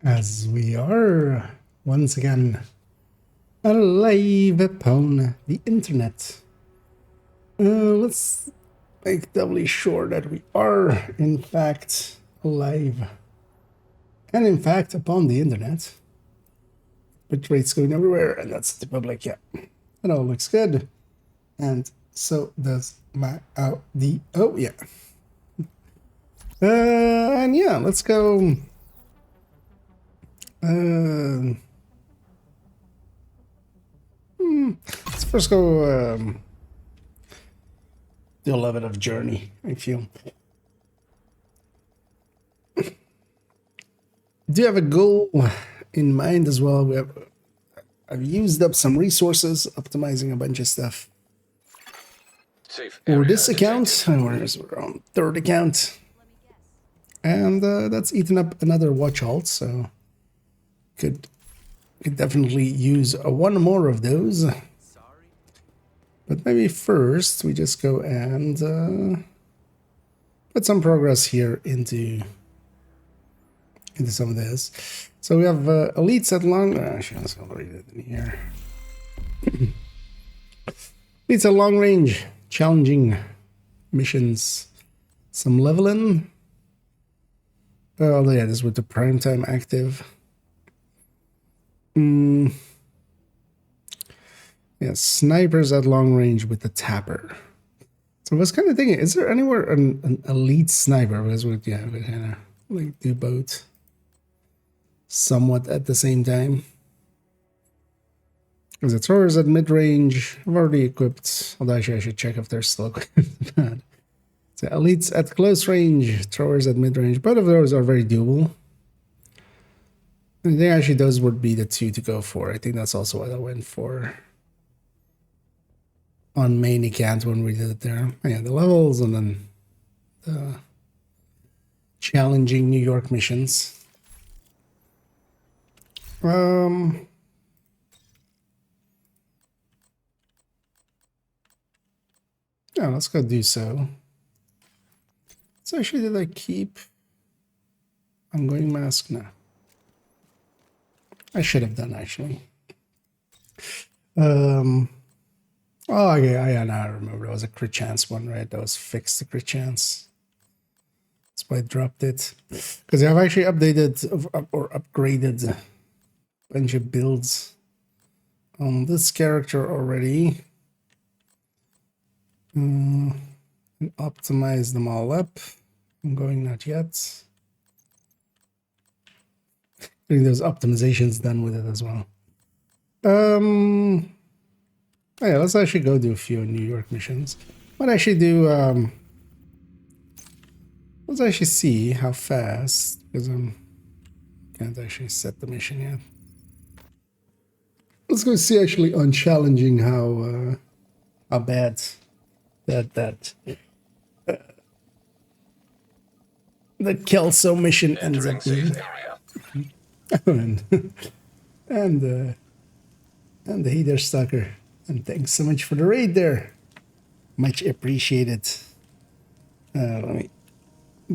As we are once again alive upon the internet. Let's make doubly sure that we are in fact alive and in fact upon the internet. Bitrate's going everywhere, and that's the public. Yeah, it all looks good, and so does my audio. Oh yeah, and yeah, let's go. Let's first go do a little bit of journey, I feel. Do you have a goal in mind as well? I've used up some resources, optimizing a bunch of stuff. For this account, whereas we're on third account. And that's eaten up another watch alt, so could definitely use one more of those. But maybe first we just go and put some progress here into some of this. So we have elites at long. Actually, let's go read it in here. Elites at long range, challenging missions, some leveling. Oh yeah, this is with the prime time active. Yeah, snipers at long range with the tapper. So I was kind of thinking, is there anywhere an elite sniper? Because we kind of like do both somewhat at the same time. Because the throwers at mid range, I've already equipped. Although actually I should check if they're still equipped. So elites at close range, throwers at mid range. Both of those are very doable. I think actually those would be the two to go for. I think that's also what I went for on main account when we did it there. Yeah, the levels and then the challenging New York missions. Yeah, let's go do so. So actually, did I keep ongoing mask? No. I should have done actually. Oh, okay. Yeah, now I remember. It was a crit chance one, right? That was fixed the crit chance. That's why I dropped it. Because I've actually updated or upgraded a bunch of builds on this character already. And optimize them all up. I'm going not yet. Getting those optimizations done with it as well. Oh yeah, let's actually go do a few New York missions. Might actually do, let's actually see how fast, because I can't actually set the mission yet. Let's go see actually on challenging how bad the Kelso mission ends up being. and the Heather Stalker. And thanks so much for the raid there. Much appreciated. Let me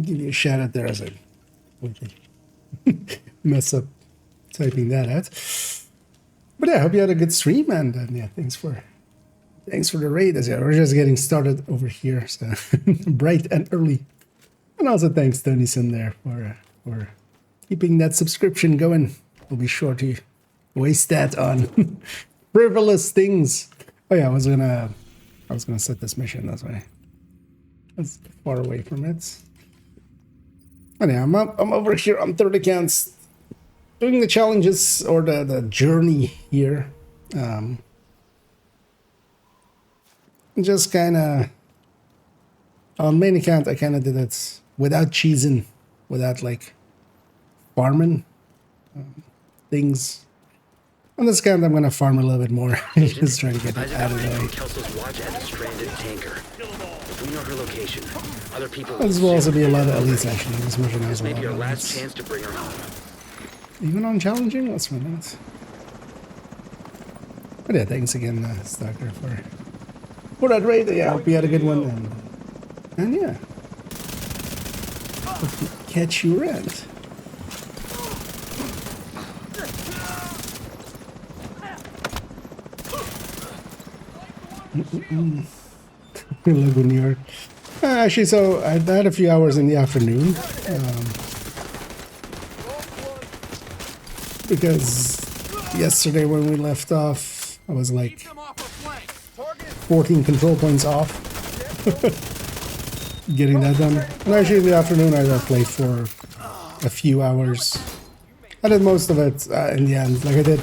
give you a shout out there as I mess up typing that out. But yeah, I hope you had a good stream, and yeah, thanks for the raid. As yeah, we're just getting started over here, so bright and early. And also thanks Tonyson there for keeping that subscription going. We'll be sure to waste that on frivolous things. Oh yeah, I was gonna set this mission. That's why. That's far away from it. But yeah, I'm over here on third accounts, doing the challenges or the journey here. Just kind of on main account, I kind of did it without cheesing, without like farming things. On this account, I'm going to farm a little bit more. Just trying to get it out of the way. This will also be a lot of elites actually. This mission has a lot of elites. Even on challenging? Let's find out. But yeah, thanks again, Stalker, for that raid. Yeah, I hope you had a good one. And yeah. Hope to catch you around. Lagoon Yard. Actually, so I had a few hours in the afternoon. Because yesterday when we left off, I was like 14 control points off. Getting that done. And actually in the afternoon I played for a few hours. I did most of it in the end. Like I did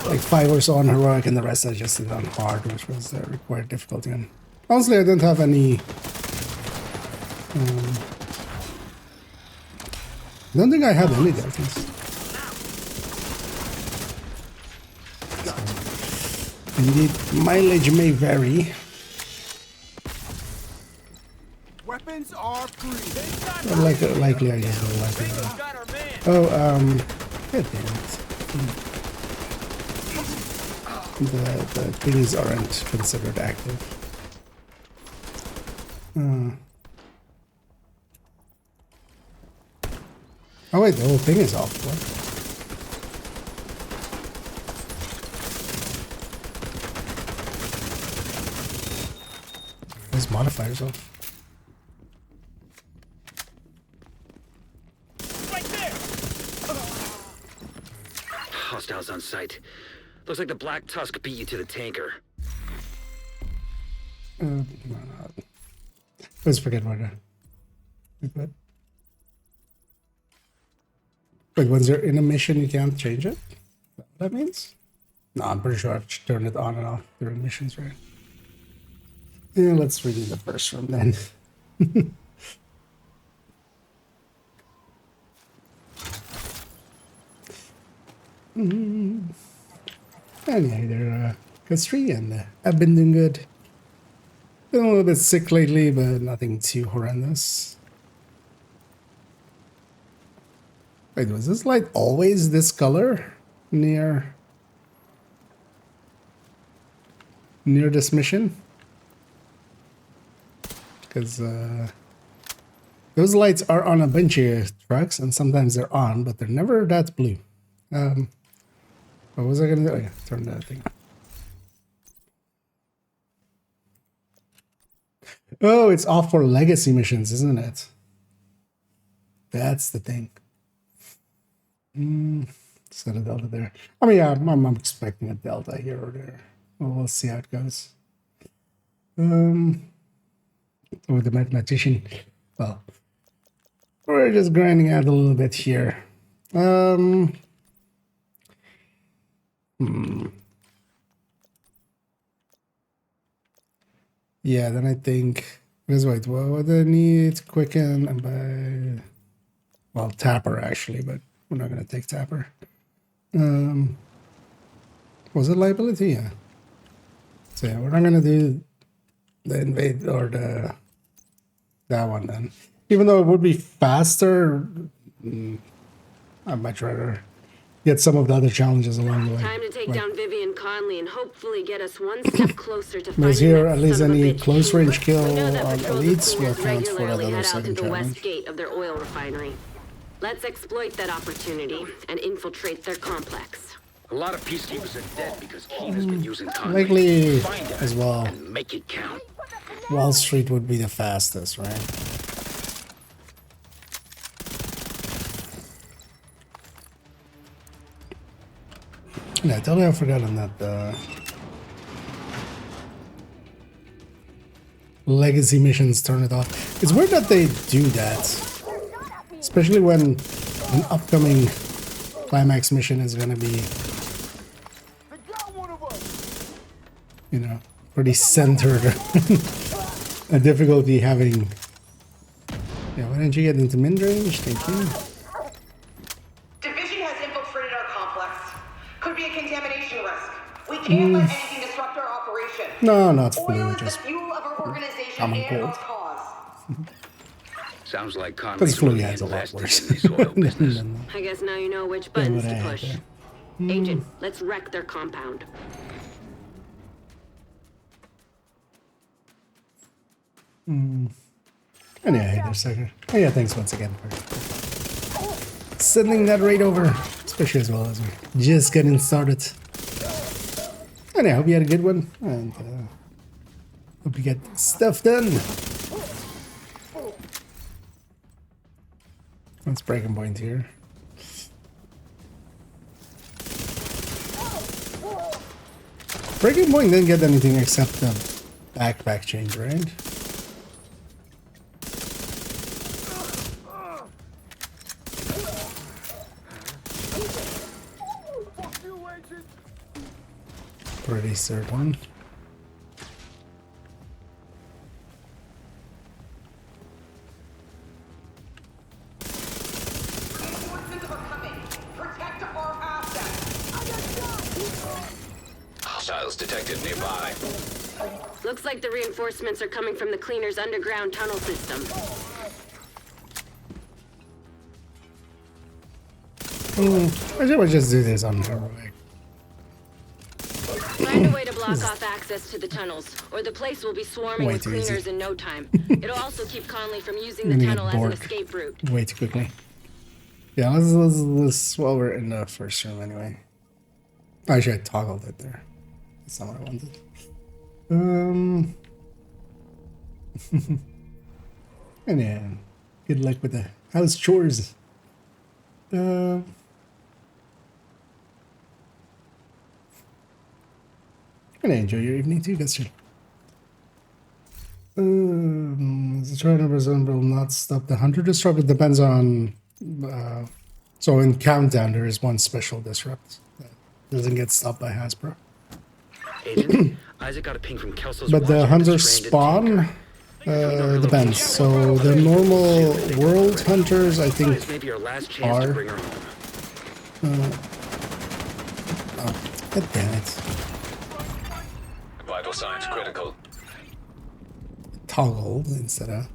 like 5 or so on heroic and the rest I just did on hard, which was required difficulty. And honestly, I didn't have any... I don't think I had any deltas. Indeed, mileage may vary. Weapons are free. But likely I just don't like it. Oh, god damn it. The thingies aren't considered active. Oh wait, the whole thing is off. What? Those modifiers off. Right there. Hostiles on site. Looks like the Black Tusk beat you to the tanker. Let's forget what Wait, once you're in a mission, you can't change it? That means? No, I'm pretty sure I've turned it on and off during missions, right? Yeah, let's read the first one then. And yeah, they're Kastri, and I've been doing good. Been a little bit sick lately, but nothing too horrendous. Wait, was this light always this color near this mission? Because those lights are on a bunch of trucks, and sometimes they're on, but they're never that blue. What was I gonna do? Oh, yeah, turn that thing on. Oh, it's off for legacy missions, isn't it? That's the thing. Set a delta there. I mean, yeah, I'm expecting a delta here or there. Well, we'll see how it goes. Oh, the mathematician. Well, we're just grinding out a little bit here. Yeah, then I think. Let's wait. What do I need? Quicken and by. Well, Tapper actually, but we're not gonna take Tapper. Was it liability? Yeah. So yeah, we're not gonna do the invade or that one then. Even though it would be faster, I'd much rather get some of the other challenges along the way. Time to take down Vivian Conley and hopefully get us one step closer to finding Because here, that at least son of a any bitch. close range kill We know on that patrol elites will cleaners count for that regularly other head out to second the west challenge. gate of their oil refinery. Let's exploit that opportunity and infiltrate their complex. A lot of peacekeepers are dead because Keen has been using Conley. Likely Find her as well. and make it count. Wall Street would be the fastest, right? Yeah, totally I forgot on that legacy missions turn it off. It's weird that they do that. Especially when an upcoming climax mission is gonna be, you know, pretty centered. A difficulty having. Yeah, why didn't you get into mid-range? Thank you. Division has infiltrated our complex. Could be a contamination risk. We can't let anything disrupt our operation. No, not Oil flu, is the just fuel of our organization common and cold. our cause. Sounds like Because Conley's flu really has a lot invested worse. in this oil business. I guess now you know which Yeah, buttons what I to had push. there. Agent, let's wreck their compound. And yeah, hey there, sucker. Oh yeah, thanks once again for sending that raid over. Especially as well as we're just getting started. And I hope you had a good one, and hope you get stuff done. Let's breaking point here. Breaking point didn't get anything except the backpack change, right? Pretty certain. Reinforcements are coming. Protect our assets. Hostiles detected nearby. Looks like the reinforcements are coming from the cleaner's underground tunnel system. I should just do this on heroic. Find a way to block off access to the tunnels, or the place will be swarming Way with too cleaners easy. in no time. It'll also keep Conley from using the I'm gonna tunnel get as an bored escape route. way too quickly. Yeah, let's while we're in the first room anyway. Actually, I toggled it there. That's not what I wanted. And yeah, good luck with the house chores. And enjoy your evening too, guys. The 200% will not stop the 100 disrupt. It depends on. So in Countdown, there is one special disrupt that doesn't get stopped by Hasbro. Agent, Isaac got a ping from Kelso's But the watch at hunter stranded spawn depends. So the normal world hunters, I think, This may be our last chance to are. bring her home. God damn it. Vital signs critical. Toggled instead of.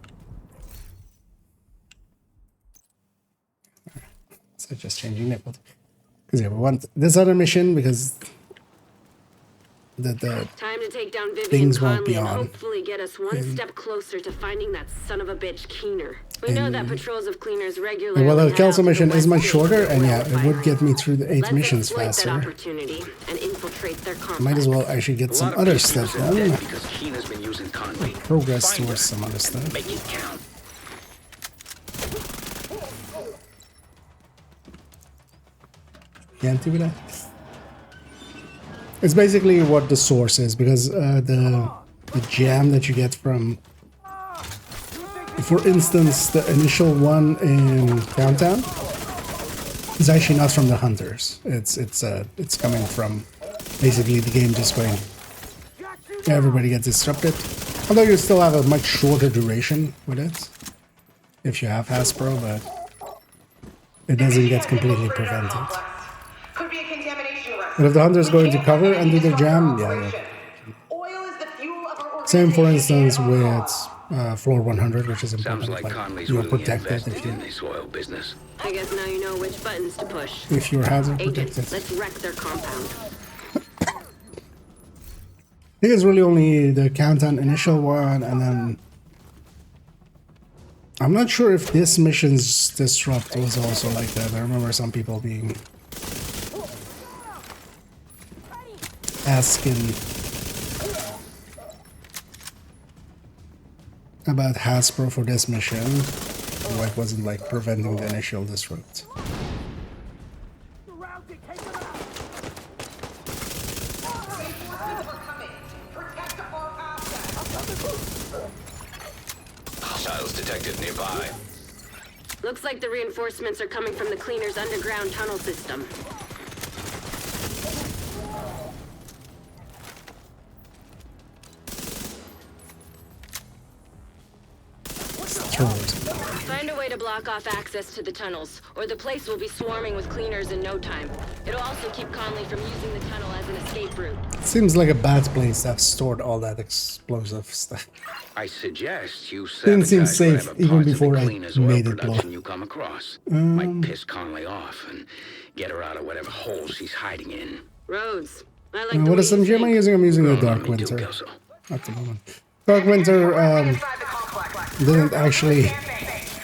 So just changing it. Because yeah, we want this other mission because the Time to take down Vivian Things won't Conley be and on. hopefully get us one step closer to finding that son of a bitch Keener. We know that patrols of cleaners regularly. well, the Kelso mission is much shorter, and yeah, it would get me through the 8 Let's missions exploit that faster. opportunity and infiltrate their complex. Might as well actually get A some lot of other peacekeepers stuff are dead done. because Keena's been using Conley. Progress Find towards her some other and stuff. Make it count. Can't do that. It's basically what the source is, because the jam that you get from, for instance, the initial one in Countdown is actually not from the hunters. It's coming from basically the game just going. Everybody gets disrupted, although you still have a much shorter duration with it if you have Hasbro, but it doesn't get completely prevented. Could be a contamination risk. But if the hunters go into cover and do their jam, yeah. Oil is the fuel of our Same, for organization instance, and our cause. with floor 100, which is Sounds important. like Like Conley's you're really protected invested if you in this oil business. I guess now you know which buttons to push. if your hazard Agents, protected. let's wreck their compound. I think it's really only the Countdown initial one, and then I'm not sure if this mission's disrupt was also like that. I remember some people being asking about Hasbro for this mission, why it wasn't like preventing the initial disrupt. Reinforcements are coming. Protect our assets. Hostiles detected nearby. Looks like the reinforcements are coming from the cleaner's underground tunnel system. Find a way to block off access to the tunnels, or the place will be swarming with cleaners in no time. It'll also keep Conley from using the tunnel as an escape route. Seems like a bad place to have stored all that explosive stuff. I suggest you Didn't seem sabotage safe whatever even parts of the before I cleaners oil made it blow. production you come across. Might piss Conley off and get her out of whatever hole she's hiding in. Roads. I like the What way SMG you am I think. using? I'm using the Go on, Dark me too, Winter Kelso. at the moment. Dark Winter Inside the complex. didn't actually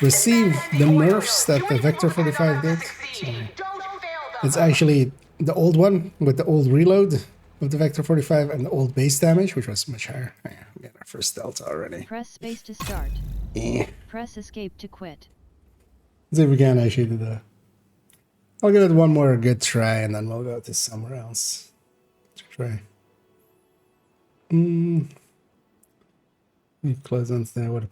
receive the nerfs that the Vector 45 did. So Don't fail them. it's actually the old one with the old reload with the Vector 45 and the old base damage, which was much higher. Oh, yeah, we got our first delta already. Press space to start. Eh. Press escape to quit. Let's see if we can actually do the... I'll give it one more good try, and then we'll go to somewhere else to try. Close on there. What?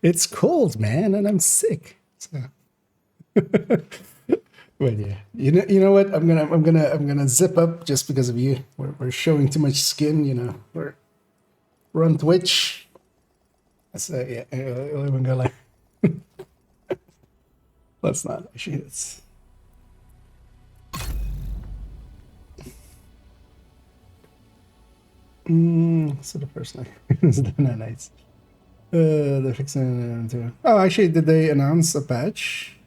It's cold, man, and I'm sick. So. But yeah, you know what? I'm gonna zip up just because of you. We're showing too much skin. You know, we're on Twitch. So yeah, I'll even go like. Let's not actually. It's. So the first night is the nights. They're fixing it too. Oh, actually, did they announce a patch?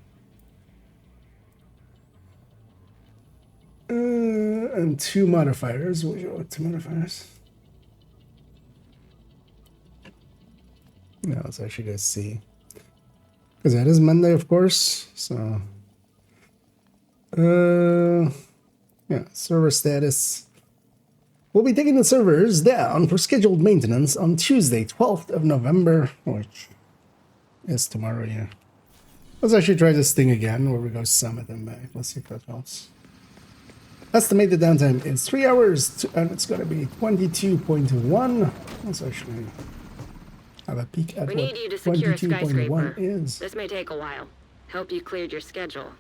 And 2 modifiers. What are 2 modifiers? Yeah, let's actually go see. Because that is Monday, of course. So, yeah, server status. We'll be taking the servers down for scheduled maintenance on Tuesday, 12th of November, which is tomorrow, yeah. Let's actually try this thing again, where we go summit them back. Let's see if that helps. Estimated downtime is 3 hours, and it's going to be 22.1. Let's actually have a peek at We what need you to secure a 22.1 skyscraper. is. This may take a while. Hope you cleared your schedule.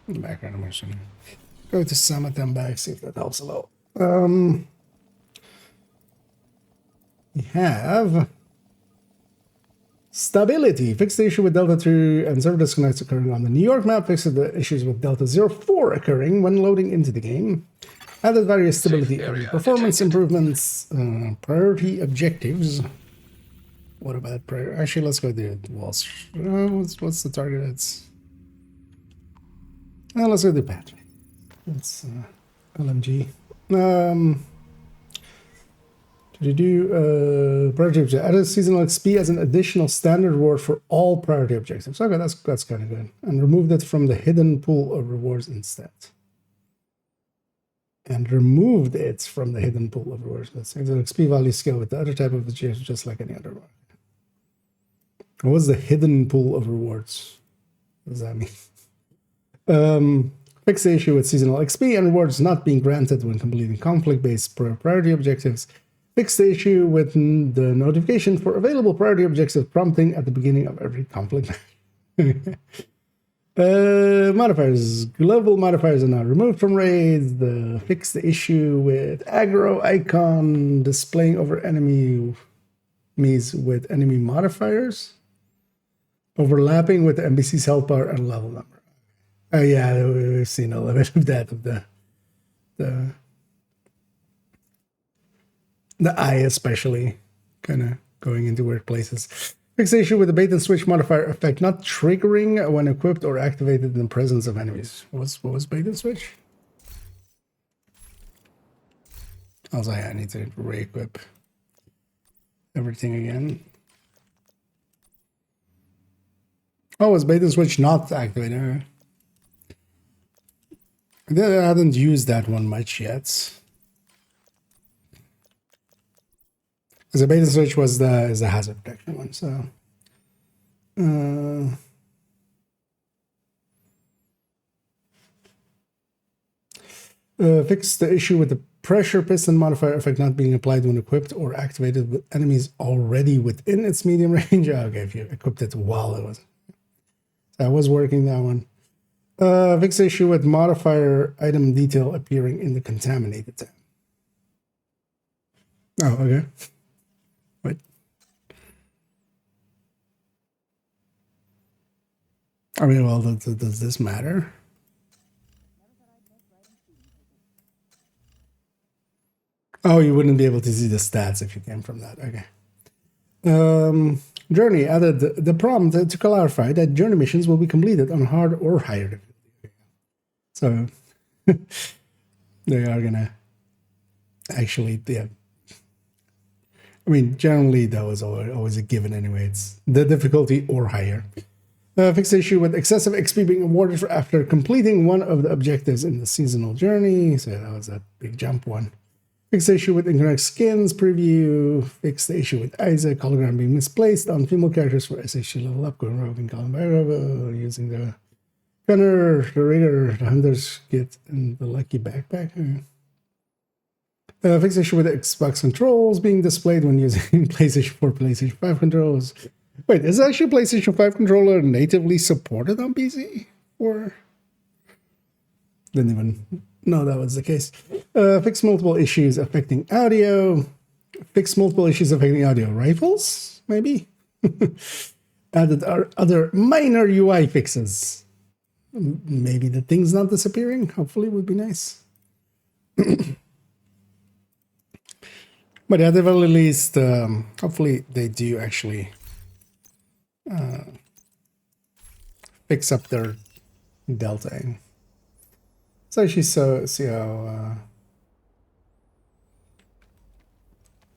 Background immersion. Go to summit them back, see if that helps a lot. We have stability. Fix the issue with Delta 2 and server disconnects occurring on the New York map. Fix the issues with Delta 04 occurring when loading into the game. Added various stability and performance improvements. Priority objectives. What about priority? Actually, let's go to walls. What's the target? It's. Let's go to patch. It's LMG. Priority objective. Added seasonal XP as an additional standard reward for all priority objectives. Okay, that's kind of good. And removed it from the hidden pool of rewards instead. And removed it from the hidden pool of rewards. Let's say the XP value scale with the other type of objective, just like any other one. What's the hidden pool of rewards? What does that mean? Fix the issue with seasonal XP and rewards not being granted when completing conflict-based priority objectives. Fix the issue with the notification for available priority objectives prompting at the beginning of every conflict. Modifiers. Global modifiers are now removed from raids. Fix the issue with aggro icon displaying over enemies with enemy modifiers. Overlapping with the NPC's health bar and level number. Oh yeah, we've seen a little bit of that, of the eye especially, kind of going into weird places. Fix the issue with the bait and switch modifier effect not triggering when equipped or activated in the presence of enemies. What was bait and switch? Also, yeah, I need to re-equip everything again. Oh, was bait and switch not activated? I haven't used that one much yet. The bait and switch is the hazard protection one, so fix the issue with the pressure piston modifier effect not being applied when equipped or activated with enemies already within its medium range. Okay, if you equipped it while it was. That was working, that one. Fix the issue with modifier item detail appearing in the contaminated tab. Oh, okay. Wait. I mean, well, does this matter? Oh, you wouldn't be able to see the stats if you came from that. Okay. Journey added the prompt to clarify that journey missions will be completed on hard or higher difficulty. So they are gonna actually, yeah. I mean, generally that was always a given anyway. It's the difficulty or higher. Fix the issue with excessive XP being awarded for after completing one of the objectives in the seasonal journey. So that was that big jump one. Fix the issue with incorrect skins preview. Fix the issue with Isaac hologram being misplaced on female characters for SHG level up. Going roving column using the gunner, the raider, the hunter's kit, and the lucky backpack. Fix the issue with Xbox controls being displayed when using PlayStation 4, PlayStation 5 controls. Wait, is actually PlayStation 5 controller natively supported on PC? Or didn't even know that was the case. Fix multiple issues affecting audio. Fix multiple issues affecting audio rifles, maybe. Added our other minor UI fixes. Maybe the thing's not disappearing. Hopefully, it would be nice. But at the very least, hopefully they do actually fix up their deltaing. Let's actually see how.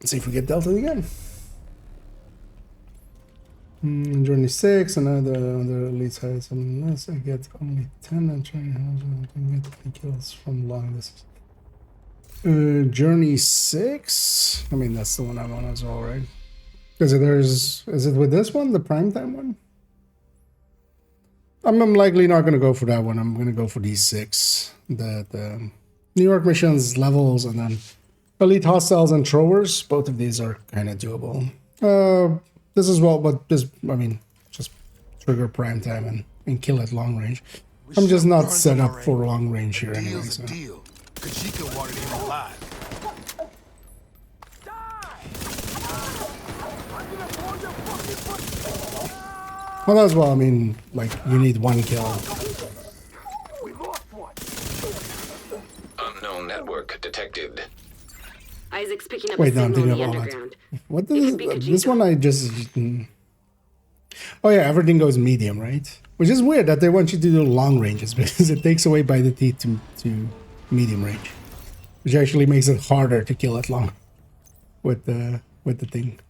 Let's see if we get delta again. Journey 6, another elites high something less. I get only 10 and trying to get 10 kills from long distance. Journey 6. I mean, that's the one I'm on as well, right? Because is it with this one, the primetime one? I'm likely not going to go for that one. I'm going to go for these 6. The New York missions, levels, and then elite hostiles and throwers. Both of these are kind of doable. This is well, but this, I mean, just trigger prime time and kill at long range. I'm just not set up for long range here anyway. So. Kajika wanted him alive. Well, as well, I mean, like, you need 1 kill. Unknown network detected. Isaac's picking up Wait, a no, I'm signal thinking in the of all that. underground. What does this one? I just. Oh yeah, everything goes medium, right? Which is weird that they want you to do long ranges because it takes away by the teeth to medium range, which actually makes it harder to kill at long with the thing.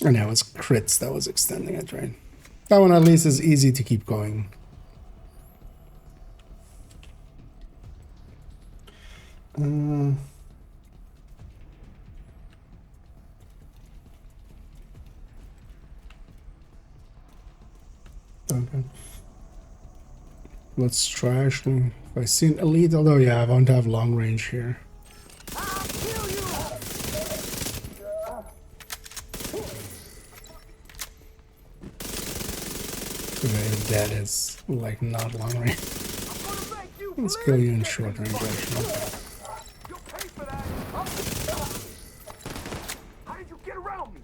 And now it's crits that was extending it, right? That one at least is easy to keep going. Okay. Let's try actually. If I see an elite, although yeah, I won't have long range here. Okay, that is like not long range. Let's kill you in short range actually. How did you get around me?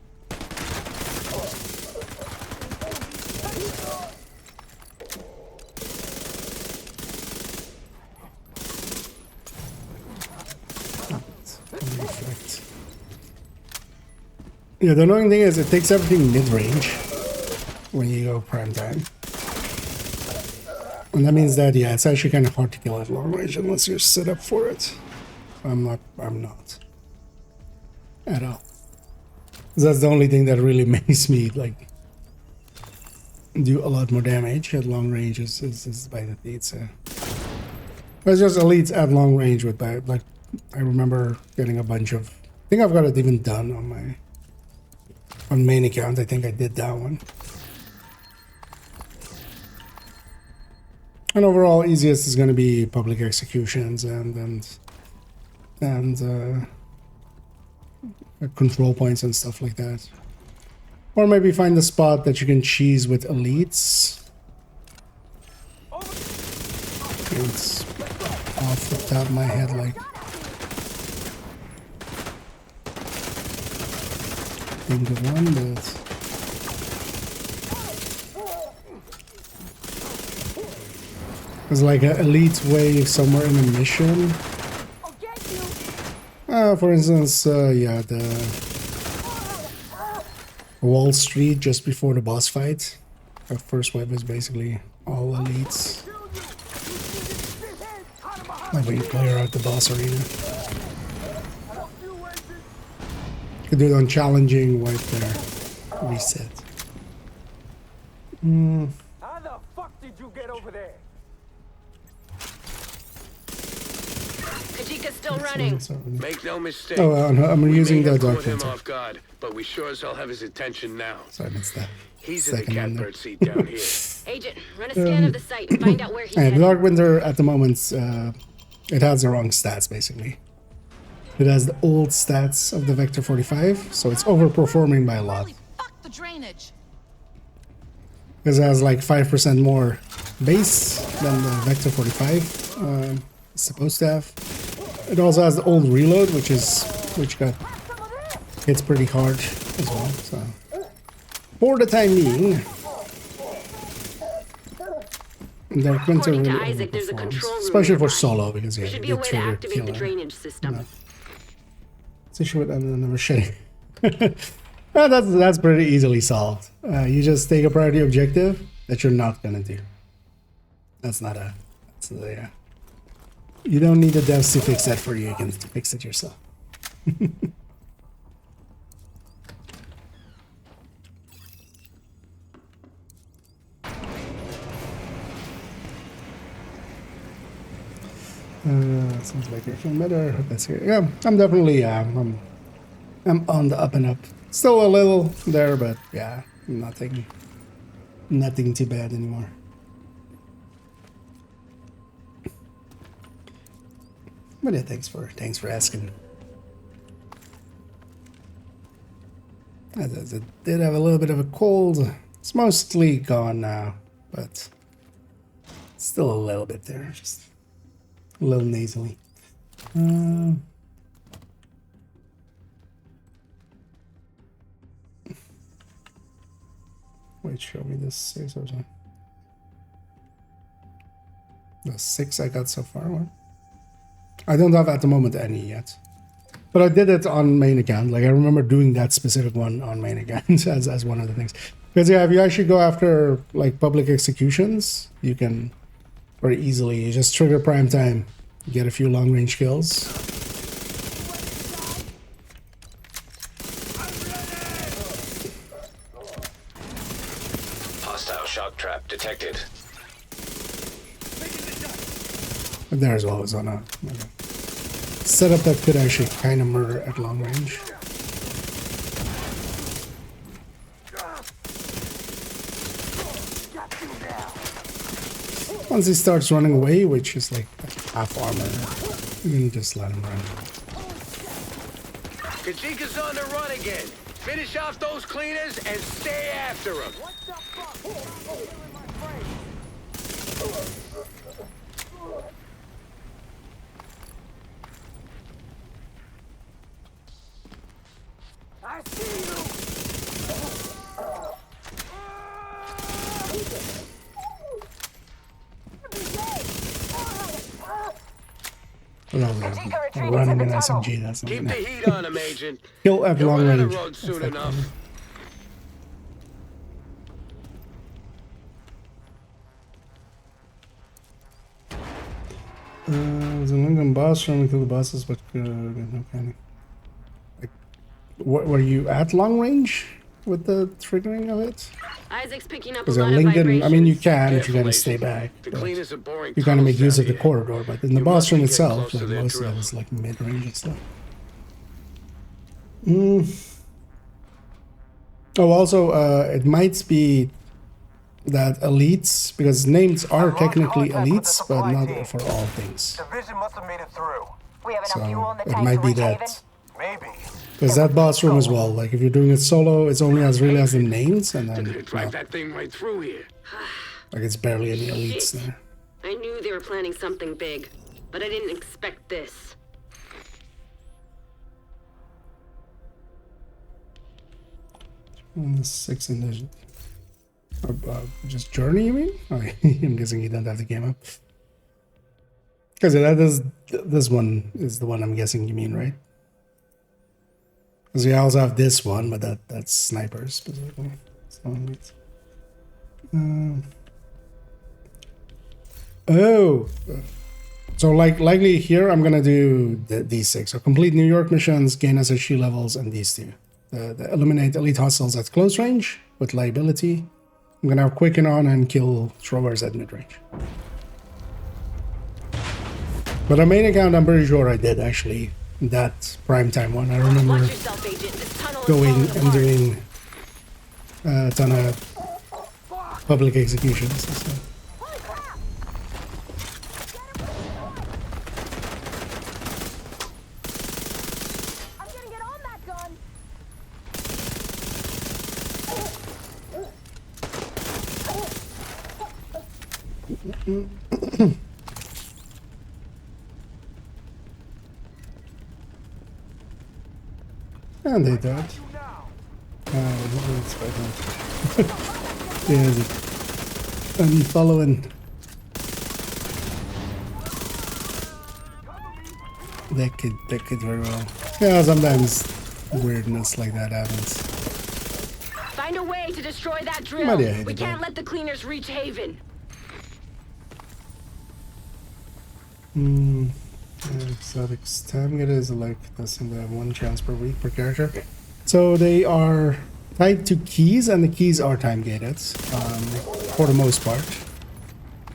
Yeah, the annoying thing is it takes everything mid-range when you go prime time. And that means that, yeah, it's actually kind of hard to kill at long range unless you're set up for it. I'm not. At all. That's the only thing that really makes me, like, do a lot more damage at long range is by the teeth, so. It's just elites at long range with, like, I remember getting a bunch of, I think I've got it even done on main account. I think I did that one. And overall, easiest is going to be public executions and control points and stuff like that. Or maybe find a spot that you can cheese with elites. It's off the top of my head, like. Think of one, but. There's like an elite wave somewhere in a mission. For instance, yeah, the Wall Street just before the boss fight. The first wave is basically all elites. Like when you clear out the boss arena. Could do it on challenging, wipe there, reset. How the fuck did you get over there? Kajika's still running. Make no mistake. Oh, I'm we using may the have dark caught him filter. off guard, but we sure as hell have his attention now. Sorry, that's that. He's in the Second one there. catbird seat down here. Agent, run a scan of the site and find out where he's Yeah, the headed. Dark Winter at the moment, it has the wrong stats basically. It has the old stats of the Vector 45, so it's overperforming by a lot. Holy fuck the drainage. Because it has like 5% more base than the Vector 45 it's supposed to have. It also has the old reload, which got hits pretty hard as well. So for the time being, Dark Winter According to really Isaac, there's a overperforms, control room especially for nearby. solo because There yeah, should be you a get way to trigger activate the killer. drainage system. It's issue with another shitty. Well, that's pretty easily solved. You just take a priority objective that you're not gonna do. That's not a. Yeah. You don't need the devs to fix that for you. You can fix it yourself. Seems like you're feeling better. That's good. Yeah, I'm definitely I'm on the up and up. Still a little there, but yeah, nothing too bad anymore. But yeah, thanks for asking. I did have a little bit of a cold. It's mostly gone now, but still a little bit there, just a little nasally. Wait, show me this 6 or something. The 6 I got so far. What? I don't have at the moment any yet. But I did it on main account. Like I remember doing that specific one on main account as one of the things. Because yeah, if you actually go after like public executions, you can very easily you just trigger prime time, get a few long range kills. Hostile shock trap detected. But there as well as on a setup that could actually kind of murder at long range. Once he starts running away, which is like half armor, you can just let him run. Kajika's on the run again. Finish off those cleaners and stay after him. I see you. Running an SMG, that's not Keep the gonna heat on him, Agent. kill at He'll long run out range. of road soon enough. There's a London boss trying to kill the bosses, but no panic. Like, what were you at long range with the triggering of it? Isaac's picking up a Because lot of Lincoln, vibrations. I mean, you can if Careful, you're gonna Agent. stay back. The but cleaners are boring. you kind of make tunnels use of down the here. corridor, but in the You boss must be room getting itself, close to like, their most of drill. that is like mid range and stuff. Oh, also, it might be that elites, because names are technically elites, but not for all things. Division must have made it through. We have enough fuel So in the it tank might to be reach Haven? that. Maybe. Because that boss room as well, like if you're doing it solo, it's only as really as the names, and They're then gonna drive well, that thing right through here. like it's barely any elites Shit. there. I knew they were planning something big, but I didn't expect this. And the 6 in the just journey, you mean? Oh, I'm guessing you don't have the game up. Because that is this one is the one I'm guessing you mean, right? Because we also have this one, but that's snipers specifically. So it's, oh, So likely here, I'm gonna do these 6. So complete New York missions, gain SHG levels, and these 2. The eliminate elite hostiles at close range with liability. I'm gonna have quicken on and kill throwers at mid range. But on main account, I'm pretty sure I did actually that primetime one. I remember Watch yourself, Agent. This tunnel is going falling and apart. doing a ton of public executions and stuff. I'm gonna get on that gun. And they died. Yeah, I'm following. That could very well. Yeah, sometimes weirdness like that happens. Find a way to destroy that drill. But yeah, We they can't don't. let the cleaners reach Haven. Exotics time getters like this, and they have 1 chance per week per character. So they are tied to keys, and the keys are time gated for the most part.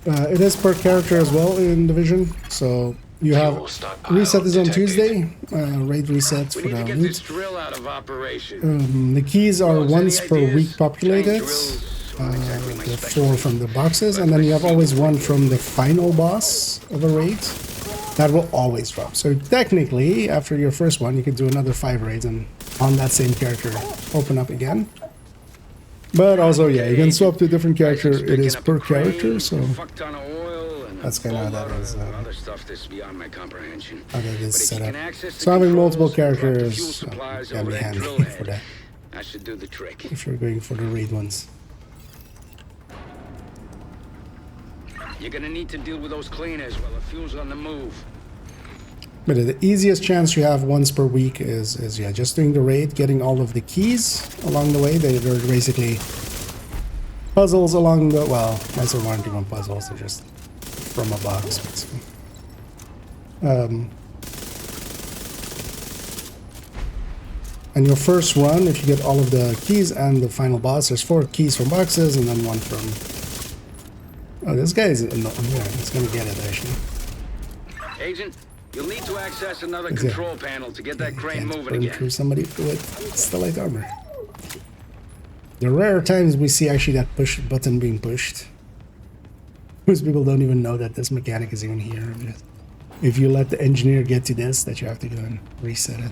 It is per character as well in Division. So you have Fuel stockpile reset is on detected. Tuesday. Raid resets We for need to the get loot. this drill out of operation. The keys are Rogues, once any per ideas? week populated. Giant drills aren't exactly my The specialty. 4 from the boxes, and then you have always 1 from the final boss of a raid. That will always drop. So technically, after your first one, you could do another 5 raids and on that same character open up again. But also, yeah, you can swap to a different character. It is per character, so Fuck ton of oil and that's kinda how that boatload is, of other stuff that's beyond my comprehension. how that is But if set you up. can access the So having multiple controls, drop the fuel characters supplies can over be that handy drill for head. that, That should do the trick. if you're going for the raid ones. You're gonna need to deal with those cleaners while the fuel's on the move. But the easiest chance you have once per week is yeah, just doing the raid, getting all of the keys along the way. They're basically puzzles along the, well, I say aren't even puzzles, they're just from a box, basically. And your first run, if you get all of the keys and the final boss, there's 4 keys from boxes and then 1 from... Oh, this guy is... No, yeah, he's gonna get it, actually. Agent, you'll need to access another Is it- control panel to get that crane Can't moving burn again. through somebody with stellite armor. The rare times we see actually that push button being pushed. Most people don't even know that this mechanic is even here. If you let the engineer get to this, that you have to go and reset it.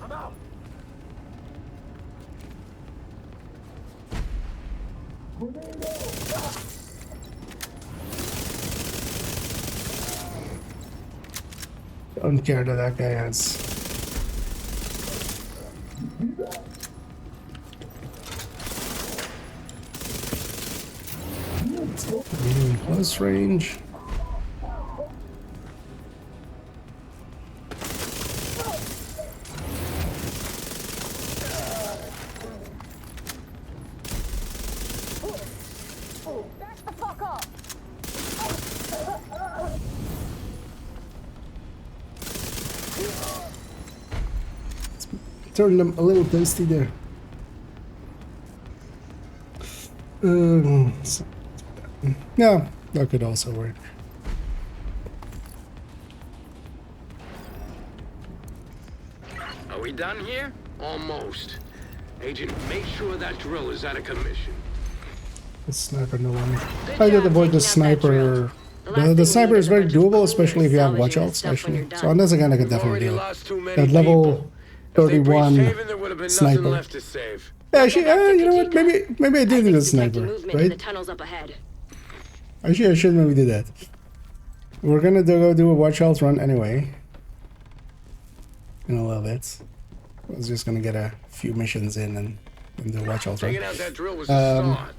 I'm out. Don't care that that guy has. Medium close range. Back the fuck up. Turn them a little tasty there. Yeah, that could also work. Are we done here? Almost. Agent, make sure that drill is out of commission. The sniper no longer. Good I did job avoid the taking out that drill. sniper. The last thing The we sniper need is is a very bunch of doable, cleaners especially if you have salvaging watch this outs. stuff when Actually, you're done. so on this again, I could We've definitely already do it. lost too many That people. level If they breached 31 Haven, there would have been sniper. nothing left to save. Actually, you know what? Maybe I do do the detect sniper, movement in the right? tunnels up ahead. Actually, I should maybe do that. We're gonna go do a watch out run anyway. In a little bit. I was just gonna get a few missions in and do a watch out run. Taking out that drill was a start.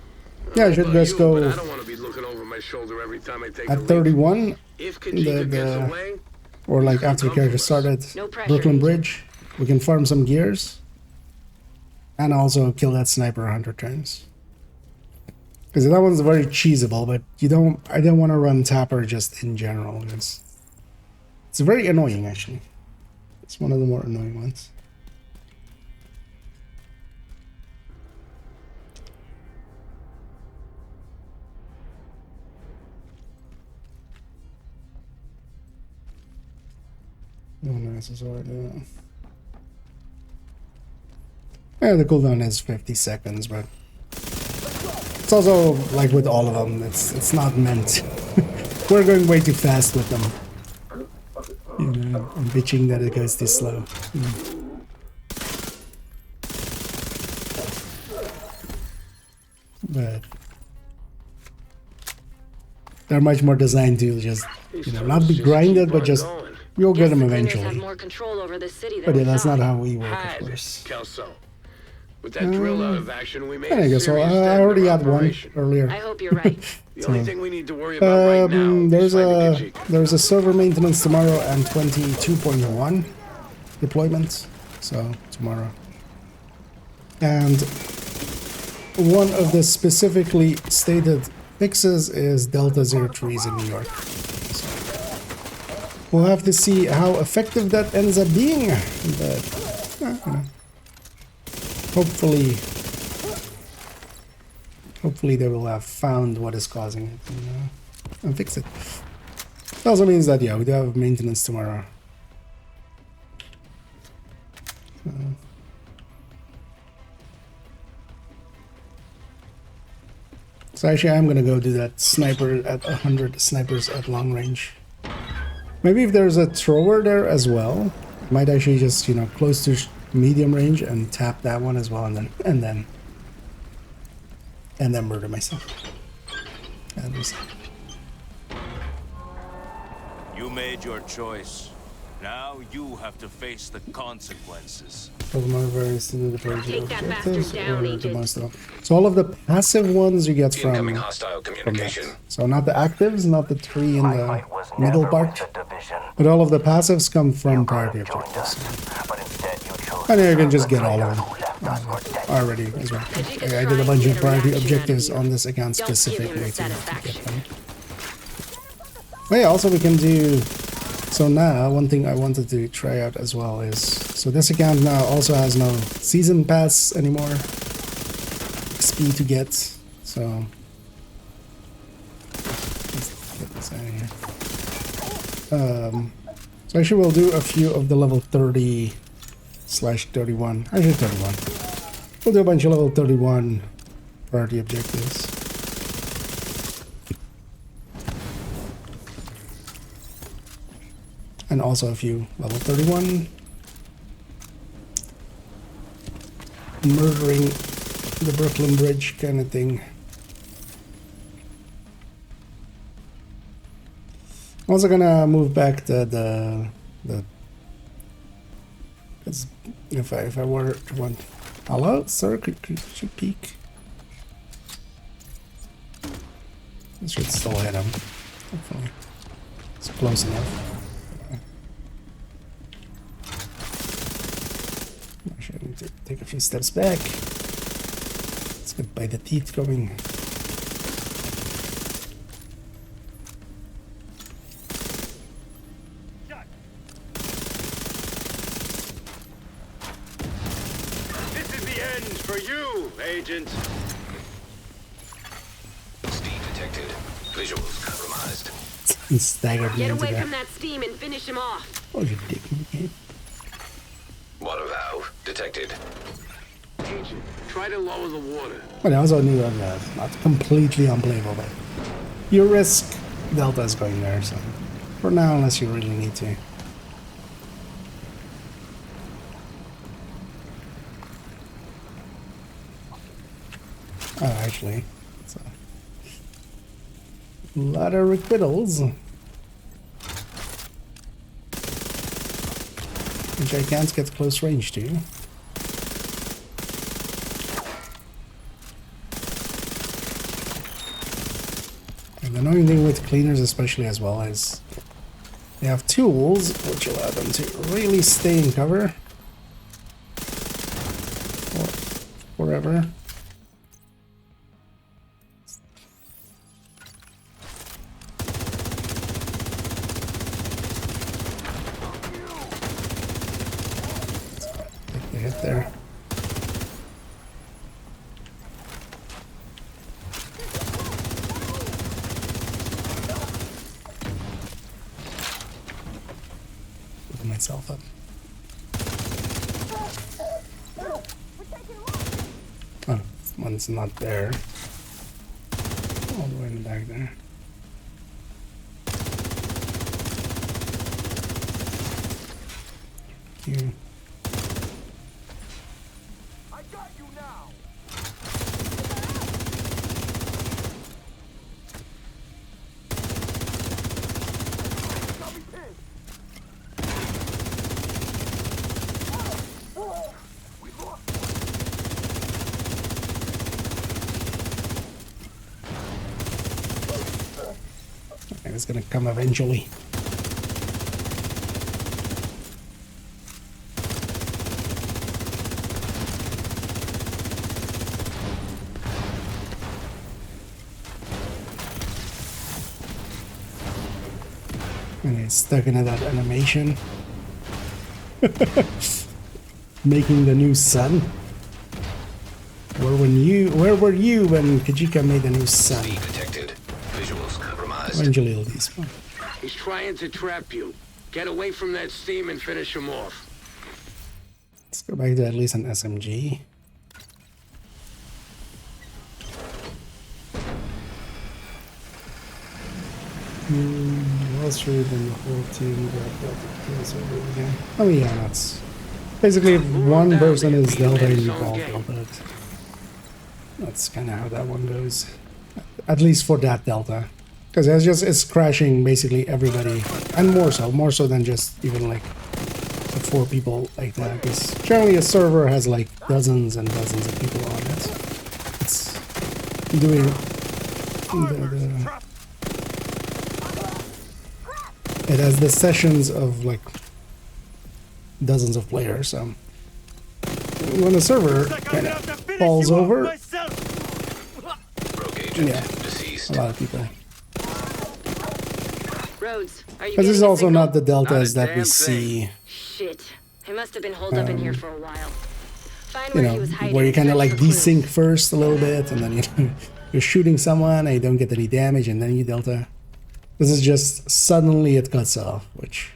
Yeah, I should Well, just you, go but I don't want to be looking over my my shoulder every time I take a At leap. 31, If Kajika gets the away, or like after the come character for us. started, No pressure, Brooklyn Agent. Bridge, we can farm some gears and also kill that sniper 100 times. Because that one's very cheesable, but I don't want to run Tapper just in general. It's very annoying actually. It's one of the more annoying ones. Oh no, this is already. Yeah, the cooldown is 50 seconds, but it's also like with all of them, it's not meant. We're going way too fast with them. You know, I'm bitching that it goes too slow. But they're much more designed to just, you know, not be grinded, but just you'll get them Guess the cleaners have eventually. more control over the city than But we yeah, that's not thought. how we work, of Had course. Kelso. With that drill out of action, we made I a guess so. serious I dent in already our had one operation. earlier. I hope you're right. The only thing we need to worry about right now There's is finding a Kajika. server maintenance tomorrow and 22.1 deployment, so tomorrow. And one of the specifically stated fixes is Delta 03s in New York. So we'll have to see how effective that ends up being, but you know, hopefully they will have found what is causing it and fix it. It also means that, yeah, we do have maintenance tomorrow. So actually I'm gonna go do that sniper at 100 snipers at long range. Maybe if there's a thrower there as well, I might actually just, you know, close to medium range and tap that one as well, and then murder myself. And You made your choice. Now you have to face the consequences. Take that bastard down, Agent. So all of the passive ones you get Incoming from hostile that. communication. So not the actives, not the three in My the fight was middle never part, with the division. but all of the passives come You from could priority have joined objectives. us, but instead you chose And you can to just get serve all the of them traitor who left us for dead. already as well. Kajika's I did a trying bunch to of get a priority reaction out of objectives you. on this account Don't give him specifically the to get satisfaction. them. Oh yeah, also we can do. So now, one thing I wanted to try out as well is, so this account now also has no season pass anymore, XP to get, so let's get this out of here. So actually we'll do a few of the level 30/31, actually 31. We'll do a bunch of level 31 priority objectives. And also a few level 31. Murdering the Brooklyn Bridge kind of thing. I'm also gonna move back the because if I were to want, hello sir, could you peek? This should still hit him. Hopefully it's close enough. Actually, I need to take a few steps back. Let's get by the teeth going. This is the end for you, Agent. Steam detected. Visuals compromised. And staggered me Get into away that. from that steam and finish him off. Oh, you dick. Okay. Water valve detected. Agent, try to lower the water. But I also knew that not completely unplayable, but you risk Delta's going there, so for now, unless you really need to. Oh, actually, it's a lot of requittals, which I can't get close range to. And The annoying thing with cleaners especially as well is they have tools which allow them to really stay in cover for forever. Take the hit there. Myself up. Oh, one's not there. All the way in the back there. Here. I got you now. It's gonna come eventually. And it's stuck into that animation. Making the new sun. Where were you when Kajika made the new sun? Steed detected. Visuals compromised. Eventually it'll be smart. He's trying to trap you. Get away from that steam and finish him off. Let's go back to at least an SMG. Well, sure, then the whole team got Delta over again. Oh yeah, that's basically if one person is Delta and you all Delta. That's kind of how that one goes. At least for that Delta. Because it's crashing basically everybody. And more so than just even like the 4 people like that. Because generally a server has like dozens and dozens of people on it. It's doing it has the sessions of like dozens of players. So when the server kind of falls over, yeah, a lot of people. Rhodes, are you Because this is getting a also signal? not the deltas Not a that we damn see, Shit. It must have been holed up in here for a while. Find you where he know, was hiding. where you kind of search like for clues. desync first a little bit, and then you're shooting someone and you don't get any damage, and then you delta. This is just suddenly it cuts off, which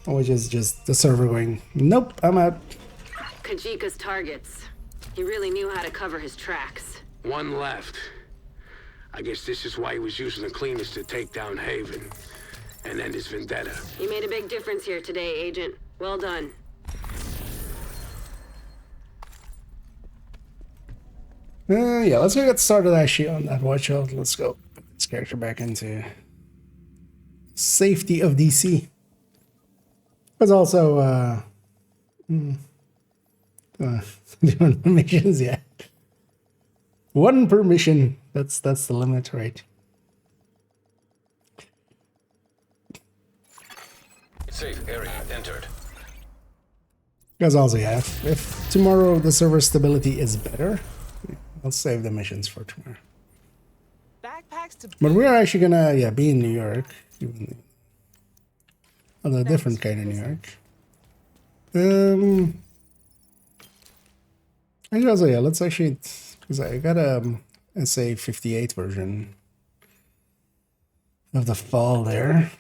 is just the server going, nope, I'm out. Kajika's targets. He really knew how to cover his tracks. One left. I guess this is why he was using the cleaners to take down Haven and end his vendetta. You made a big difference here today, Agent. Well done. Yeah, let's go get started actually on that watch out. Let's go put this character back into safety of DC. There's also different missions, yeah. 1 per mission. That's the limit, right? Safe area entered. Because also, yeah, if tomorrow the server stability is better, I'll save the missions for tomorrow. Backpacks to But we're actually gonna, yeah, be in New York. Although a different kind of New York. And also, yeah, let's actually, because I got a SA58 version of the fall there.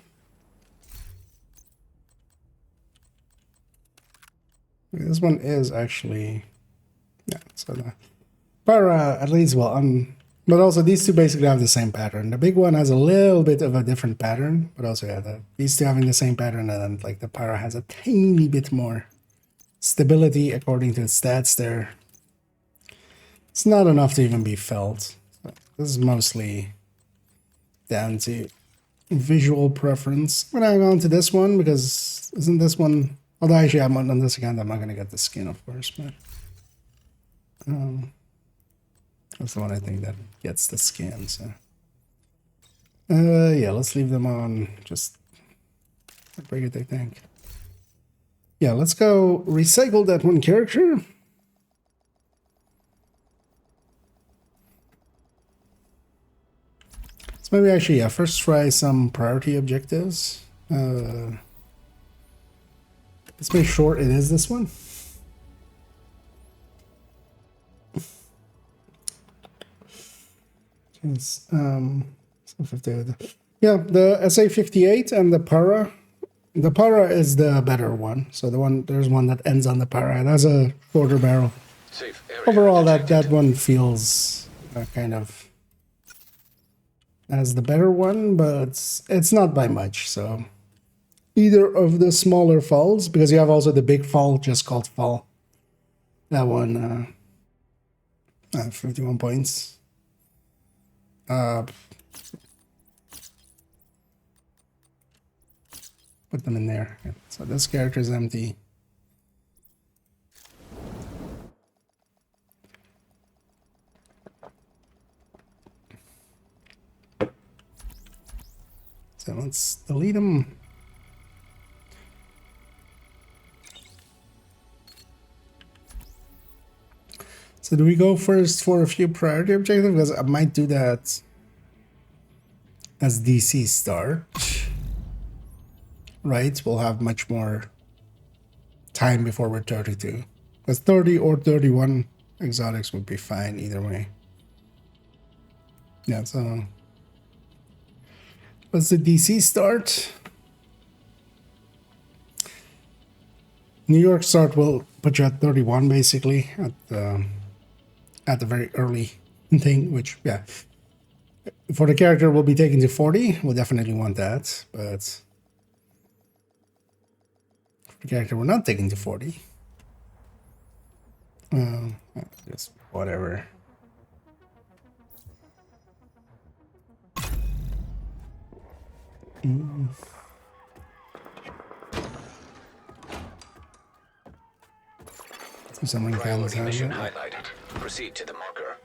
This one is actually, yeah, so the para, at least, well, but also these two basically have the same pattern. The big one has a little bit of a different pattern, but also, yeah, these two having the same pattern, and then like the para has a tiny bit more stability according to the stats there. It's not enough to even be felt. So this is mostly down to visual preference. I'm gonna go on to this one because isn't this one? Although actually, I'm on this account, I'm not gonna get the skin, of course, but That's the one I think that gets the scan, so. Yeah, let's leave them on. Just break it, I think. Yeah, let's go recycle that one character. So maybe actually, yeah, first try some priority objectives. Let's make sure it is this one. Yes, yeah, the SA-58 and the Para. The Para is the better one. So there's one that ends on the Para. It has a shorter barrel. Safe area Overall, detected. that one feels kind of as the better one, but it's not by much. So either of the smaller falls, because you have also the big fall just called fall. That one, 51 points. Put them in there. Yeah. So this character is empty. So let's delete them. So do we go first for a few priority objectives? Because I might do that as DC start. Right? We'll have much more time before we're 32. Because 30 or 31 exotics would be fine either way. Yeah, so let's the DC start. New York start will put you at 31 basically at the very early thing, which yeah. For the character we'll be taken to 40. We'll definitely want that, but for the character we're not taking to 40. Just whatever. Someone Priority can mission highlighted. Proceed to the marker.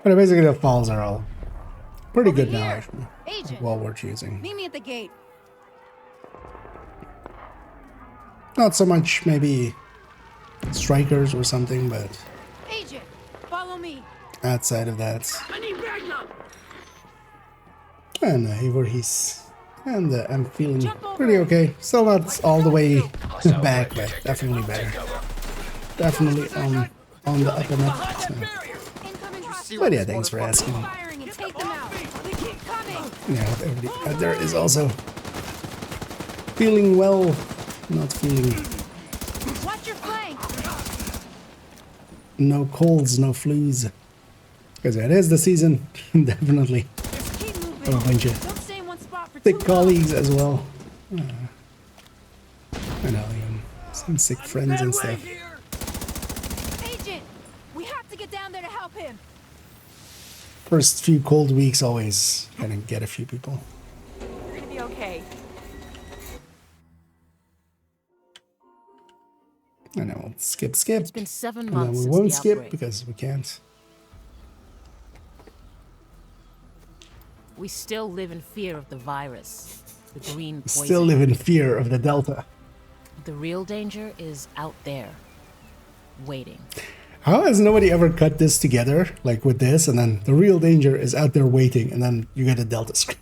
But basically the falls are all pretty good now, here. actually. Agent, Well worth using. meet me at the gate. Not so much maybe strikers or something, but Agent, follow me. outside of that. I need backup. And Ivorhees. And I'm feeling pretty okay. Still not all the way Hostile back, threat but detected. definitely Take better. cover. Definitely on the up and up. So. Incoming hostile. But yeah, thanks for asking. Firing and take them out. They keep coming. Yeah, everybody out there is also feeling well, not feeling Watch your flank. no colds, no flus. Because it is the season, definitely. Just keep moving. A bunch of Don't stay in one spot for sick too colleagues as well. I know, some sick friends and stuff. long. Agent, we have to get down there to help him. First few cold weeks always gonna get a few people. You're gonna be okay. I know, we'll skip. It's been 7 And then months we since won't the skip outbreak. because we can't. We still live in fear of the virus, the green poison. Still live in fear of the Delta. The real danger is out there, waiting. How has nobody ever cut this together, like with this, and then the real danger is out there waiting, and then you get a Delta screen?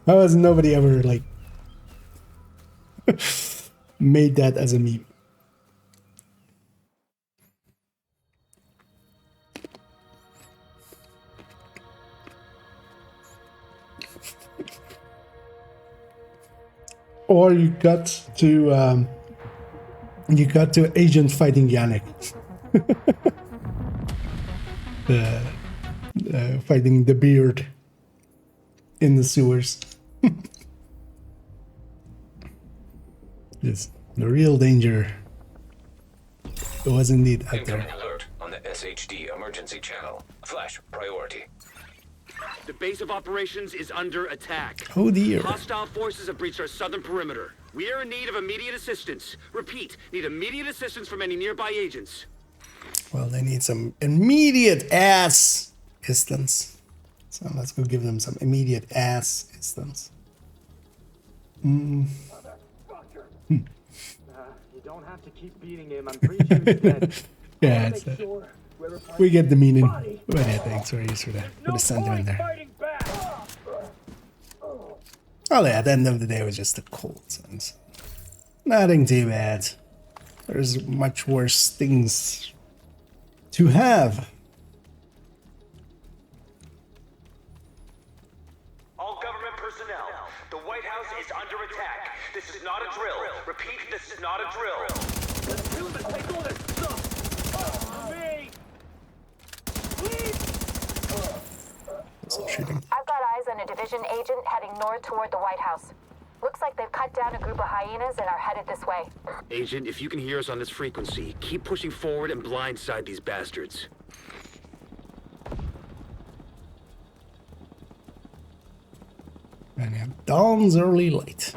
How has nobody ever, like, made that as a meme? Or you got to Agent fighting Yannick. Fighting the beard in the sewers. Yes, the real danger was indeed out there. Incoming alert on the SHD emergency channel. Flash priority. The base of operations is under attack. Oh dear. Hostile forces have breached our southern perimeter. We are in need of immediate assistance. Repeat, need immediate assistance from any nearby agents. Well, they need some immediate ass distance. So let's go give them some immediate ass distance. You don't have to keep beating him. I'm pretty sure he's dead. Yeah, it's we get the meaning. But yeah, thanks for the sentiment there. Oh yeah, at the end of the day, it was just a cold sense. Nothing too bad. There's much worse things to have. All government personnel, the White House is under attack. This is not a drill. Repeat, this is not a drill. Take all this stuff. Me. Shooting. I've got eyes on a division agent heading north toward the White House. Looks like they've cut down a group of hyenas and are headed this way. Agent, if you can hear us on this frequency, keep pushing forward and blindside these bastards. And yeah, dawn's early light.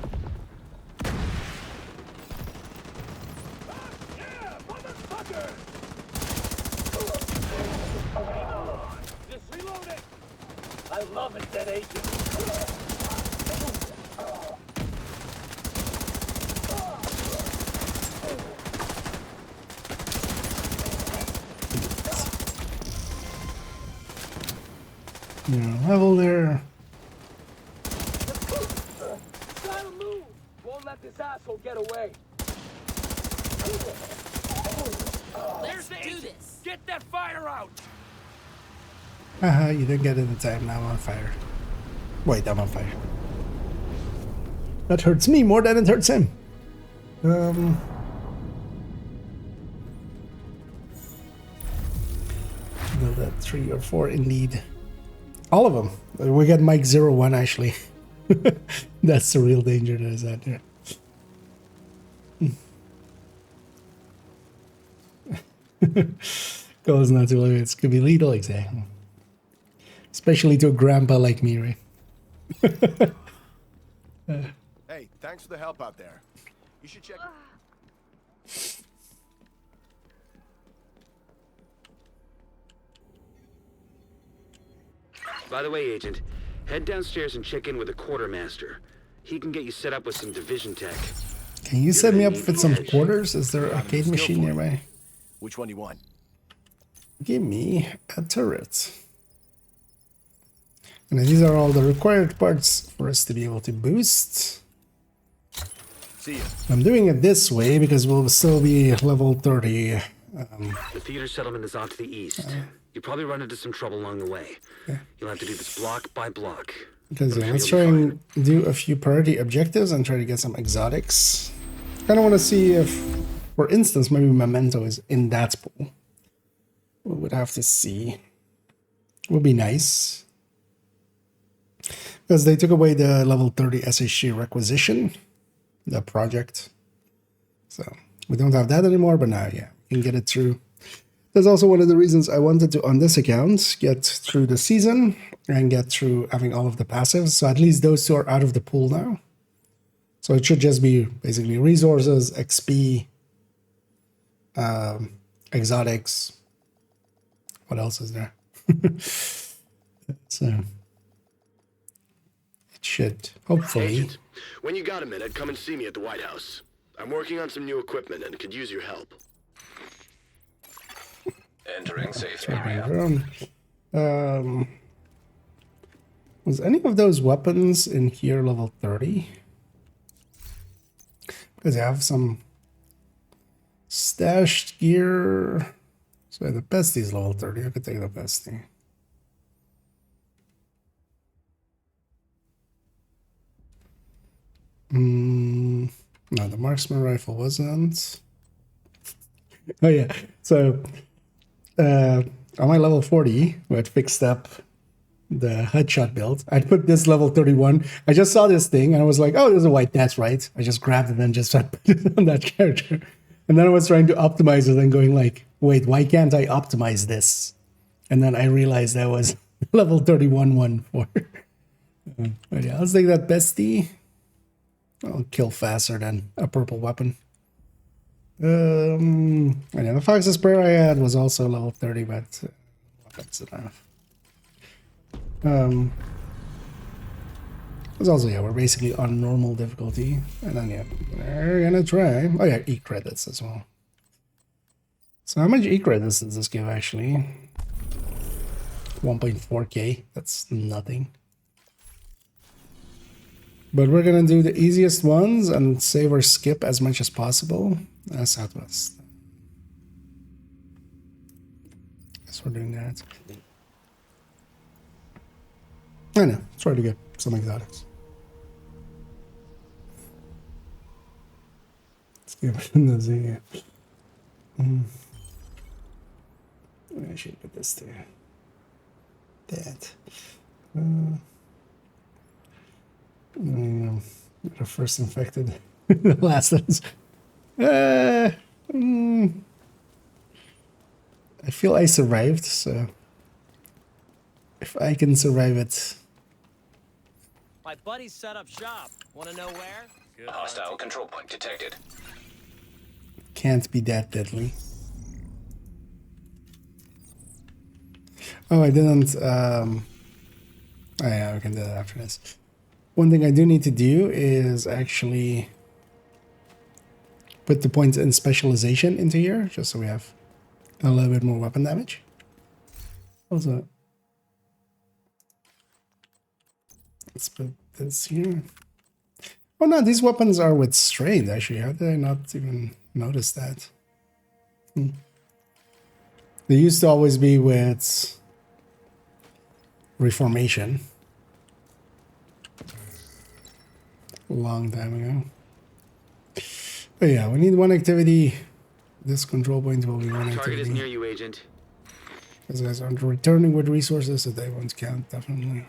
I love it, that agent. Level there. Gotta move. Won't let this asshole get away. Let's do this. Get that fire out. Haha, you didn't get it in time. Now I'm on fire. Wait, I'm on fire. That hurts me more than it hurts him. Build that 3 or 4 indeed. All of them. We got Mike 01 actually. That's the real danger that is out there. Goes not to limit. It's gonna be lethal, exactly. Especially to a grandpa like me, right? Hey, thanks for the help out there. You should check. By the way, Agent, head downstairs and check in with the quartermaster. He can get you set up with some division tech. Can you set me up with some quarters? Is there an arcade machine nearby? Which one do you want? Give me a turret. And these are all the required parts for us to be able to boost. See ya. I'm doing it this way because we'll still be level 30. The theater settlement is off to the east. You probably run into some trouble along the way. Yeah. You'll have to do this block by block. Because yeah, let's try and do a few priority objectives and try to get some exotics. Kind of want to see if, for instance, maybe Memento is in that pool. We would have to see. Would be nice. Because they took away the level 30 SHG requisition, the project. So we don't have that anymore, but now, yeah, we can get it through. That's also one of the reasons I wanted to, on this account, get through the season and get through having all of the passives. So at least those two are out of the pool now. So it should just be basically resources, XP, exotics. What else is there? So it should hopefully. Agent, when you got a minute, come and see me at the White House. I'm working on some new equipment and could use your help. Entering safe area. Was any of those weapons in here level 30? Because I have some stashed gear. So the bestie is level 30. I could take the bestie. No, the marksman rifle wasn't. Oh yeah, so on my level 40, we had fixed up the headshot build. I'd put this level 31. I just saw this thing and I was like, oh, there's a white, that's right. I just grabbed it and just put it on that character. And then I was trying to optimize it and going like, wait, why can't I optimize this? And then I realized that was level 31 one for. But yeah, let's take that bestie. I'll kill faster than a purple weapon. I know the Fox's Prayer I had was also level 30, but that's enough. It's also, yeah, we're basically on normal difficulty. And then, yeah, we're gonna try. Oh, yeah, E-credits as well. So how much E-credits does this give, actually? 1.4k. That's nothing. But we're gonna do the easiest ones and save or skip as much as possible. Southwest. Guess we're doing that. I know. Try to get some exotics. Let's give it the Z. I should put this there. That. The first infected. The last ones. I feel I survived, so if I can survive it. My buddy's set up shop. Want to know where? A hostile control point detected. Can't be that deadly. Oh, I didn't. Oh, yeah, we can do that after this. One thing I do need to do is actually put the points in specialization into here, just so we have a little bit more weapon damage. Also, let's put this here. Oh no, these weapons are with strain, actually. How did I not even notice that? They used to always be with reformation. A long time ago. But yeah, we need one activity. This control point will be one activity. Target is near you, Agent. These guys aren't returning with resources, so they won't count, definitely.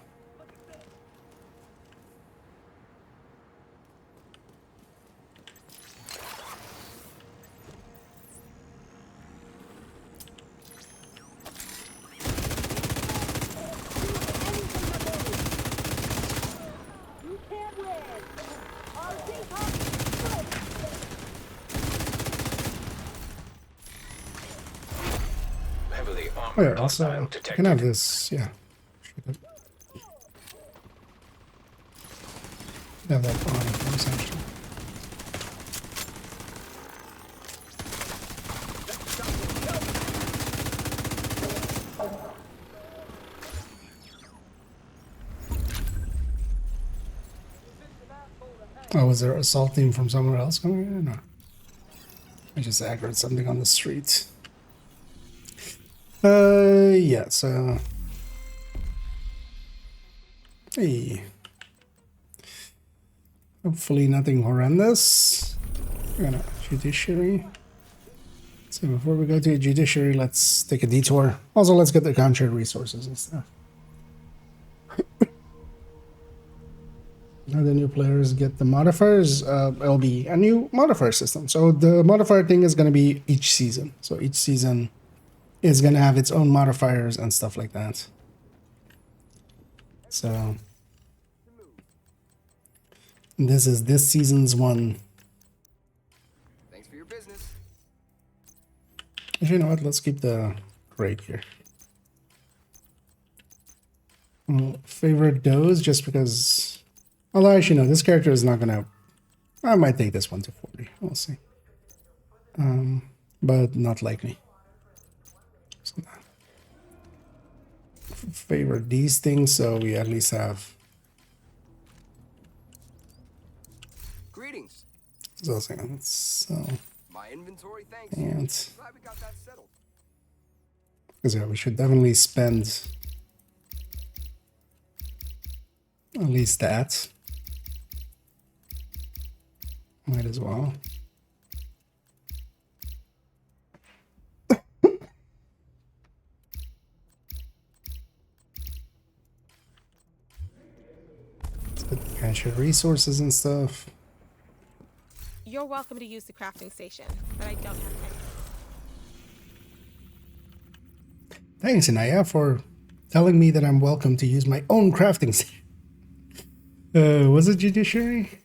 Oh yeah, also, I can have this, yeah. Should have that on first, actually. Oh, was there an assault team from somewhere else coming in or no? I just aggroed something on the street. Yeah, so... Hey. Hopefully nothing horrendous. We're gonna judiciary. So before we go to judiciary, let's take a detour. Also, let's get the contract resources and stuff. Now the new players get the modifiers. It'll be a new modifier system. So the modifier thing is going to be each season. So each season is going to have its own modifiers and stuff like that. So this is this season's one. Thanks for your business. Actually, you know what? Let's keep the rate here. Favorite dose, just because. Although, actually, no, this character is not gonna. I might take this one to 40. We'll see. But not likely. So, favorite these things, so we at least have. Greetings. So, so My inventory, thanks. and Glad we got that settled. because yeah, we should definitely spend at least that. Might as well. Let's put the cache resources and stuff. You're welcome to use the crafting station, but I don't have any. Thanks, Inaya, for telling me that I'm welcome to use my own crafting station. Was it judiciary?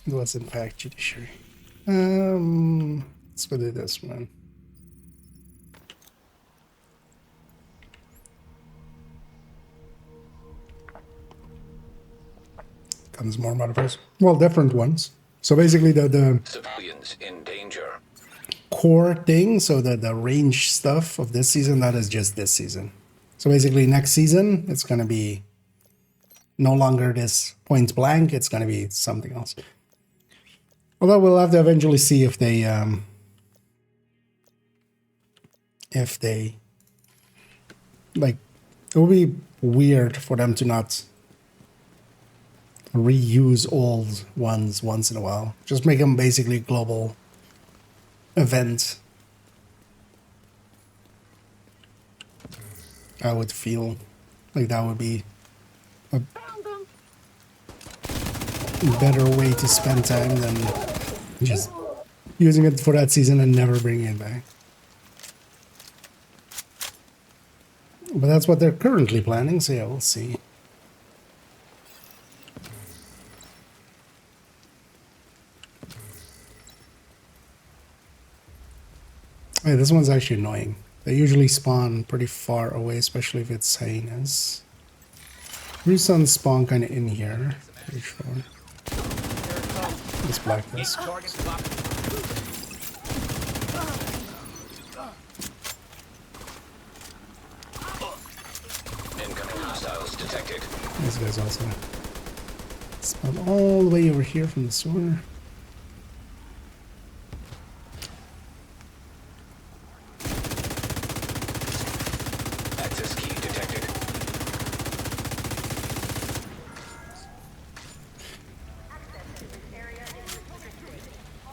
It was in fact judiciary. Let's go do this one. Comes more modifiers. Well, different ones. So basically the Civilians in danger. core thing, so the range stuff of this season, that is just this season. So basically next season, it's going to be no longer this point blank, it's going to be something else. Although we'll have to eventually see if they like, it will be weird for them to not reuse old ones once in a while. Just make them basically global event. I would feel like that would be a better way to spend time than just using it for that season and never bringing it back. But that's what they're currently planning, so yeah, we'll see. Hey, this one's actually annoying. They usually spawn pretty far away, especially if it's hyenas. Resuns spawn kind of in here, pretty sure. Let's black this. Incoming hostiles detected. These guys also spawn all the way over here from the sewer. Access key detected.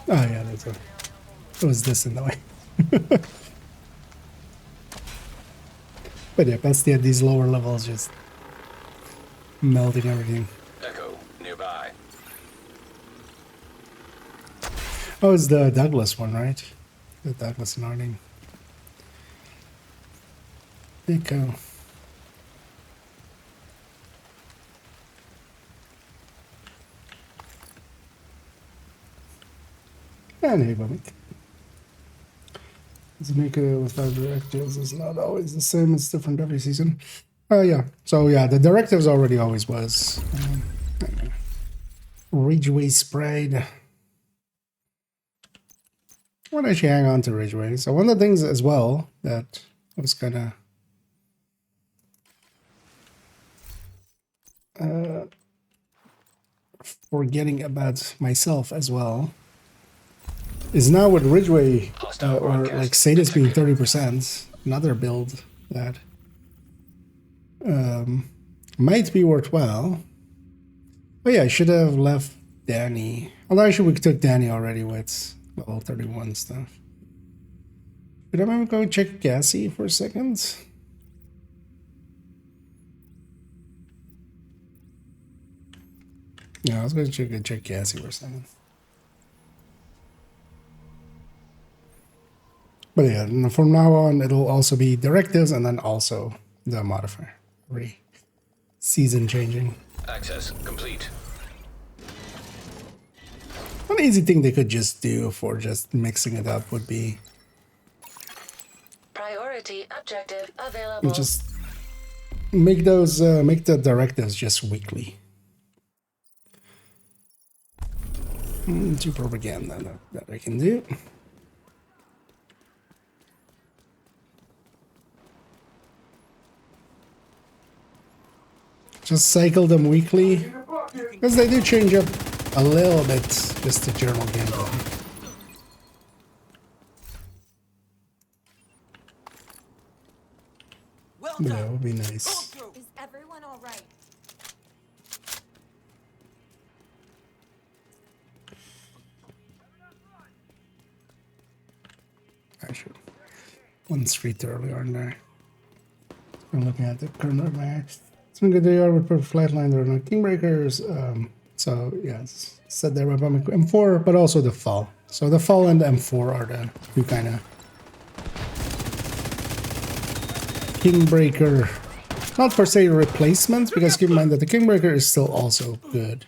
Oh yeah, that's a. It was this in the way. But yeah, best at these lower levels, just melting everything. Echo nearby. Oh, it's the Douglas one, right? The Douglas and Harding. Echo. Anyway, Zamika with 5 directives is not always the same. It's different every season. Yeah. So yeah, the directives already always was. Ridgeway sprayed. Why don't you hang on to Ridgeway? So one of the things as well that I was gonna forgetting about myself as well is now with Ridgeway or like Sadis being 30%, another build that might be worthwhile. But yeah, I should have left Danny. Although actually we took Danny already with level 31 stuff. Should I maybe go check Gassy for a second? Yeah, I was going to check Gassy for a second. But yeah, from now on, it'll also be directives and then also the modifier. Already season changing. Access complete. One easy thing they could just do for just mixing it up would be priority objective available. Just make those make the directives just weekly. To propaganda that I can do. Just cycle them weekly, because they do change up a little bit just the general gameplay. Well Yeah, done. that would be nice. Is everyone all right? I should. One street early, aren't I? I'm looking at the current max. It's been good they are with perfect flatline. There are no Kingbreakers. So yes, set there by M4, but also the Fall. So the Fall and the M4 are the two kind of Kingbreaker, not per se replacements, because keep in mind that the Kingbreaker is still also good.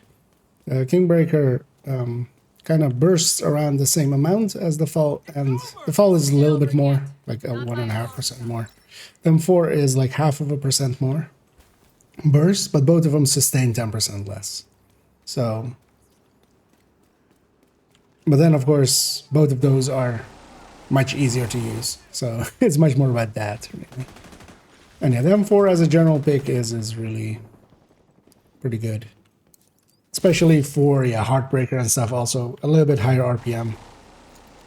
Kingbreaker kind of bursts around the same amount as the fall, and the fall is a little bit more, like a 1.5% more. The M4 is like 0.5% more burst, but both of them sustain 10% less. So, but then of course both of those are much easier to use, so it's much more about that really. And yeah, the M4 as a general pick is really pretty good. Especially for, yeah, Heartbreaker and stuff, also a little bit higher RPM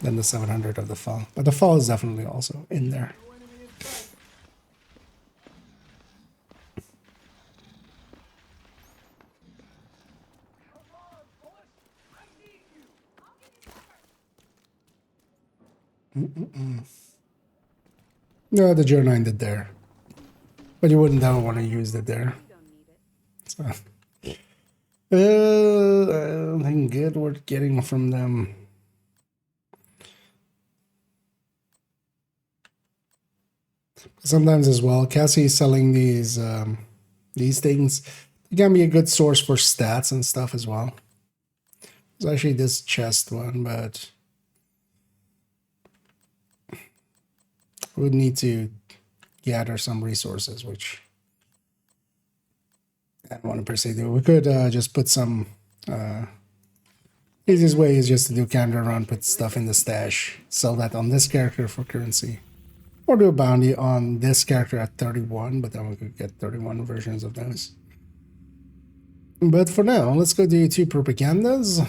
than the 700 of the fall. But the fall is definitely also in there. No, the Joe 9 did there. But you wouldn't ever want to use it there. So. I don't think good worth getting from them. Sometimes as well, Cassie selling these things. It can be a good source for stats and stuff as well. There's actually this chest one, but we would need to gather some resources, which I don't want to per se do. We could just put some. Easiest way is just to do counter run, put stuff in the stash, sell that on this character for currency, or do a bounty on this character at 31, but then we could get 31 versions of those. But for now, let's go do 2 propagandas.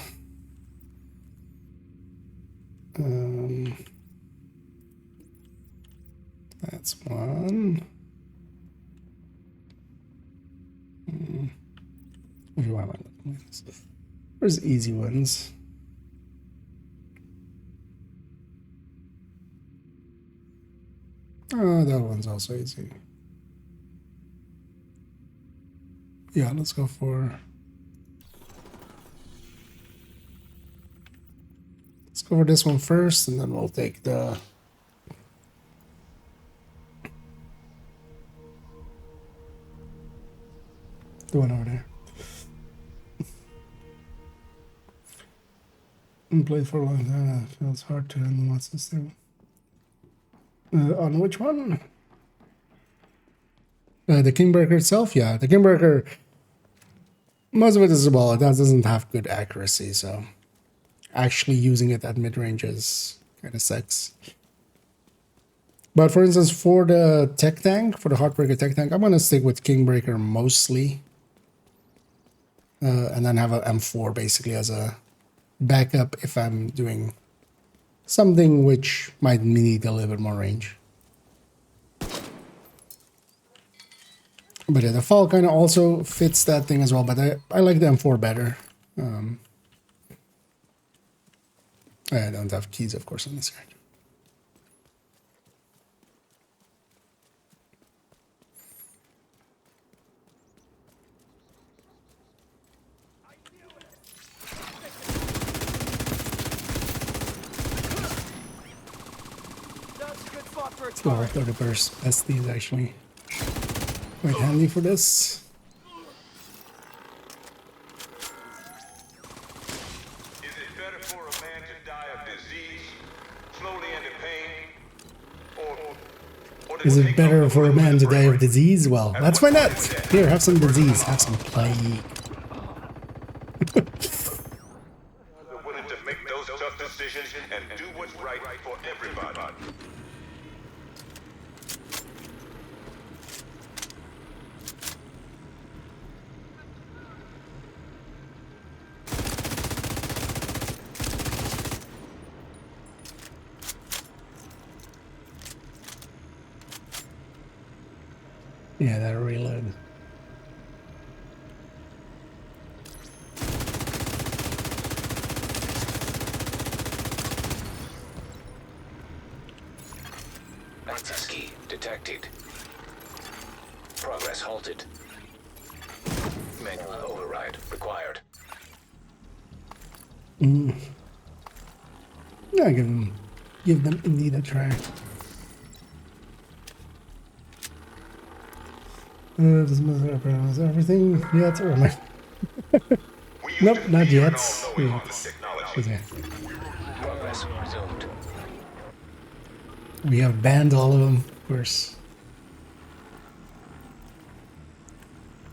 That's one. Where's easy ones? Oh, that one's also easy. Yeah, let's go for... Let's go for this one first, and then we'll take the... the one over there. And played for a long time. It feels hard to handle what's this thing. On which one? The Kingbreaker itself? Yeah, the Kingbreaker, most of it is a ball. That doesn't have good accuracy, so actually using it at mid-range is kind of sucks. But for instance, for the tech tank, for the Heartbreaker tech tank, I'm going to stick with Kingbreaker mostly. And then have a M4 basically as a backup if I'm doing something which might need a little bit more range. But yeah, the fall kind of also fits that thing as well, but I like the M4 better. I don't have keys, of course, on this card. So I thought the burst SD is actually quite handy for this. Is it better for a man to die of disease, slowly and in pain, or is it better for a man to die of disease? Well, let's find out. Here, have some disease, have some plague. willing to make those tough decisions and do what's right for everybody? Yeah, that reload. Access key detected. Progress halted. Manual override required. Yeah, give them indeed a try. Doesn't matter about everything yet, or am I? We Nope, not yet. Progress resumed. We have banned all of them, of course.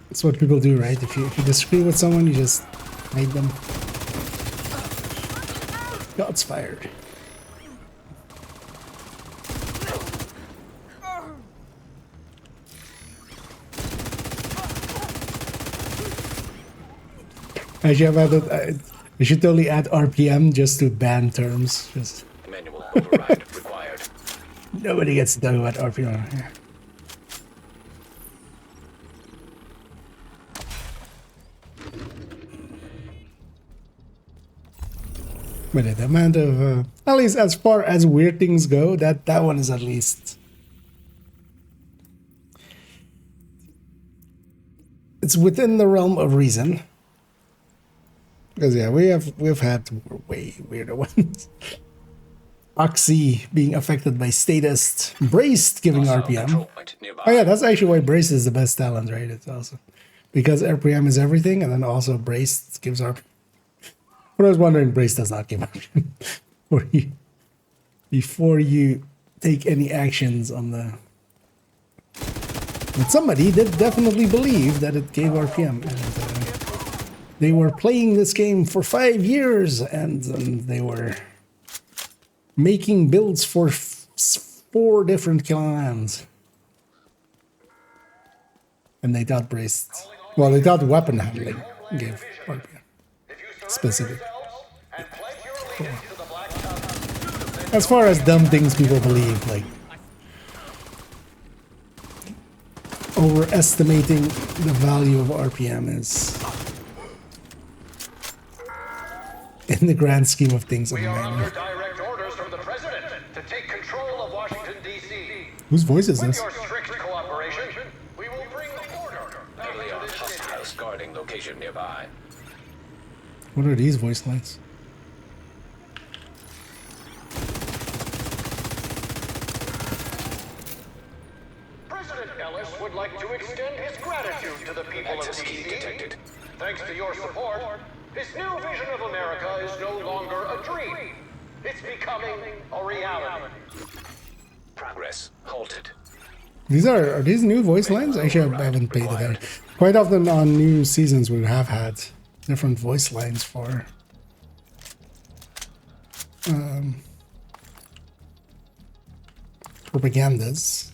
That's what people do, right? If you disagree with someone, you just hate them. Shots fired. I should have added, I should totally add RPM just to ban terms. Just Manual override required. nobody gets to talk about RPM. Yeah. But the amount of, at least as far as weird things go, that one is at least. It's within the realm of reason. Because yeah, we've had way weirder ones. Oxy being affected by statist, Braced giving RPM. Oh yeah, that's actually why Braced is the best talent, right? It's also because RPM is everything, and then also Braced gives RPM. But I was wondering, Braced does not give RPM before you take any actions on the. But somebody did definitely believe that it gave RPM, and they were playing this game for 5 years, and they were making builds for 4 different clans. And they thought Braced, well, they thought weapon handling gave RPM. Specific. As far as dumb things people believe, like overestimating the value of RPM is, in the grand scheme of things, We are under direct orders from the president to take control of Washington, D.C. Whose voice is this? With your strict cooperation, we will bring the order back Early to on, this city. hostiles guarding location nearby. What are these voice lines? President Ellis would like to extend his gratitude to the people of Access key D.C. detected. Thanks to your support, his new vision of America is no longer a dream. It's becoming a reality. Progress halted. These are these new voice lines? Actually, I haven't paid attention. Quite often on new seasons, we have had different voice lines for propagandas.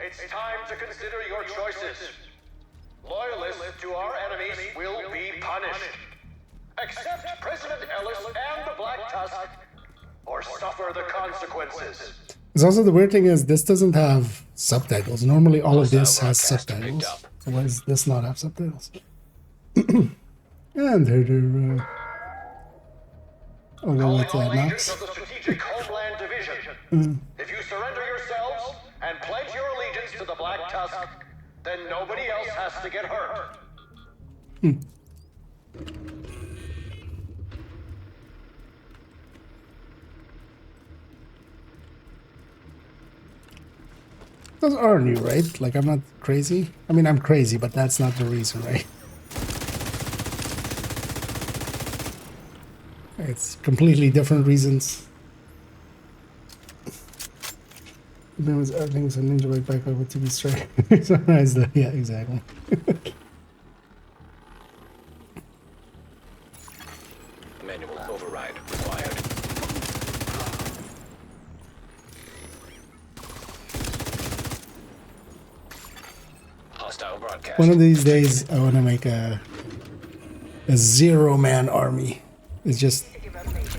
It's time to consider your choices. Loyalists to our enemies will be punished. Accept President Ellis and the Black Tusk, or suffer the consequences. It's also the weird thing is this doesn't have subtitles. Normally all of this has subtitles. So why does this not have subtitles? And they're I'll go with Knox. Of the Strategic Homeland Division. If you surrender yourselves and pledge your allegiance to the Black Tusk, then nobody else has to get hurt. Those are new, right? Like, I'm not crazy. I mean, I'm crazy, but that's not the reason, right? It's completely different reasons. Everything's a ninja right back over to be straight. Sunrise, yeah, exactly. Manual override required. Hostile broadcast. One of these days, I want to make a 0-man army. It's just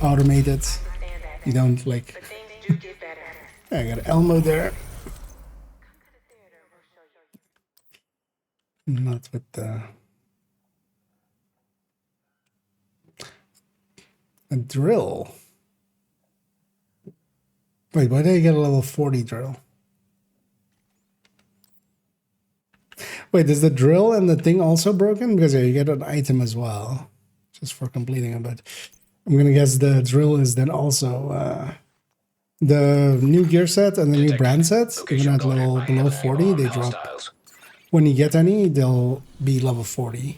automated. You don't like. I got Elmo there. Not with the. A drill. Wait, why did I get a level 40 drill? Wait, is the drill and the thing also broken? Because yeah, you get an item as well, just for completing it. But I'm gonna guess the drill is then also the new gear set and the new brand sets. Even at level below 40, they drop when you get any, they'll be level 40.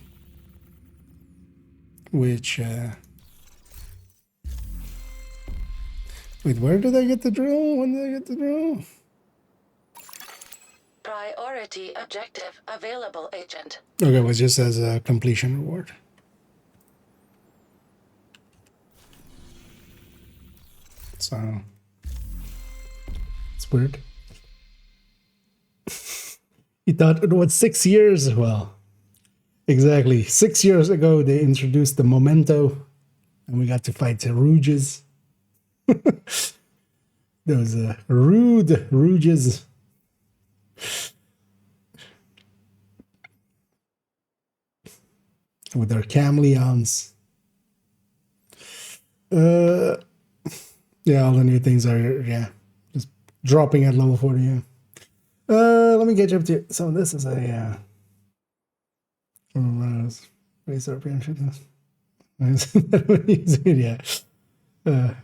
Which, wait, where did I get the drill? When did I get the drill? Priority objective available, Agent. Okay, it was just as a completion reward. So, it's weird. You thought it was 6 years? Well, exactly. 6 years ago, they introduced the Memento, and we got to fight the Rouges. Those rude Rouges. With their chameleons. Yeah, all the new things are, yeah, just dropping at level 40, yeah. Let me get you up to, so this is a, raise RPM shit. Yeah.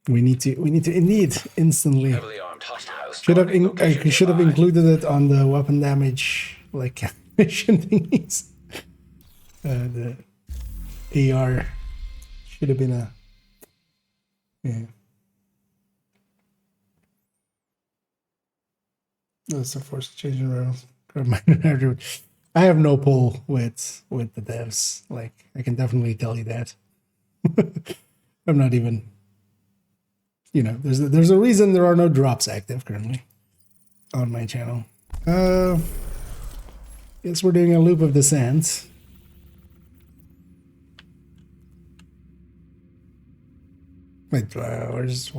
We need to indeed instantly. Should have I should have included it on the weapon damage like mission thingies. The AR should have been a That's the force changing rails. I have no pull with the devs. Like I can definitely tell you that. I'm not even. You know, there's a reason there are no drops active currently on my channel. Guess we're doing a loop of descent. Wait, where's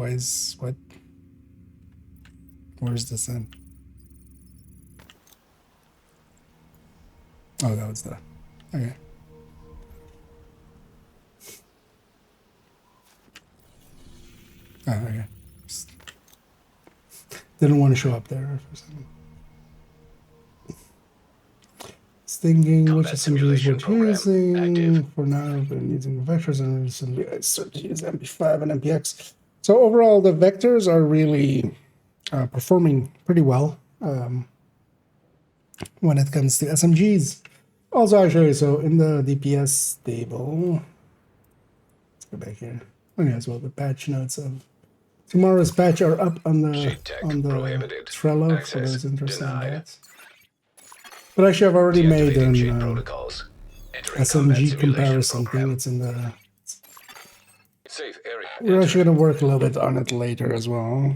descent? Oh, that was the okay. Oh, okay. Just didn't want to show up there for a second. Thinking which assemblies we're using. For now, I've been using the vectors and recently I started to use MP5 and MPX. So overall, the vectors are really performing pretty well when it comes to SMGs. Also, I'll show you. So in the DPS table, let's go back here. Okay, as well, the patch notes of tomorrow's patch are up on the Trello for those interested in that. But actually, I've already made an SMG comparison thing. It's in the. We're actually going to work a little bit on it later as well.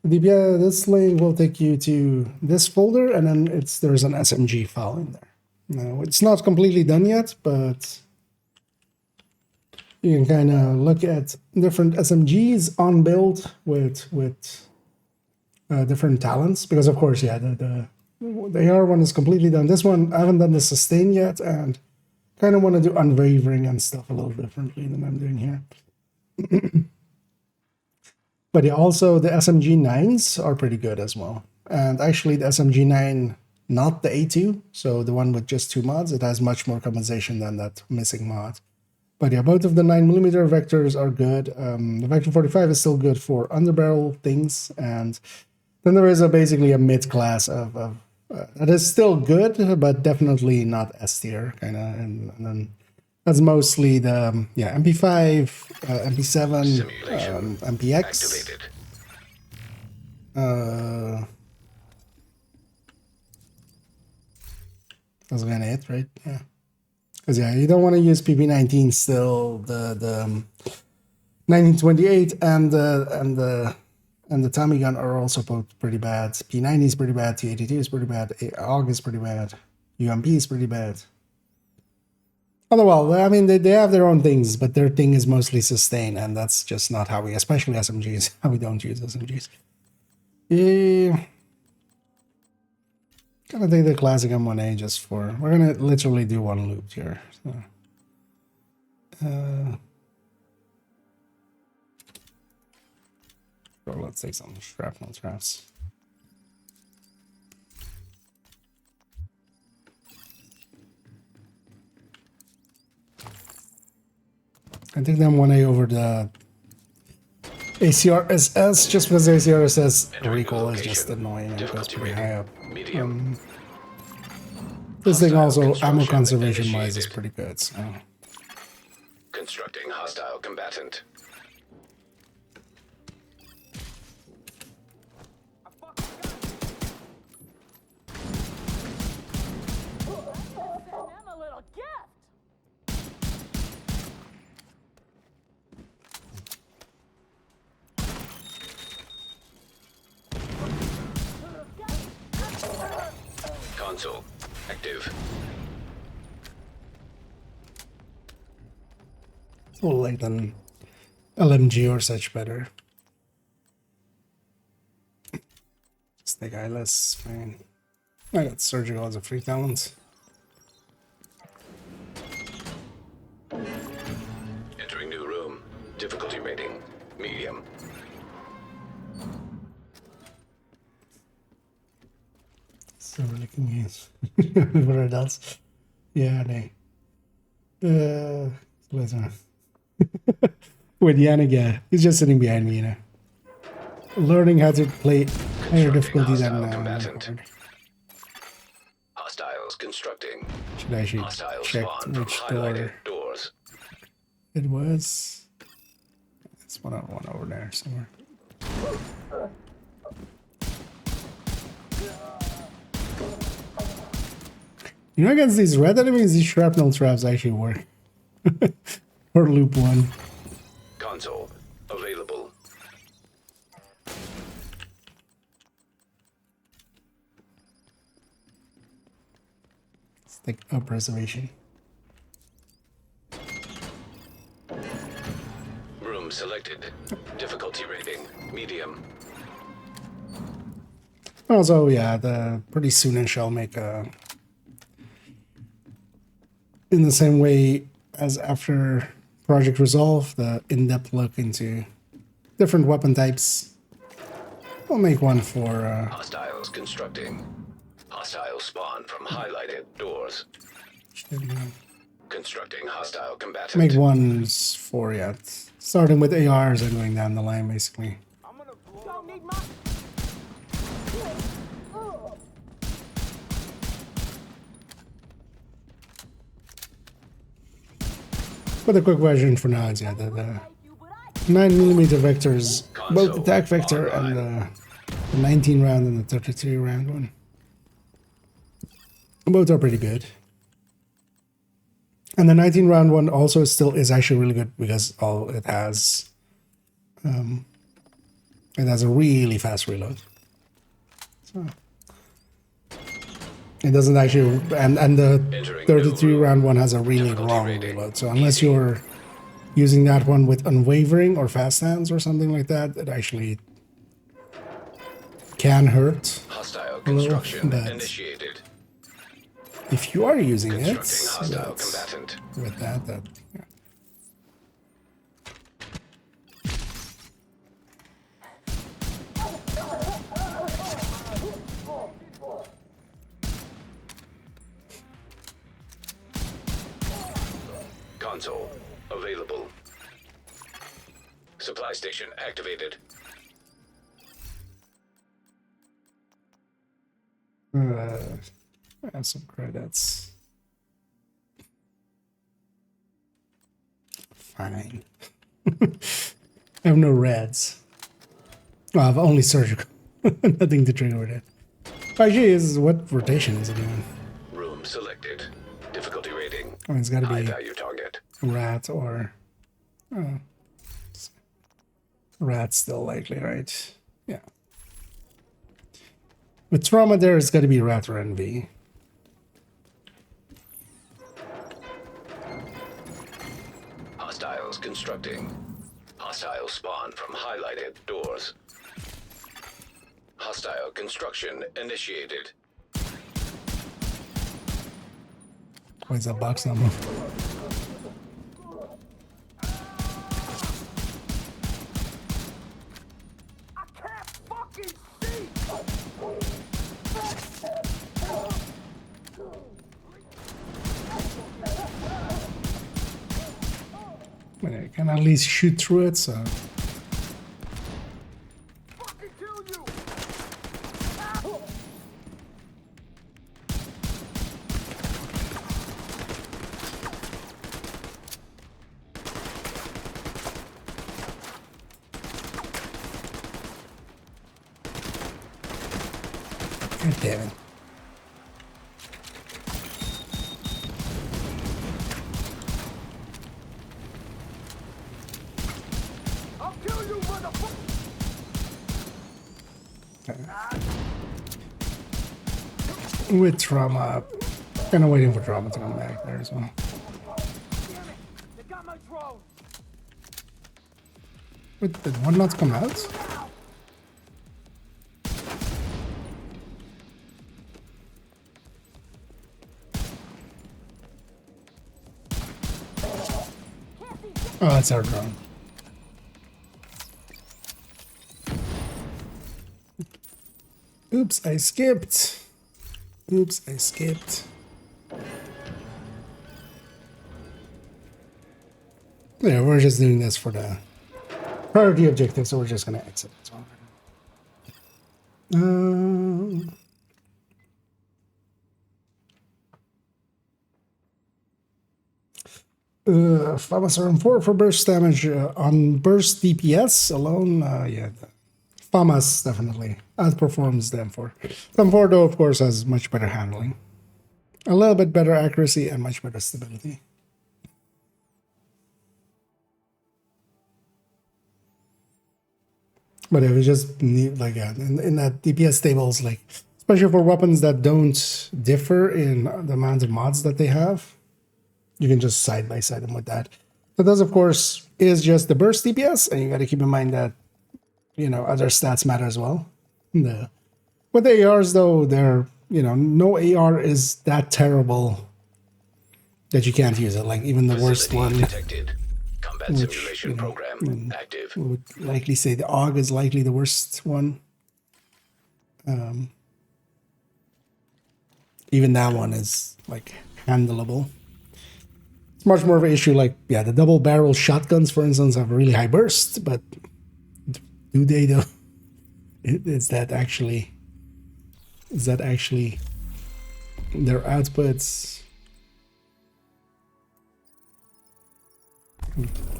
This link will take you to this folder, and then there's an SMG file in there. No, it's not completely done yet, but you can kind of look at different SMGs on build with different talents, because of course, yeah, the AR one is completely done. This one, I haven't done the sustain yet, and kind of want to do unwavering and stuff a little differently than I'm doing here. But yeah, also the SMG 9s are pretty good as well. And actually the SMG 9, not the A2, so the one with just 2 mods, it has much more compensation than that missing mod. But yeah, both of the 9mm vectors are good. The Vector 45 is still good for underbarrel things, and then there is basically a mid-class of that is still good, but definitely not S tier, kind of. And then that's mostly the MP5, MP7, MPX. That's kind of it, right? Yeah. Because yeah, you don't want to use PP19 still. The 1928 and the Tommy gun are also both pretty bad. P90 is pretty bad. T82 is pretty bad. AUG is pretty bad. UMP is pretty bad. Although, well, I mean, they have their own things, but their thing is mostly sustain, and that's just not how we, especially SMGs, how we don't use SMGs. Yeah. Gonna take the classic M1A just for, we're gonna literally do one loop here. So. So let's take some shrapnel traps. I think that M1A over the ACR SS, just because ACR SS recoil is just annoying and goes pretty high up. This thing also, ammo conservation wise, is pretty good, so. Constructing hostile combatant. Console active. It's a little like an LMG or such better. Stay eyeless, fine. I got surgical as a free talent. Entering new room. Difficulty rating medium. So we're looking games. What are adults? Yeah, they. Where's that? With Yannick, yeah. He's just sitting behind me, you know. Learning how to play higher difficulty than hard. Hostiles constructing. Should I actually check which door doors. It was? It's one over there somewhere. You know, against these red enemies, these shrapnel traps actually work. Or loop one. Console available. It's like up reservation. Room selected. Difficulty rating medium. Also, yeah, pretty soon I'll make a. In the same way as after Project Resolve, the in-depth look into different weapon types. I'll make one for Hostiles constructing. Hostile spawn from highlighted doors. Constructing hostile combatant. Make ones for starting with ARs and going down the line, basically. But the quick version for now is the 9mm vectors, both attack vector and the 19 round and the 33 round one. Both are pretty good. And the 19 round one also still is actually really good because it has a really fast reload. So it doesn't actually, and the 33 round one has a really long reload. So unless you're using that one with unwavering or fast hands or something like that, it actually can hurt Hostile a little. construction But initiated. if you are using it Hostile combatant. with that, yeah. Console available. Supply station activated. I have some credits. Fine. I have no reds. Well, I have only surgical. Nothing to trigger with it. Actually, what rotation is it doing? Room selected. Difficulty rating. I mean, it's got to High be value target. rat or rat's still likely, right? Yeah. With trauma, there it's got to be rat or NV. Hostiles constructing. Hostile spawn from highlighted doors. Hostile construction initiated. Where's that box number? But I can at least shoot through it, so God damn it. I'll kill you, motherfucker! With trauma, kind of waiting for trauma to come back there as well. Damn it! They got my drone! Wait, did one not come out? Oh, that's our drone. Oops, I skipped. Oops, I skipped. Yeah, we're just doing this for the priority objective, so we're just gonna exit. FAMAS are important for burst damage on burst DPS alone. Yeah, FAMAS definitely outperforms them for. M4 though, of course, has much better handling, a little bit better accuracy, and much better stability. But if we just need, like, in that DPS tables, like, especially for weapons that don't differ in the amount of mods that they have, you can just side by side them with that. But this, of course, is just the burst DPS, and you got to keep in mind that, you know, other stats matter as well. With the ARs, though, they're, you know, no AR is that terrible that you can't use it. Like, even the worst one. Detected. Combat simulation program active. We would likely say the AUG is likely the worst one. Even that one is, like, handleable. It's much more of an issue, like, yeah, the double barrel shotguns, for instance, have a really high burst, but do they though? Is that actually their outputs?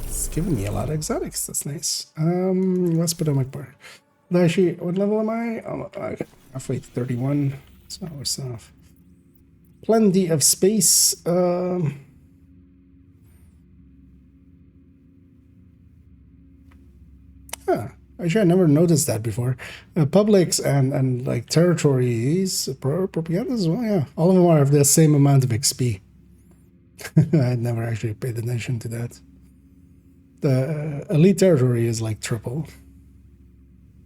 It's giving me a lot of exotics. That's nice. Let's put on my bar. Actually, what level am I? Oh, okay, halfway to 31. So we're still have plenty of space. Actually, I never noticed that before. Publics and like territories, propaganda as well. Yeah, all of them have the same amount of XP. I had never actually paid attention to that. The elite territory is like triple.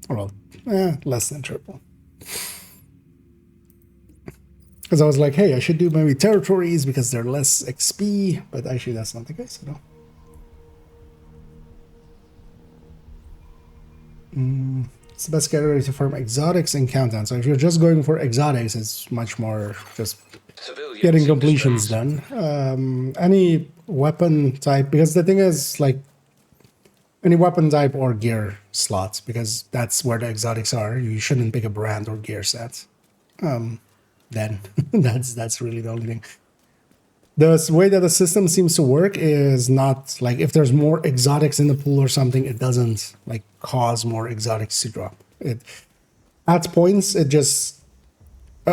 Well, less than triple. Because I was like, hey, I should do maybe territories because they're less XP, but actually that's not the case at all. It's the best category to farm exotics in Countdown. So if you're just going for exotics, it's much more just getting completions done. Any weapon type, because the thing is, like, any weapon type or gear slots, because that's where the exotics are. You shouldn't pick a brand or gear set. Then that's really the only thing. The way that the system seems to work is not like if there's more exotics in the pool or something, it doesn't like cause more exotics to drop. It at points, it just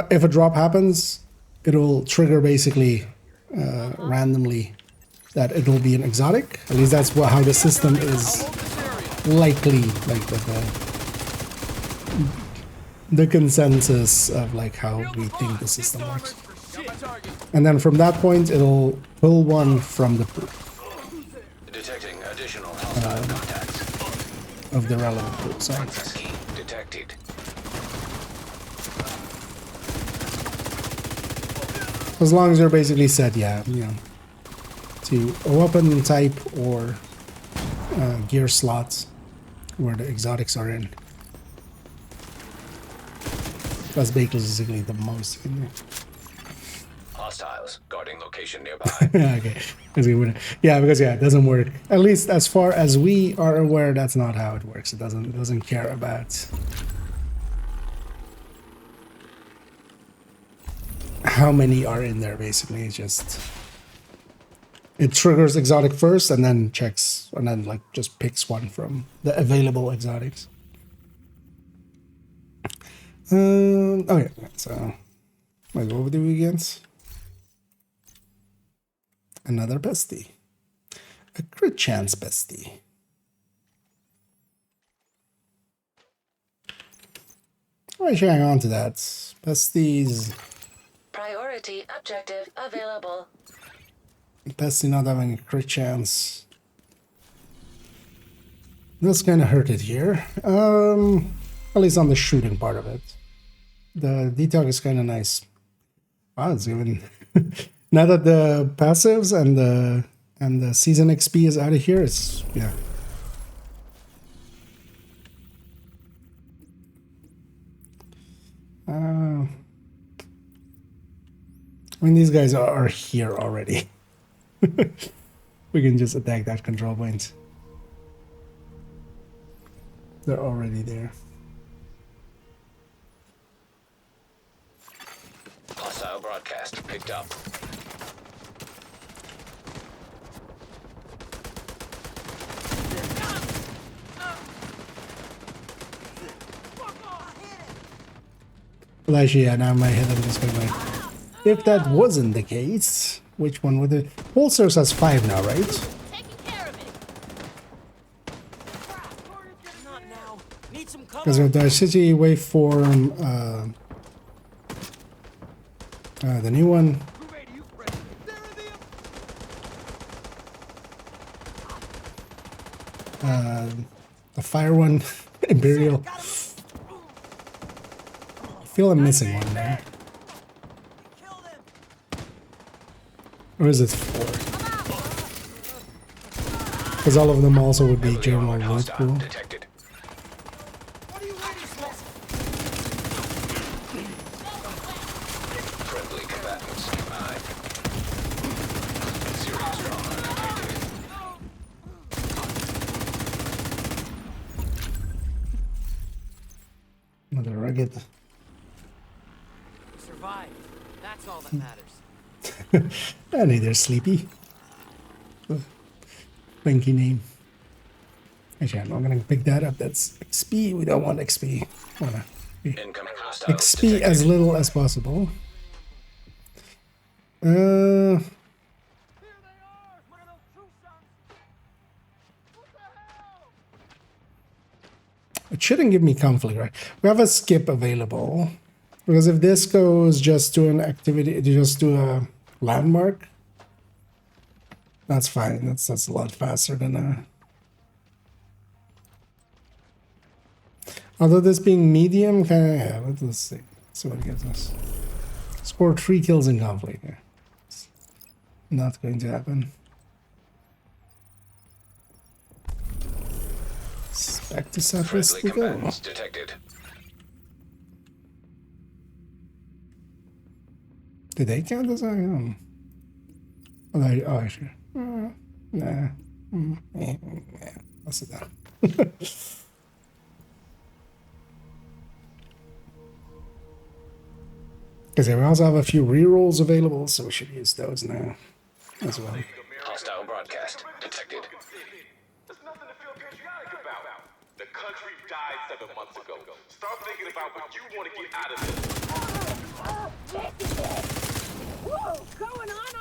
if a drop happens, it'll trigger basically randomly that it will be an exotic. At least that's how the system is likely, like the consensus of like how we think the system works. And then from that point, it'll pull one from the pool. Detecting additional hostile contacts. Of the relevant pool. Sorry. Detected. As long as you're basically set, yeah, you know, to a weapon type or gear slots where the exotics are in. That's basically the most you can do. Hostiles guarding location nearby. Okay. Yeah, because it doesn't work. At least as far as we are aware, that's not how it works. It doesn't care about how many are in there. Basically, it's just it triggers exotic first and then checks and then like just picks one from the available exotics. Okay, so wait, what do we get? Another bestie. A crit chance bestie. I should hang on to that. Besties. Priority objective available. Bestie not having a crit chance. That's kind of hurt it here. At least on the shooting part of it. The detox is kind of nice. Wow, it's even now that the passives and the season XP is out of here. It's yeah. I mean, these guys are here already. We can just attack that control point. They're already there. Hostile broadcast picked up. Well, actually, yeah, now in my head I'm just going like, if that wasn't the case, which one would it? Holsters has 5 now, right? Because of the city waveform, the new one. The fire one, Imperial. I feel I'm missing one there. Or is it 4? Because all of them also would be general loot pool. Friendly combatants nearby. Serious trauma detected. Another rugged. Survive. That's all that matters. And they're sleepy. Funky name. Actually, I'm not gonna pick that up. That's XP. We don't want XP. We wanna XP as little as possible. It shouldn't give me conflict, right? We have a skip available. Because if this goes just to an activity, just to a landmark, that's fine. That's a lot faster than a... Although this being medium, kind of, yeah, let's see. See what it gives us. Score 3 kills in conflict. Yeah. It's not going to happen. Back to Southwest we go. Detected. Did they count as I Oh, they, oh, sure. Nah. Yeah. I'll sit down. Because we also have a few rerolls available, so we should use those now as well. Hostile broadcast detected. There's nothing to feel patriotic about. The country died 7 months ago. Start thinking about what you want to get out of this. Whoa, going on?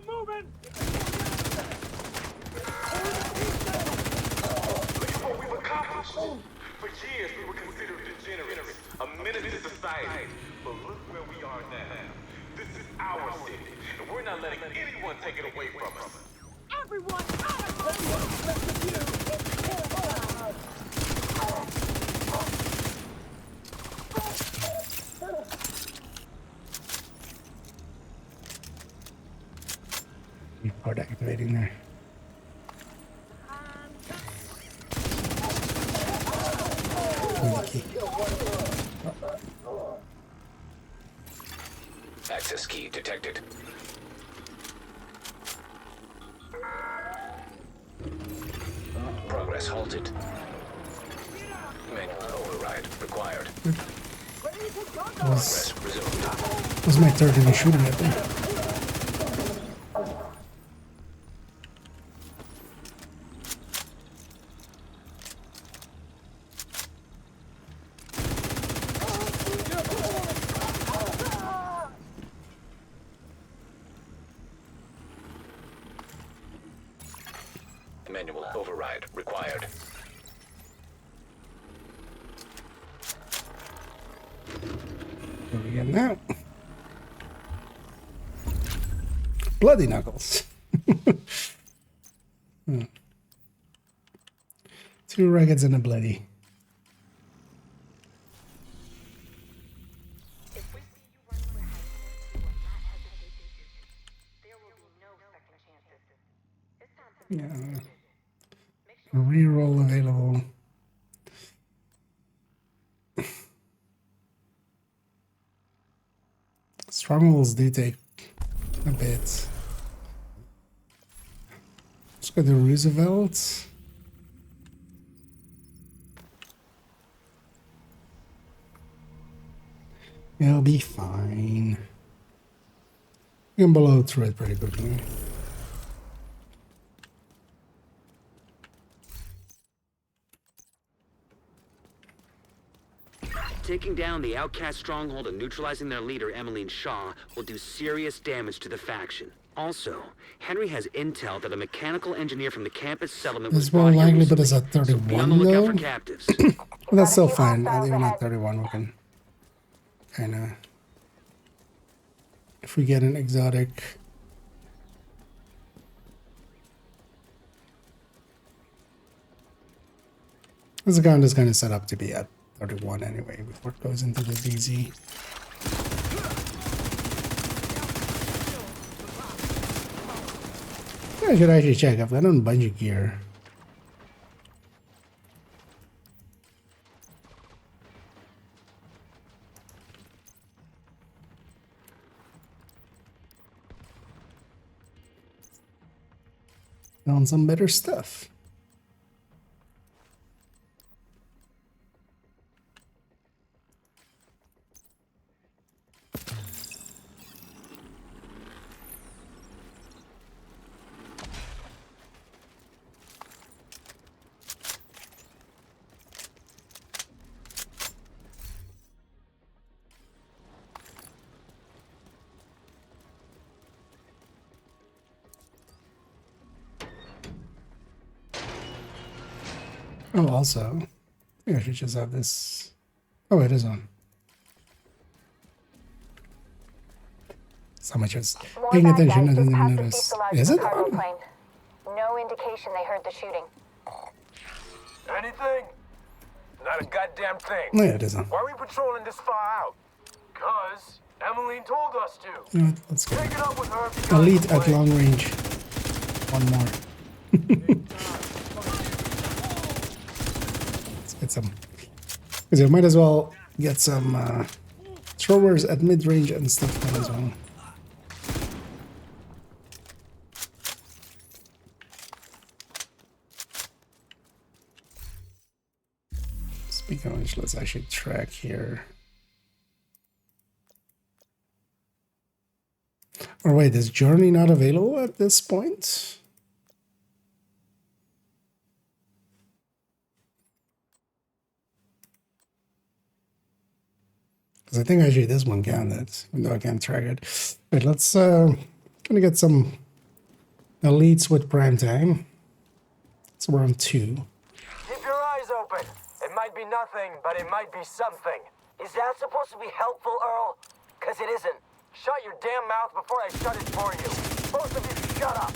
Moving! Look at what we've accomplished. For years, we were considered degenerates, a menace to society. But look where we are now. This is our city, and we're not letting anyone take it away from us. Everyone out of my Report activating there. Access key detected. Progress halted. Manual override required. Progress resumed. Was my third in shooting at them. Manual override required. What do we get now? Bloody knuckles. Hmm. 2 raggeds and a bloody. Yeah. Reroll available. Strongholds do take a bit. Let's go to Roosevelt. It'll be fine. You can blow through it pretty quickly. Taking down the outcast stronghold and neutralizing their leader, Emmeline Shaw, will do serious damage to the faction. Also, Henry has intel that a mechanical engineer from the campus settlement was This will brought here likely put recently, us at so be on 31 the lookout though. for captives. But that's still fine. Even at 31 we can kinda, if we get an exotic. This account is kind of set up to be at 31 anyway before it goes into the DZ. I should actually check. I've got on bungee gear. On some better stuff. Oh, also, I think I should just have this. Oh, it is on. So much was paying attention, I didn't even notice. Is it on? No indication they heard the shooting. Anything? Not a goddamn thing. Yeah, it is on. Why are we patrolling this far out? Cause Emmeline told us to. You know what? Let's go. Take it up with her if you got Elite to at play. long range. One more. Let's get some. Because you might as well get some throwers at mid range and stuff like that as well. Speaking of which, let's actually track here. Or wait, is Journey not available at this point? Because I think actually this one counted, even though I can't track it. Wait, let's gonna get some elites with prime time. So we're on 2. Keep your eyes open. It might be nothing, but it might be something. Is that supposed to be helpful, Earl? Cause it isn't. Shut your damn mouth before I shut it for you. Both of you shut up.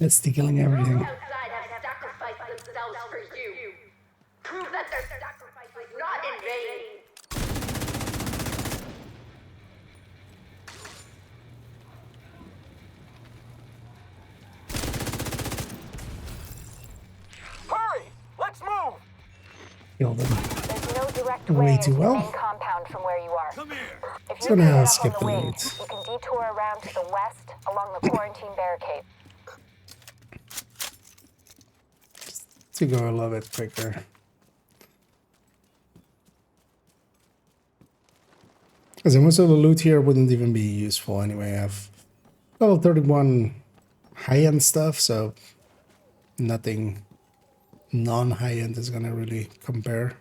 It's killing everything. Outside have sacrificed themselves for you. Prove that their sacrifice was not in vain. Hurry! Let's move! Kill them. There's no direct Way way too into the well. main compound from where you are. Come here. If So you now get up skip on the the wing, route. you can detour around to the west along the quarantine barricade. To go a little bit quicker. Because most of the loot here wouldn't even be useful anyway. I have level 31 high-end stuff, so nothing non-high-end is gonna really compare.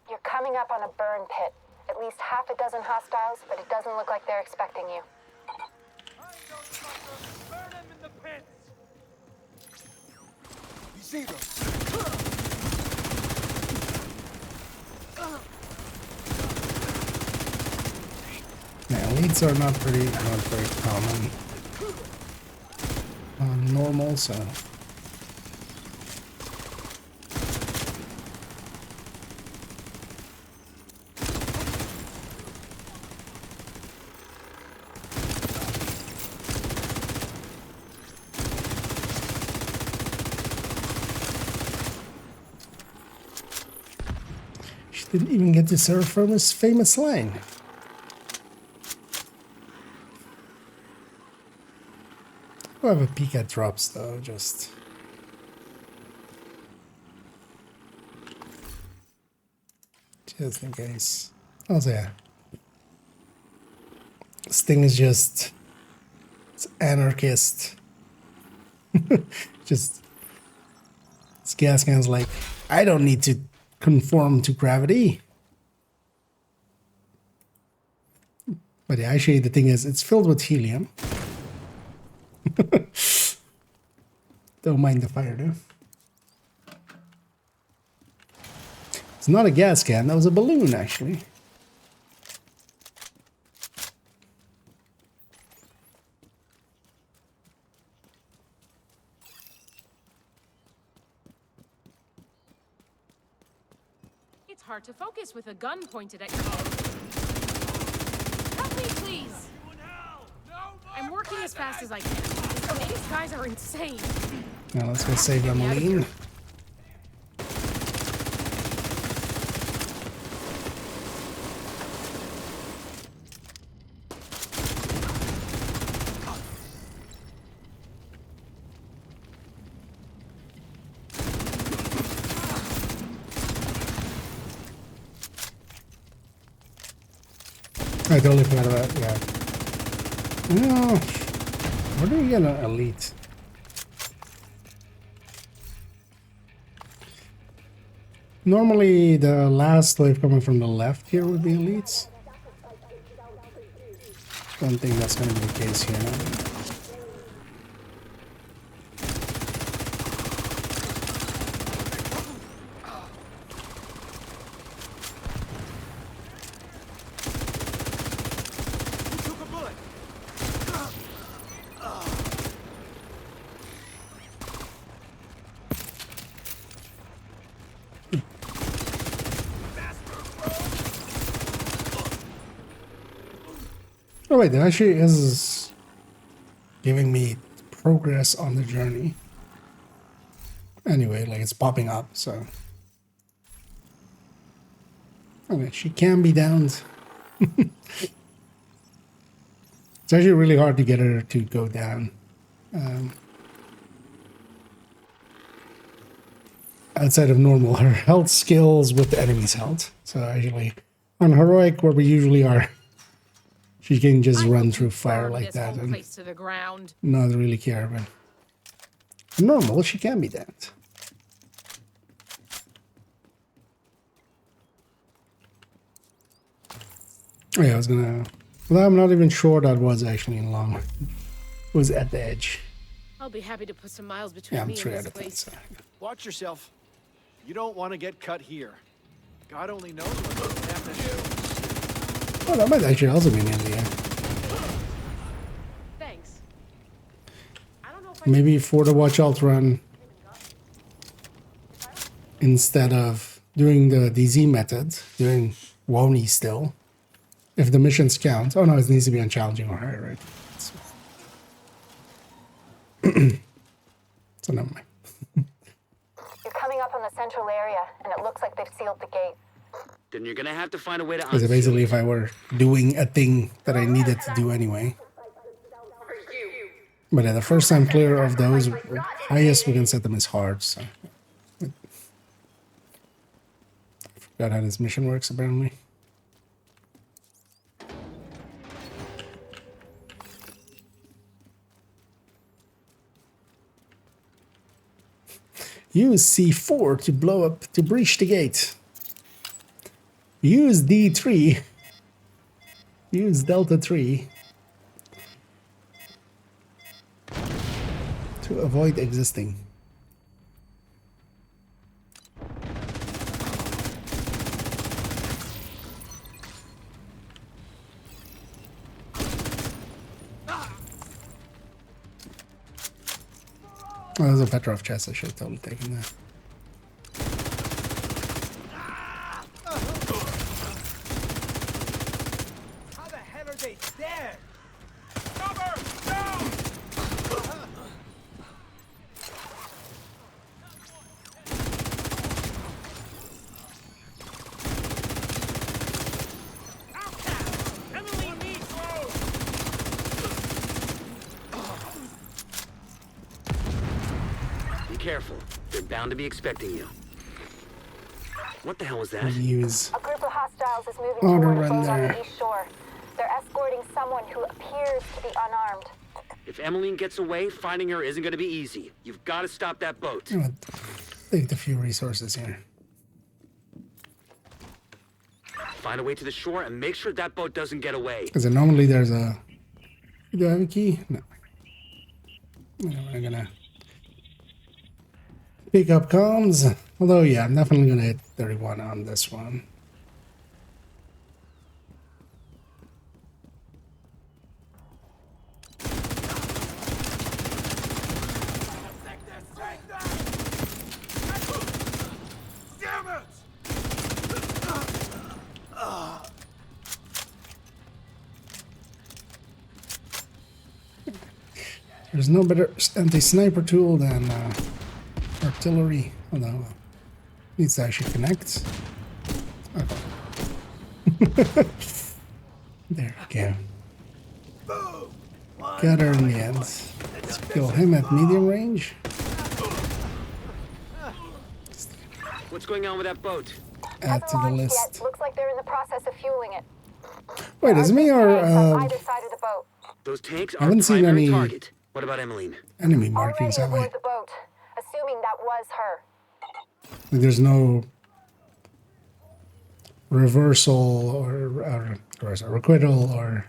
You're coming up on a burn pit. At least half a dozen hostiles, but it doesn't look like they're expecting you. Burn them in the pits! You see them? Yeah, leads are not very common. Normal, so. She didn't even get to serve from his famous line. I'll have a peek at drops though, just in case. Oh yeah. This thing is just it's anarchist. Just this gas can's like, I don't need to conform to gravity. But yeah, actually the thing is it's filled with helium. Don't mind the fire, though. It's not a gas can, that was a balloon, actually. It's hard to focus with a gun pointed at your head. Help me, please! I'm working as fast as I can. These guys are insane. Now let's go save Emmeline. I totally forgot about that, yeah. No. Where do you get an elite? Normally the last wave coming from the left here would be elites. Don't think that's going to be the case here now. Oh wait, that actually is giving me progress on the journey. Anyway, like it's popping up, so. Okay, she can be downed. It's actually really hard to get her to go down. Outside of normal, her health scales with the enemy's health. So actually, on heroic, where we usually are, she can just run through fire like that and to the ground. not really care. But normal, she can be that. Oh yeah, I was gonna. Well, I'm not even sure that was actually in long. It was at the edge. I'll be happy to put some miles between Yeah, I'm me straight and out this of that. place. So. Watch yourself. You don't want to get cut here. God only knows what's going to happen to you. Oh, that might actually also be near the end. Thanks. Maybe for the watch alt run, instead of doing the DZ method, doing Wony still, if the missions count. Oh no, it needs to be on challenging or higher, right? So never mind. You're coming up on the central area, and it looks like they've sealed the gate. Then you're gonna have to find a way to Because basically, if I were doing a thing that I needed to do anyway. But yeah, the first time clear of those, highest we can set them is hard, so. I forgot how this mission works, apparently. Use C4 to blow up, to breach the gate. Use D3. Use Delta 3 to avoid existing. Oh, there's a Petrov chest. I should have totally taken that. How the hell are they there? Careful. They're bound to be expecting you. What the hell was that? Use A group of hostiles is moving auto toward a run boat on there. the east shore. They're escorting someone who appears to be unarmed. If Emmeline gets away, finding her isn't going to be easy. You've got to stop that boat. I'm gonna take a few resources here. Find a way to the shore and make sure that boat doesn't get away. Because normally there's a... Do I have a key? No. I'm gonna pick up comms. Although, yeah, I'm definitely gonna hit 31 on this one. There's no better anti-sniper tool than artillery. Although, needs to actually connect. Okay. There we go. Got her in the end. Let's kill him at medium range. What's going on with that boat? Add to the list. Yet. Looks like they're in the process of fueling it. Wait, is it me or on either side of the boat. Those tanks I are haven't seen primary any target. What about Emmeline? enemy markings, have I? Aboard the boat, assuming that was her. Like, there's no reversal or requital or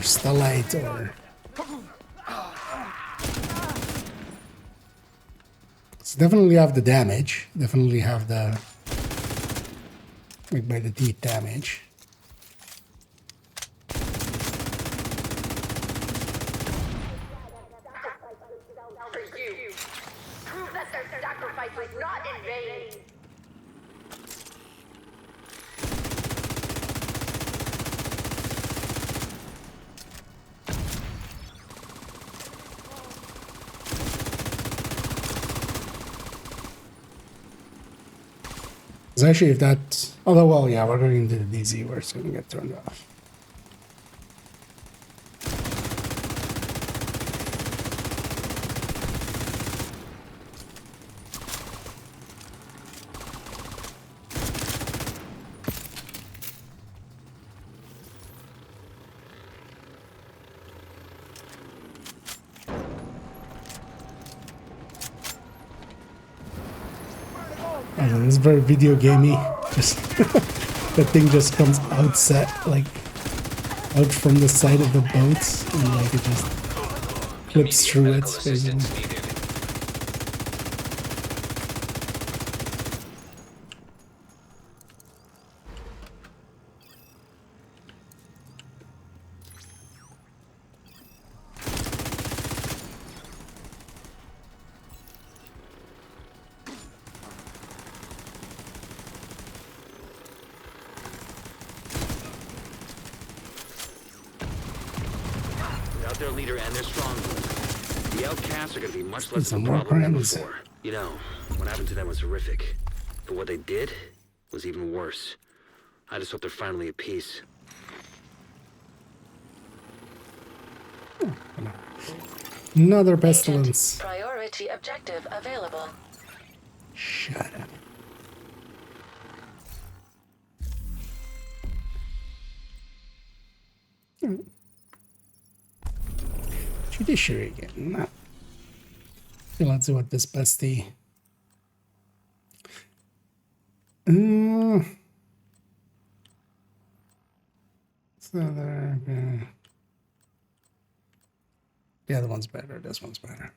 stellite or it's definitely have the damage, definitely have the like by the deep damage. For you. Prove that their sacrifice was not in vain. It's actually if that, although well yeah, we're going to the DZ where it's going to get turned off. It's very video gamey. Just the thing just comes outset, like out from the side of the boat, and like it just clips through it. Basically. Without their leader and their stronghold, the outcasts are going to be much less of Some a more problem than crimes. before. You know, what happened to them was horrific, but what they did was even worse. I just hope they're finally at peace. Another pestilence. Priority objective available. Shut up. Judiciary again. Okay, let's see what this bestie. So there. The other one's better. This one's better.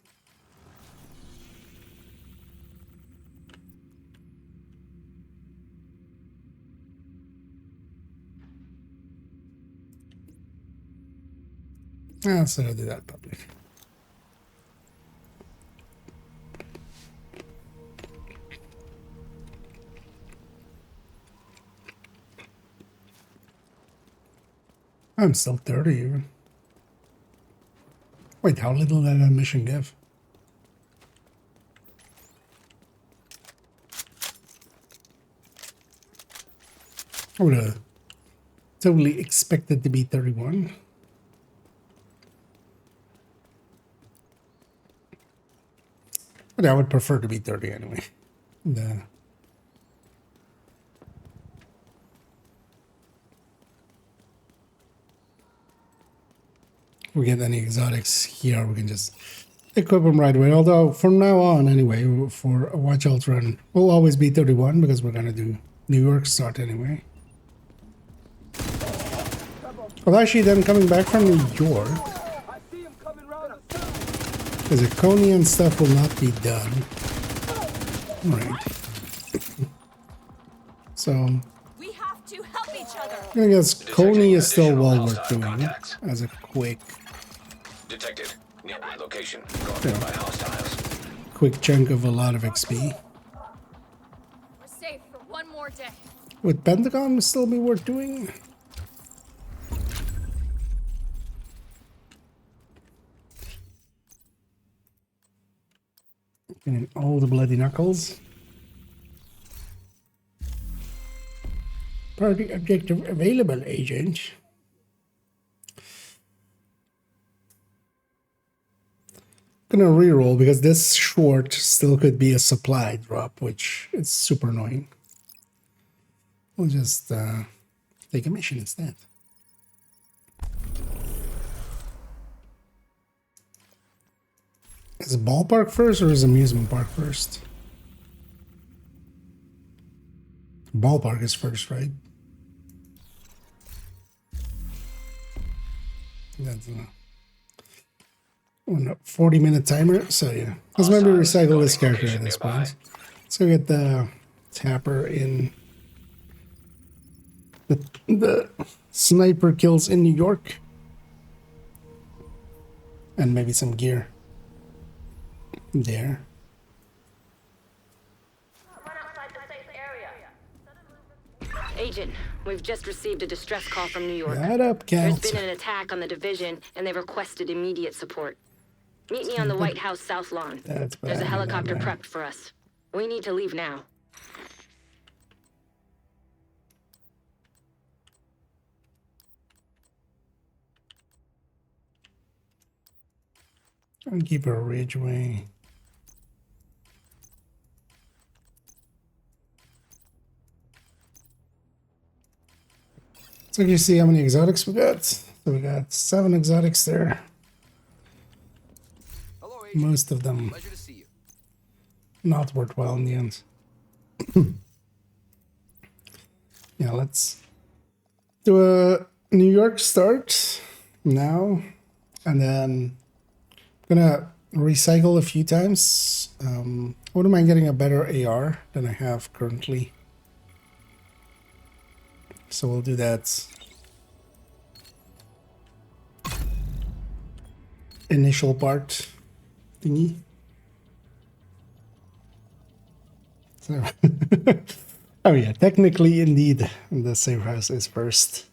So I'll do that public. I'm still 30 even. Wait, how little did that mission give? I would have totally expected to be 31. But I would prefer to be 30 anyway. We get any exotics here, we can just equip them right away. Although from now on, anyway, for a Watch Alt run, we'll always be 31 because we're gonna do New York start anyway. Well, actually, then coming back from New York, because the Coney and stuff will not be done. Right. So We have to help each other. I guess Coney is still well worth doing as a quick. Detected. Nearby location. Guarded by hostiles. Quick chunk of a lot of XP. We're safe for one more day. Would Pentagon still be worth doing? Getting all the bloody knuckles. Party objective available, agent. Gonna reroll because this short still could be a supply drop, which is super annoying. We'll just take a mission instead. Is ballpark first or is amusement park first? Ballpark is first, right? That's a 40-minute timer, so yeah. Let's maybe recycle this character at this point. So get the tapper in the sniper kills in New York. And maybe some gear there. Agent, we've just received a distress call from New York. That up, There's Count. been an attack on the division, and they've requested immediate support. Meet me on the White House South Lawn. That's bad. There's a helicopter bad. prepped for us. We need to leave now. And keep her Ridgeway. So you see how many exotics we got? So we got 7 exotics there. Hello, Agent. Most of them Pleasure to see you. not worthwhile in the end. Yeah, let's do a New York start now, and then I'm gonna recycle a few times. Wouldn't mind getting a better AR than I have currently. So we'll do that initial part thingy. So oh yeah, technically indeed the safe house is first.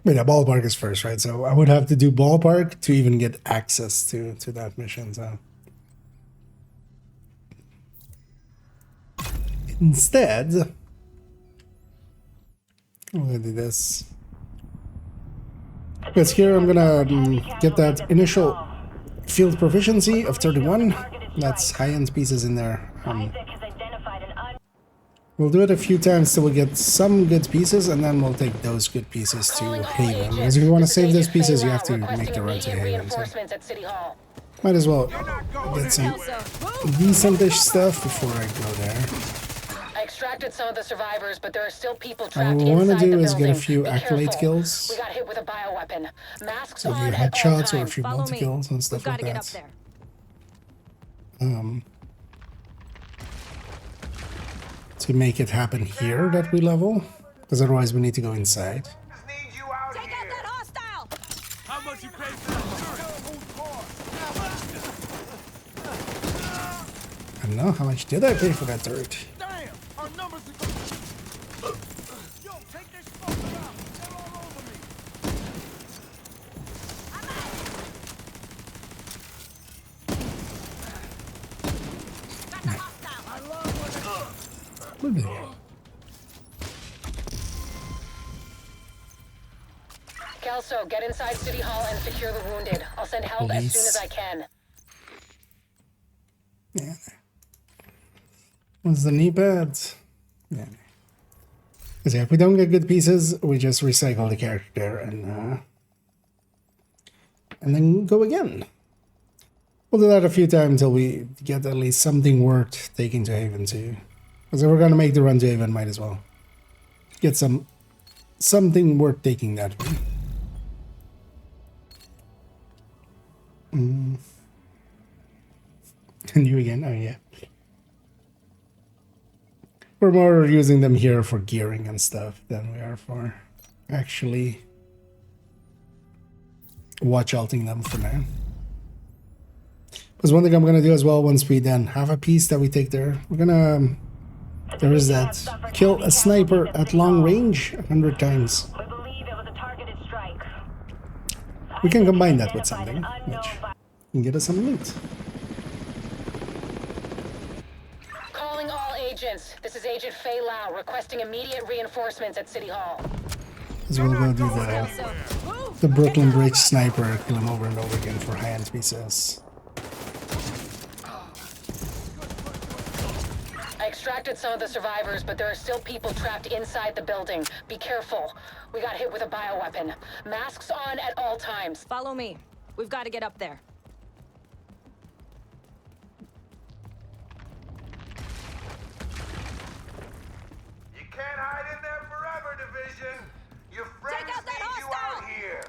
But yeah, ballpark is first, right? So I would have to do ballpark to even get access to that mission. So instead, I'm gonna do this. Because here I'm gonna get that initial field proficiency of 31. That's high-end pieces in there. We'll do it a few times till we get some good pieces, and then we'll take those good pieces to Haven. Because if you want to save those pieces, you have to make the run to Haven. So might as well get some decentish stuff before I go there. I extracted some of the survivors, but there are still people What trapped we want to inside do the is get a building. few Be accolade careful. kills. We got hit with a bioweapon. Masks So a few on at all headshots or a times. few multi-kills and stuff like Get up that. there. To make it happen here that we level, because otherwise we need to go inside. Take out that hostile! How much you pay for I don't know, how much did I pay for that turret? Damn! Our numbers are going. Yo, take this fucker out! They're all over me! Look at that. Kelso, get inside City Hall and secure the wounded. I'll send help as soon as I can. Yeah. What's the knee pads? Yeah. Because if we don't get good pieces, we just recycle the character and then go again. We'll do that a few times until we get at least something worth taking to Haven too. Because if we're gonna make the run to Haven, might as well get something worth taking that way. And you again? Oh yeah. We're more using them here for gearing and stuff than we are for actually watch-alting them for now. Because one thing I'm going to do as well, once we then have a piece that we take there, we're going to... There is that. Kill a sniper at long range 100 times. We can combine that with something, which can get us some loot. Calling all agents. This is Agent Fei Lau requesting immediate reinforcements at City Hall. Because we'll go do the Brooklyn Bridge sniper, kill him over and over again for high-end pieces. I extracted some of the survivors, but there are still people trapped inside the building. Be careful. We got hit with a bioweapon. Masks on at all times. Follow me. We've got to get up there. You can't hide in there forever, Division. Your friends need you out here.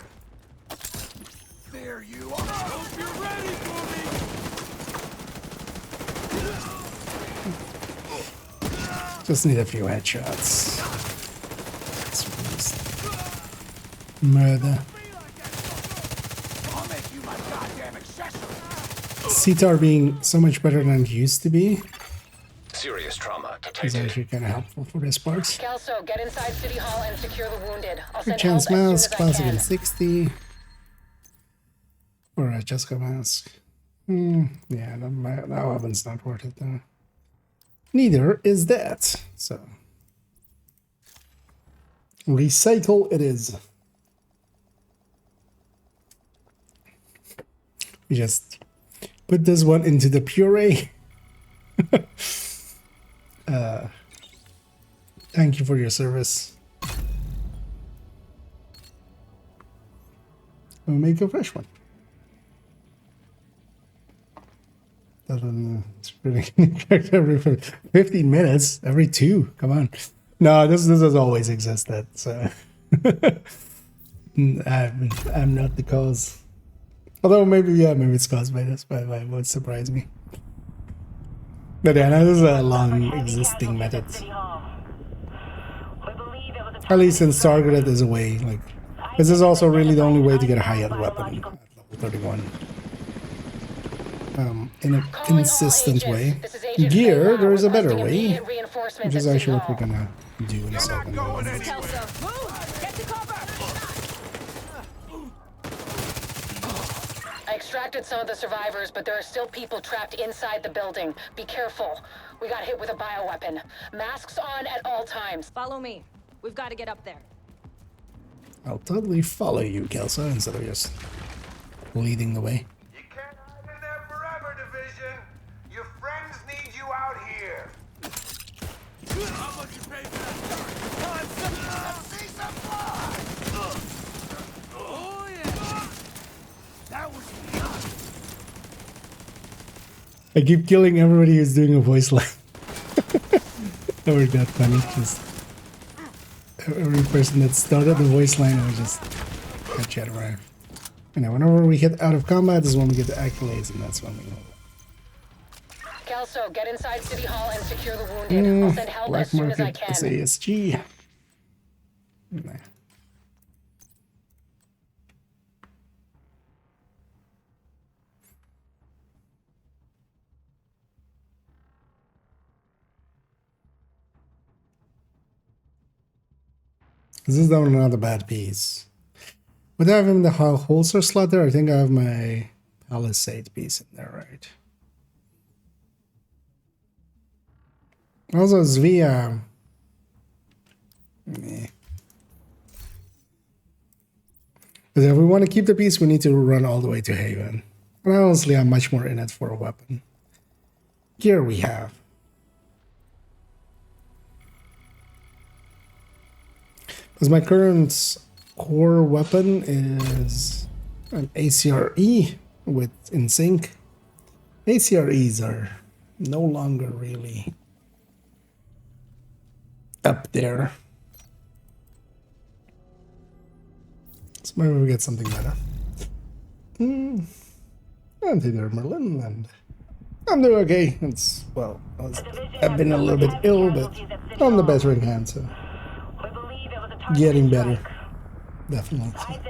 There you are! Hope you're ready for me! Just need a few headshots. Murder. I'll make you my goddamn accessory! CTAR being so much better than it used to be Serious trauma is detected. actually kind of helpful for this part. Kelso, get inside City Hall and secure the wounded. I'll send Quick chance help as mask, soon as I classic can. in 60. Or a Jessica mask. Yeah, that weapon's not worth it though. Neither is that. So recycle it is. We just put this one into the puree. Thank you for your service. We'll make a fresh one. It's really every 15 minutes, every 2. Come on. No, this has always existed. So I'm not the cause. Although maybe it's caused by this, but it won't surprise me. But yeah, this is a long existing method. At least since targeted is a way, like this is also really the only way to get a high-end weapon at level 31. In a consistent way. Gear, there is a better way, which is actually what we're gonna do in a second. I extracted some of the survivors, but there are still people trapped inside the building. Be careful. We got hit with a bioweapon. Masks on at all times. Follow me. We've got to get up there. I'll totally follow you, Kelso, instead of just leading the way. You can't hide in there forever, Division. Your friends need you out here. I keep killing everybody who's doing a voice line. That was that funny. Just every person that started the voice line, I was just got chat around. And whenever we hit out of combat is when we get the accolades, and that's when we go. Kelso, get inside City Hall and secure the wounded. I'll send help as soon as I can. SASG. Nah. This is definitely not a bad piece. Would I have him in the holster slot there? I think I have my Palisade piece in there, right? Also, Zvia. Meh. But if we want to keep the piece, we need to run all the way to Haven. And honestly, I'm much more in it for a weapon. Gear we have. Because my current core weapon is an ACRE with in sync. ACREs are no longer really up there. So maybe we get something better. Anti-Merlin, and I'm doing okay. It's, well, I've been a little bit ill, but on the bettering hand, so getting better. Definitely. So.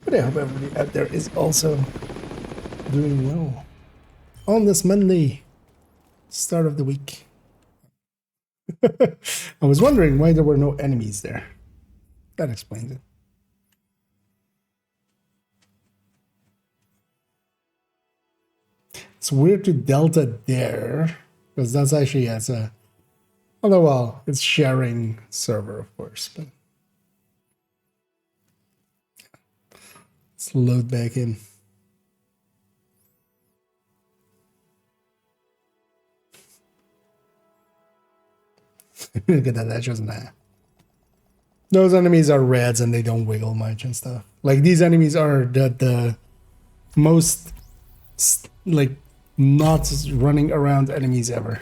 But I hope everybody out there is also doing well on this Monday, start of the week. I was wondering why there were no enemies there. That explains it. It's weird to delta there, because that's actually as a... Although, well, it's sharing server, of course, but... Let's load back in. Look at that, that's just nah. Those enemies are reds and they don't wiggle much and stuff. Like, these enemies are the most, like, not running around enemies ever.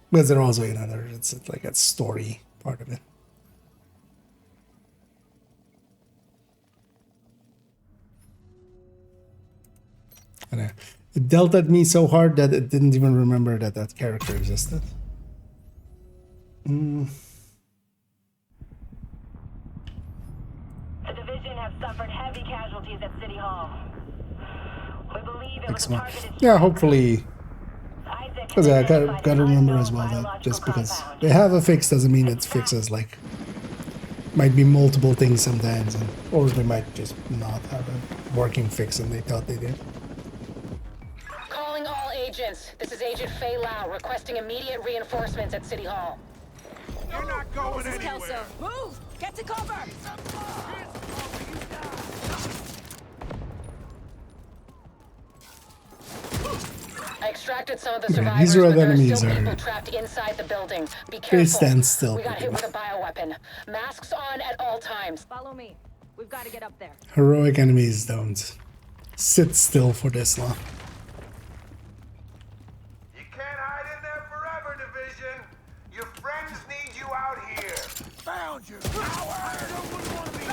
Because they're also another, it's like a story part of it. I know. It dealt at me so hard that it didn't even remember that that character existed. The division has suffered heavy casualties at City Hall. We believe it was a targeted... Yeah, hopefully. Because I gotta remember as well that just because they have a fix doesn't mean it fixes, like, might be multiple things sometimes, and, or they might just not have a working fix and they thought they did. Calling all agents. This is Agent Fei Lau requesting immediate reinforcements at City Hall. You're not going This is anywhere. Kelso. Move! Get to cover! I extracted some of the Okay, survivors, these red but there are enemies still are... people trapped inside the building. Be They careful. stand still. We got hit with a bioweapon. Masks on at all times. Follow me. We've got to get up there. Heroic enemies don't sit still for this long. You can't hide in there forever, Division. Your friends need you out here. Found you. Coward! Someone want to be you.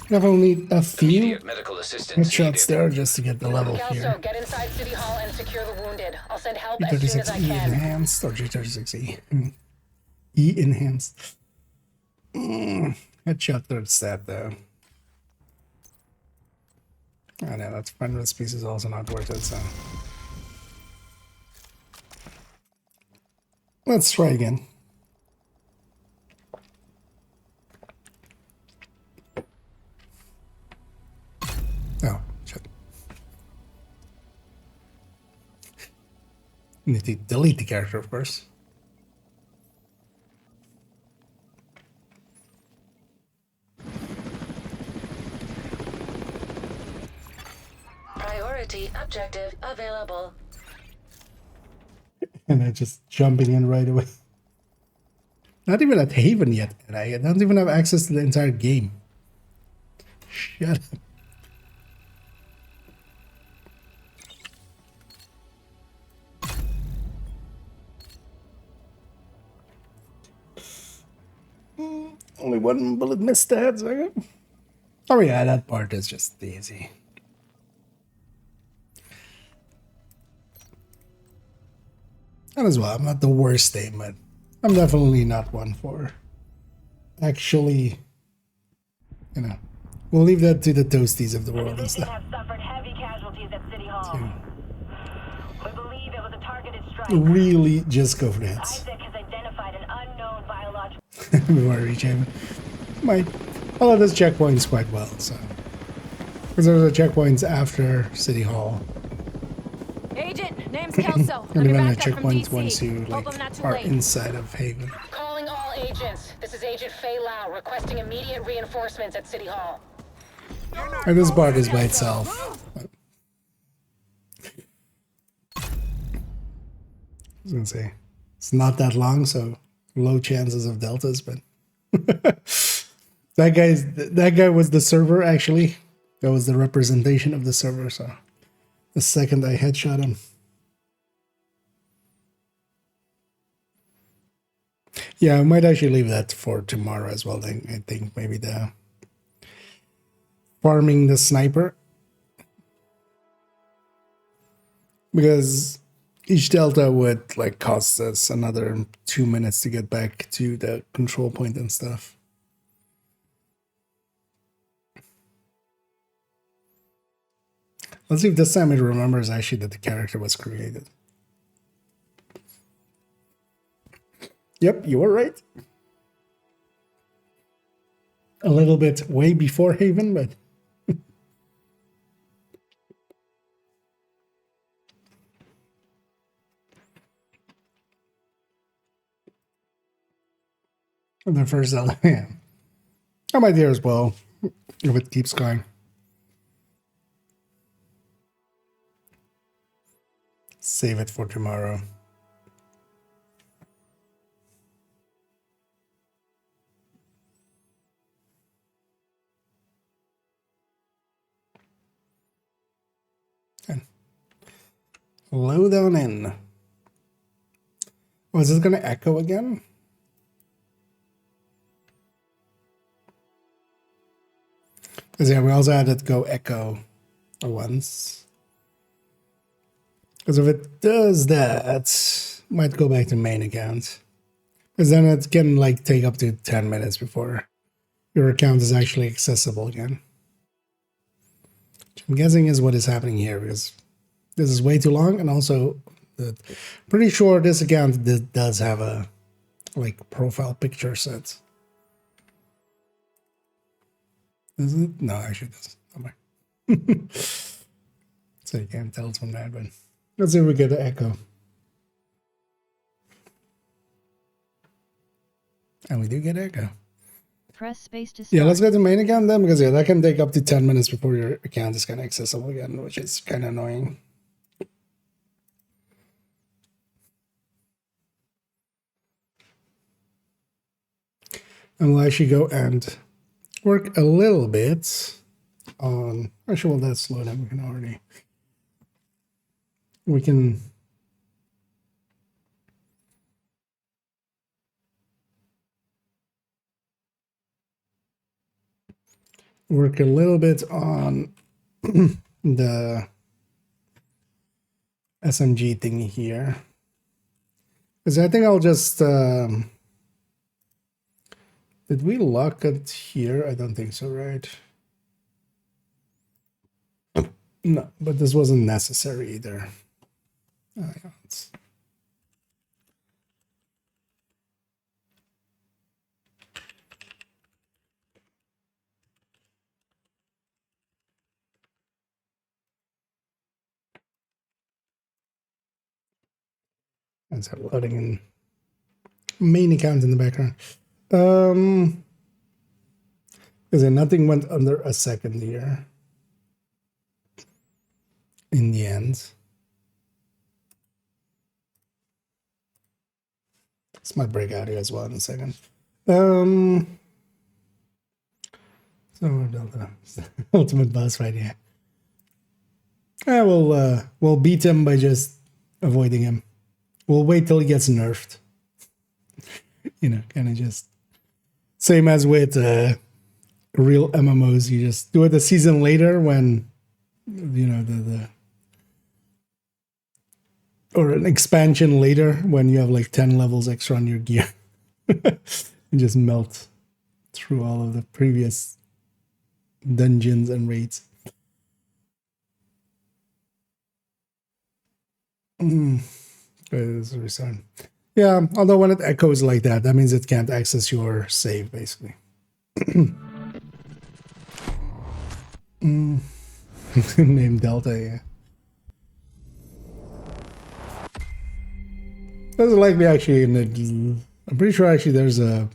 Definitely need a few Immediate medical assistance headshots there just to get the level Kelso, here. get inside City Hall and secure the wounded. I'll send help as soon as I G36E can. enhanced or G36E? E enhanced. Headshot third stat though. I know that's friendless piece is also not worth it, so. Let's try again. Oh, shit. Need to delete the character, of course. Priority objective available. And they're just jumping in right away. Not even at Haven yet, and I don't even have access to the entire game. Shut up. Only one bullet missed that. So oh yeah, that part is just easy. And as well, I'm not the worst aim, but I'm definitely not one for actually, you know, we'll leave that to the toasties of the world and stuff. Have suffered heavy casualties at City Hall. We believe it was a targeted strike. Really just go for the hits. Isaac has identified an unknown biological. Before I reach Haven. Might follow those checkpoints quite well, so. Because there's a checkpoints after City Hall. Agent, name's Kelso. And Under then the backup from checkpoints DC. once you Hope like I'm not too are late. inside of Haven. Calling all agents. This is Agent Fei Lau requesting immediate reinforcements at City Hall. And this part is by itself. I was gonna say it's not that long, so low chances of deltas, but that guy was the server actually. That was the representation of the server, so the second I headshot him. Yeah, I might actually leave that for tomorrow as well. Then I think maybe the farming the sniper, because each delta would like cost us another 2 minutes to get back to the control point and stuff. Let's see if this time it remembers actually that the character was created. Yep, you were right. A little bit way before Haven, but the first Zelda, yeah. I might there as well, if it keeps going. Save it for tomorrow. And load on in. Oh, is this going to echo again? Because yeah, we also had it go echo once. Because if it does that, might go back to main account. Because then it can like take up to 10 minutes before your account is actually accessible again. Which I'm guessing is what is happening here, because this is way too long, and also pretty sure this account does have a like profile picture set. Is it? No, actually it doesn't. So you can't tell from that, but let's see if we get an echo. And we do get echo. Press space to start. Yeah, let's go to main account then, because yeah, that can take up to 10 minutes before your account is kind of accessible again, which is kind of annoying. And we'll actually go and work a little bit on, actually, well, that's slow down. We can work a little bit on the SMG thingy here. Because I think I'll just, did we lock it here? I don't think so, right? No, but this wasn't necessary either. Oh, yeah, It's loading in main account in the background. Because nothing went under a second here. in the end. This might break out here as well in a second. So the ultimate boss right here. We'll beat him by just avoiding him. We'll wait till he gets nerfed. You know, kind of just same as with real MMOs. You just do it a season later when you know the or an expansion later when you have like 10 levels extra on your gear. And just melt through all of the previous dungeons and raids. This is restart. Yeah, although when it echoes like that, that means it can't access your save, basically. Name Delta, yeah. Doesn't like me actually in it. I'm pretty sure actually there's an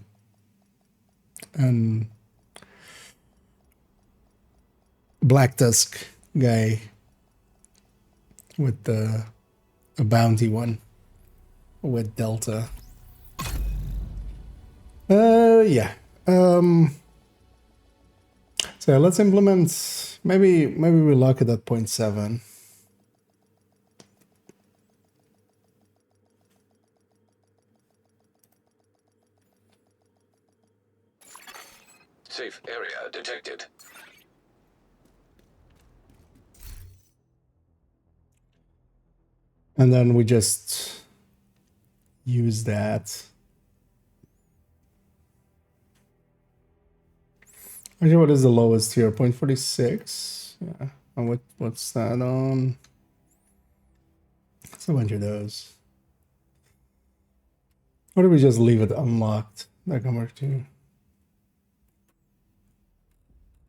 Black Tusk guy with a bounty one with Delta. Yeah. So let's implement. Maybe we lock it at 0.7. Safe area detected. And then we just use that. Actually, what is the lowest here? 0.46. Yeah. And what's that on? It's a bunch of those. Or do we just leave it unlocked? That can work too.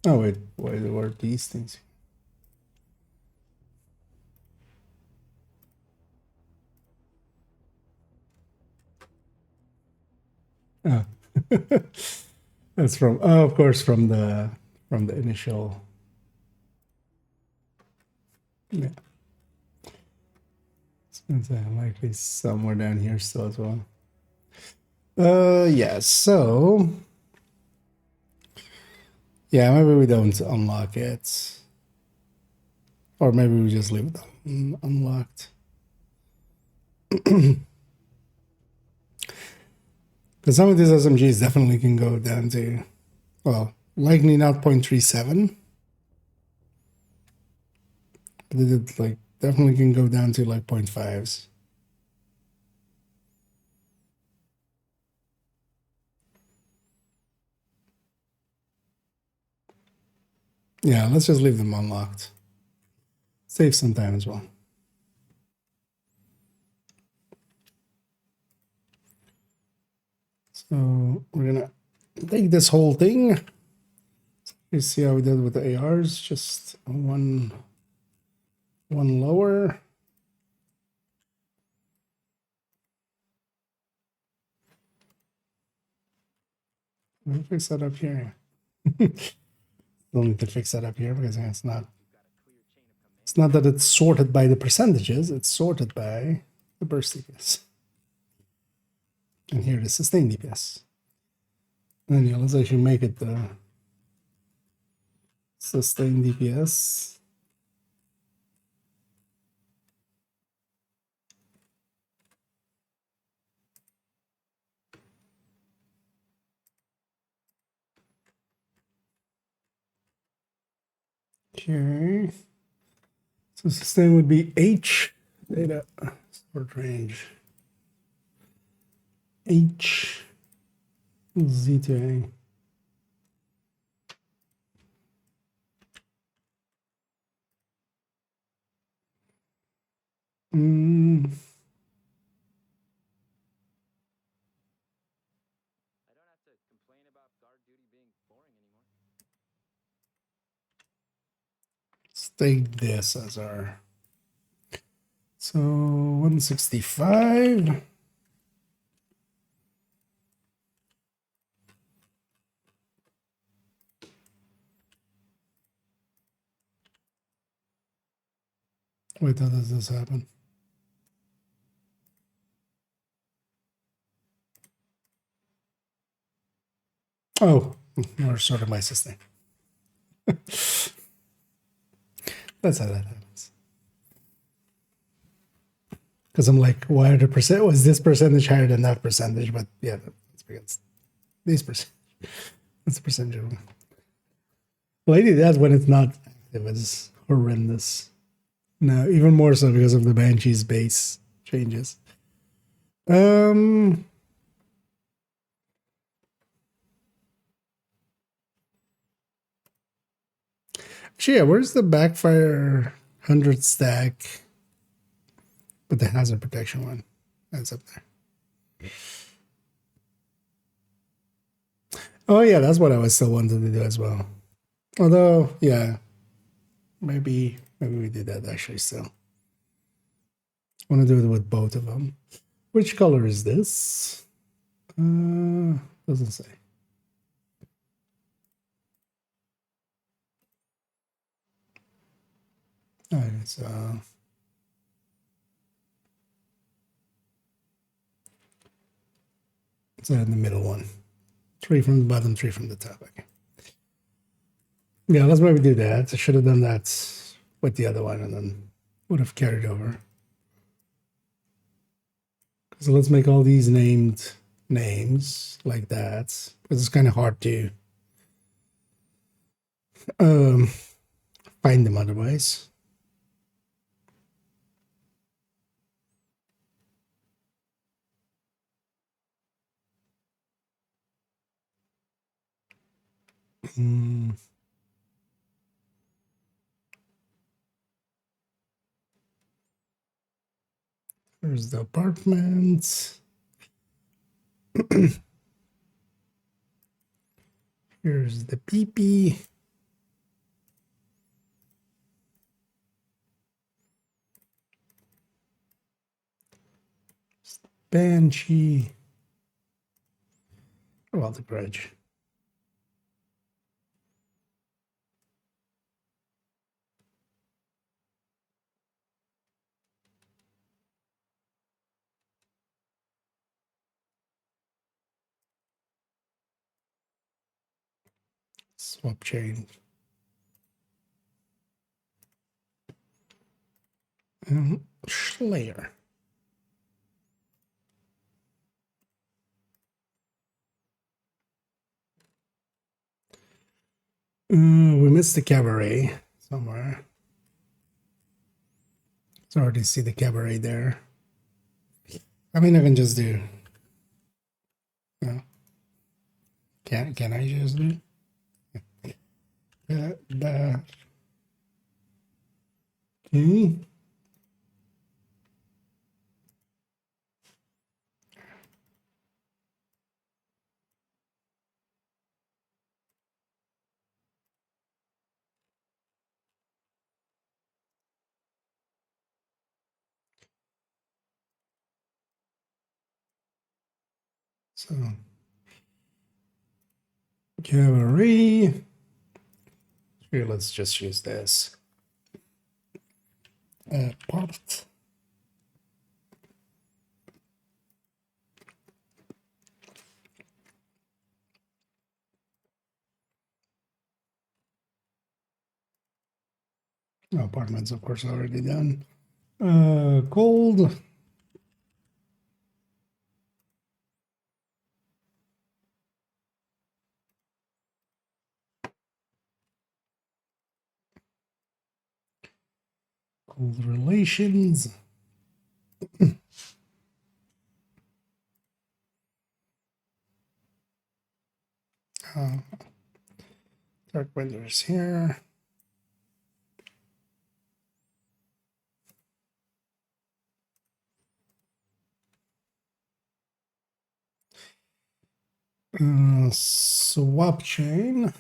Oh wait, what are these things? Oh. That's from, oh, of course, from the initial. Yeah. It's likely somewhere down here still as well. Yeah, so yeah, maybe we don't unlock it. Or maybe we just leave it unlocked. Because some of these SMGs definitely can go down to, well, likely not 0.37. But it like definitely can go down to like 0.5s. Yeah, let's just leave them unlocked. Save some time as well. So we're gonna take this whole thing. Let's see how we did with the ARs. Just one lower. Let me fix that up here. Don't need to fix that up here because it's not that it's sorted by the percentages, it's sorted by the burst DPS. And here the sustained DPS. And yeah, let's actually make it the sustained DPS. Okay. So sustain would be H data sort range. H Z to A. Let's take this as our, so 165. Wait, how does this happen? Oh, more sort of my system. That's how that happens. Because I'm like, why are the percent? Was this percentage higher than that percentage? But yeah, that's because these percent. That's the percentage of them. Lady, that's when it's not active. It's horrendous. No, even more so because of the Banshee's base changes. Actually, yeah, where's the backfire 100 stack? But the hazard protection one. That's up there. Oh yeah, that's what I was still wanted to do as well. Although, yeah. Maybe we did that actually still. I want to do it with both of them. Which color is this? Doesn't say. Alright, so it's in the middle one. 3 from the bottom, 3 from the top. Okay. Yeah, let's maybe do that. I should have done that with the other one and then would have carried over. So let's make all these named names like that. Because it's kind of hard to find them otherwise. There's the apartment. Here's the peepee. Banshee. Well, the bridge. Swap chain. And Slayer. We missed the cabaret somewhere. So I already see the cabaret there. I mean, I can just do. No. Can I just do? That. Okay. So cabaret. Here, let's just use this. Part. Apartments, of course, already done. Cold. Cold relations. Dark windows here. Swap chain.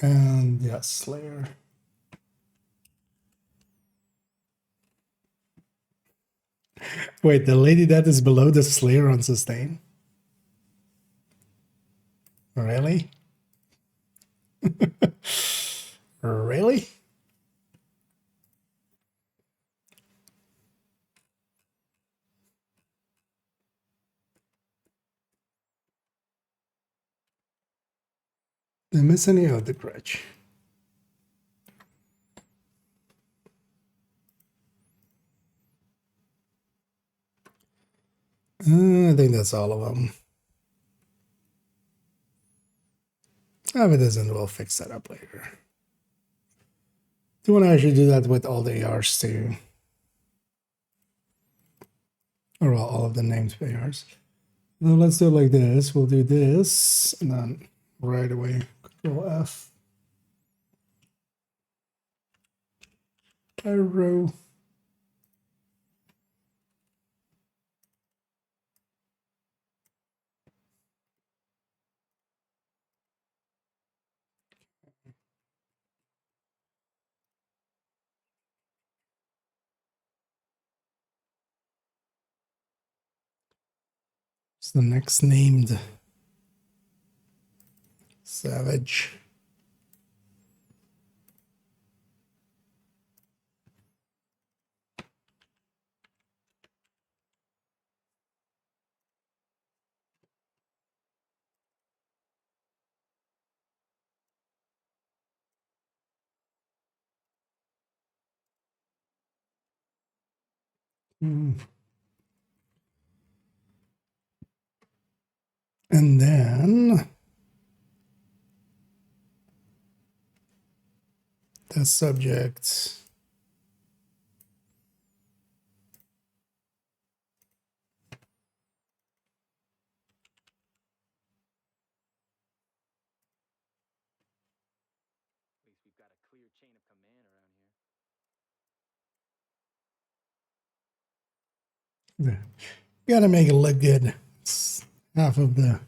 And yeah, Slayer. Wait, the lady that is below the Slayer on sustain? Really? Really? Did I miss any of the crutch? I think that's all of them. If it isn't, we'll fix that up later. Do you want to actually do that with all the ARs too? Or well, all of the names for ARs. Now let's do it like this. We'll do this, and then right away, Control F. Arrow. It's the next named Savage. And then the subject. Gotta make it look good. It's half of the.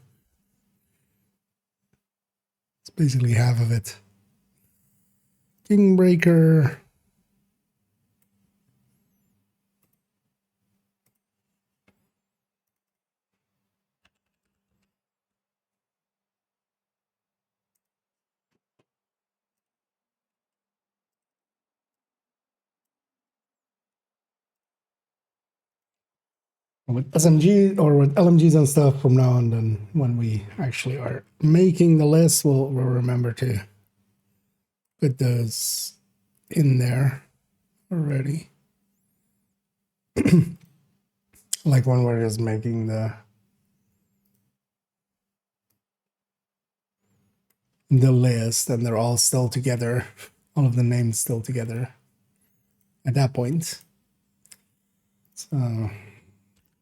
It's basically half of it. Kingbreaker. With SMG or with LMGs and stuff from now on, then when we actually are making the list, we'll remember to put those in there already. Like when we're just making the list and they're all still together, all of the names still together at that point. So,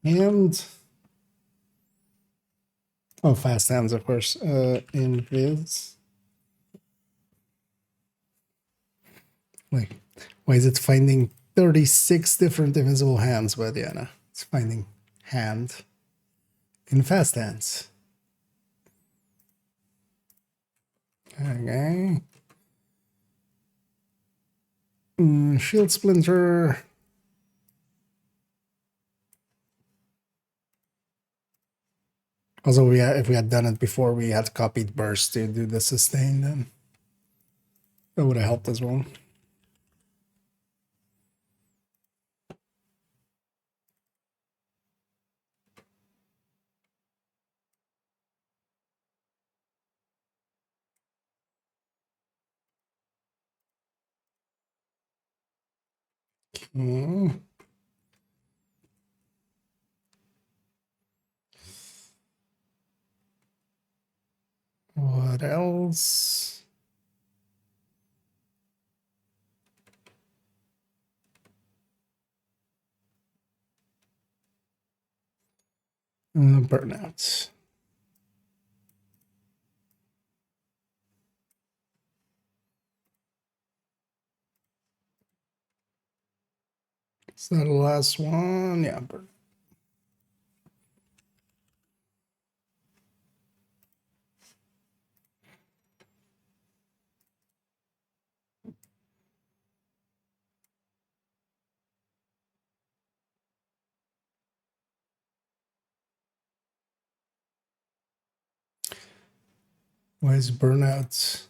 and oh, fast hands, of course, in viz. Like, why is it finding 36 different invisible hands? But yeah, no, it's finding hand in fast hands. Okay. Shield splinter. Also, if we had done it before, we had copied burst to do the sustain, then that would have helped as well. Okay. What else? Burnouts. Is that the last one? Yeah, burn. Why is burnout?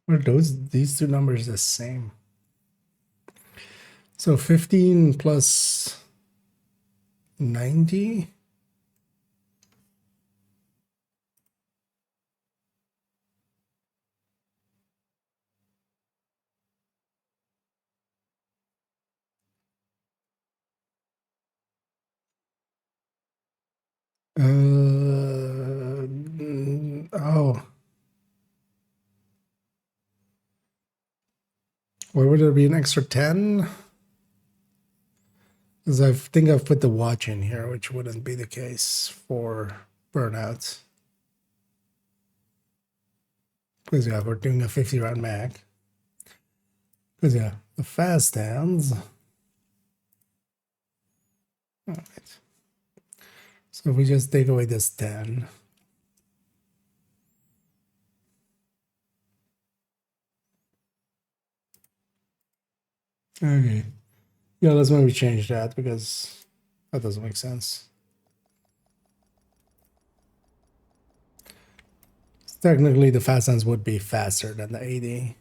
Are these two numbers the same? So 15 plus 90? Oh. Why would there be an extra 10? Because I think I've put the watch in here, which wouldn't be the case for burnout. Because yeah, we're doing a 50 round mag. Because yeah, the fast hands. Alright. So if we just take away this 10. Okay. Yeah, let's maybe change that because that doesn't make sense. Technically, the fast hands would be faster than the 80.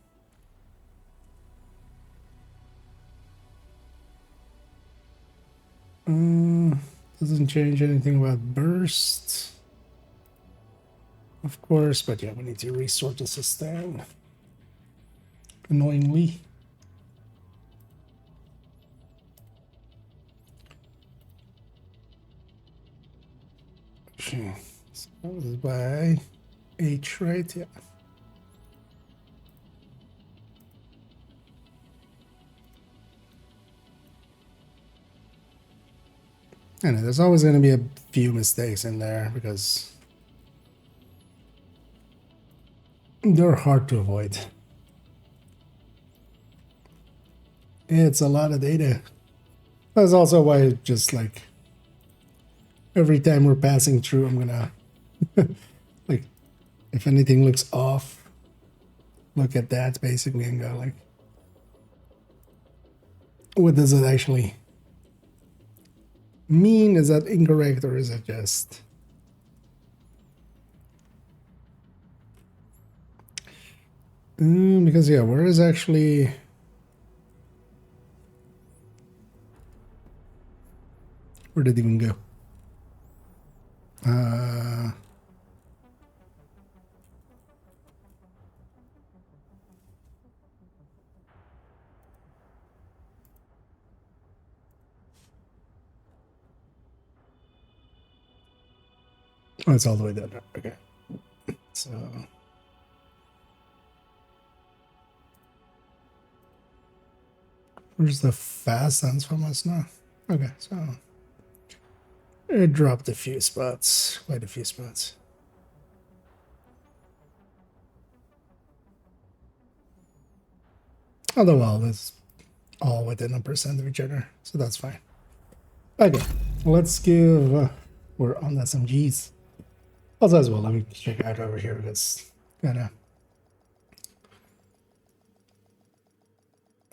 Doesn't change anything about burst. Of course, but yeah, we need to resort the sustain. Annoyingly. Okay, so that was by H, right? Yeah. I know there's always going to be a few mistakes in there because they're hard to avoid. It's a lot of data. That's also why just like every time we're passing through, I'm gonna like if anything looks off, look at that basically and go like, what does it actually mean? Is that incorrect or is it just because yeah, where is actually where did it even go? Oh, it's all the way down there. Okay. So where's the fast sense from us now? Okay, so it dropped a few spots, quite a few spots. Although, well, it's all within 1% of each other, so that's fine. Okay, let's give. We're on SMGs. Also, as well, let me check out over here because I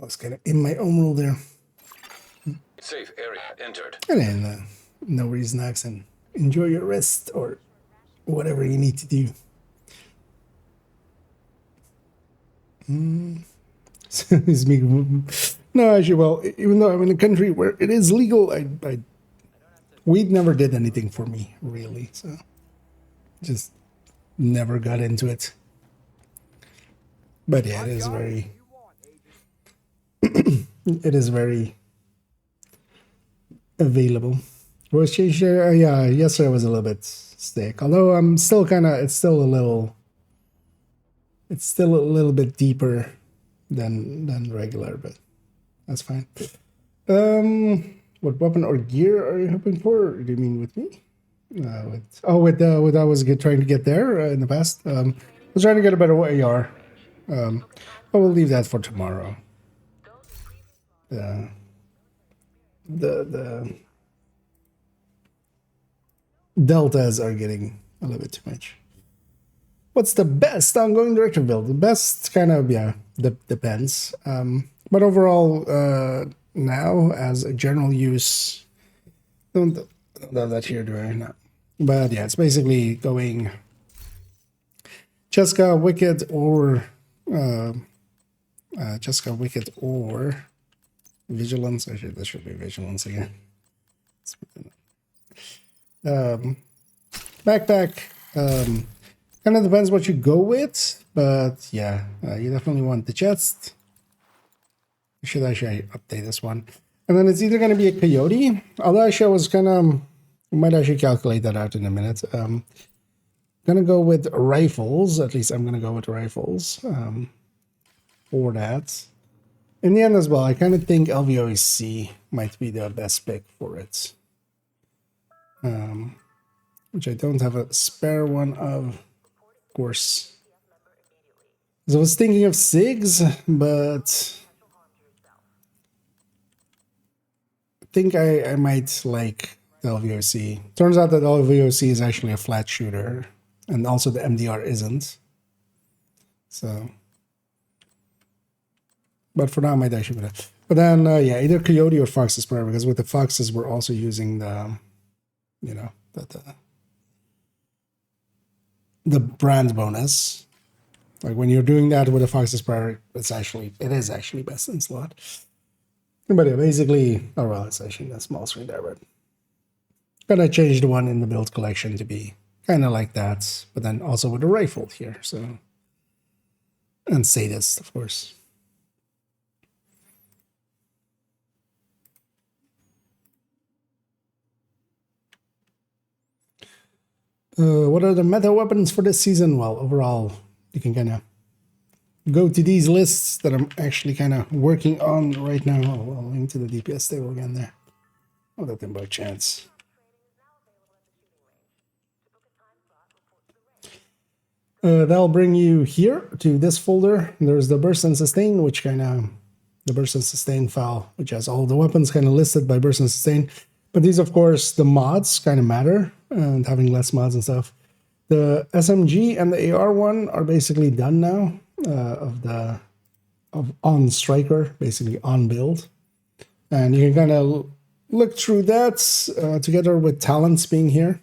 was kind of in my own rule there. Safe area entered. And then no reason and enjoy your rest or whatever you need to do. It's me. No, actually, well, even though I'm in a country where it is legal, weed never did anything for me, really. So just never got into it. But yeah, it is very. It is very available. Voice change there. Yeah, yesterday I was a little bit sick. Although I'm still kind of. It's still a little bit deeper than regular, but that's fine. What weapon or gear are you hoping for? Or do you mean with me? With I was trying to get there in the past. I was trying to get a better AR. But we'll leave that for tomorrow. Yeah. the deltas are getting a little bit too much. What's the best ongoing director build? The best kind of, yeah, depends. But overall, now as a general use, don't have that here, do I? No. But yeah, it's basically going Jessica, Wicked, or Jessica, Wicked, or Vigilance. Actually, this should be Vigilance again. Backpack. Kind of depends what you go with, but yeah, you definitely want the chest. I should actually update this one. And then it's either going to be a coyote, although actually I was kind of, we might actually calculate that out in a minute. Gonna go with rifles, at least I'm gonna go with rifles for that. In the end as well, I kind of think LVOC might be the best pick for it. Which I don't have a spare one of course. So I was thinking of SIGs, but I think I might like the LVOC. Turns out that LVOC is actually a flat shooter, and also the MDR isn't. So, but for now, I might actually put it. But then, yeah, either Coyote or Fox's Prayer, because with the Foxes, we're also using the, you know, the brand bonus. Like when you're doing that with a Fox's Prayer, it is actually best in slot. But yeah, basically, oh well, it's actually a small screen there, but gonna change the one in the build collection to be kind of like that, but then also with a rifle here, so. And Sadist, of course. What are the meta weapons for this season? Well, overall, you can kind of go to these lists that I'm actually kind of working on right now. I'll link to the DPS table again there. I'll let them by chance. That'll bring you here to this folder. There's the Burst and Sustain, which kind of, the Burst and Sustain file, which has all the weapons kind of listed by Burst and Sustain. But these, of course, the mods kind of matter, and having less mods and stuff. The SMG and the AR one are basically done now, of on Striker, basically on build. And you can kind of look through that together with talents being here.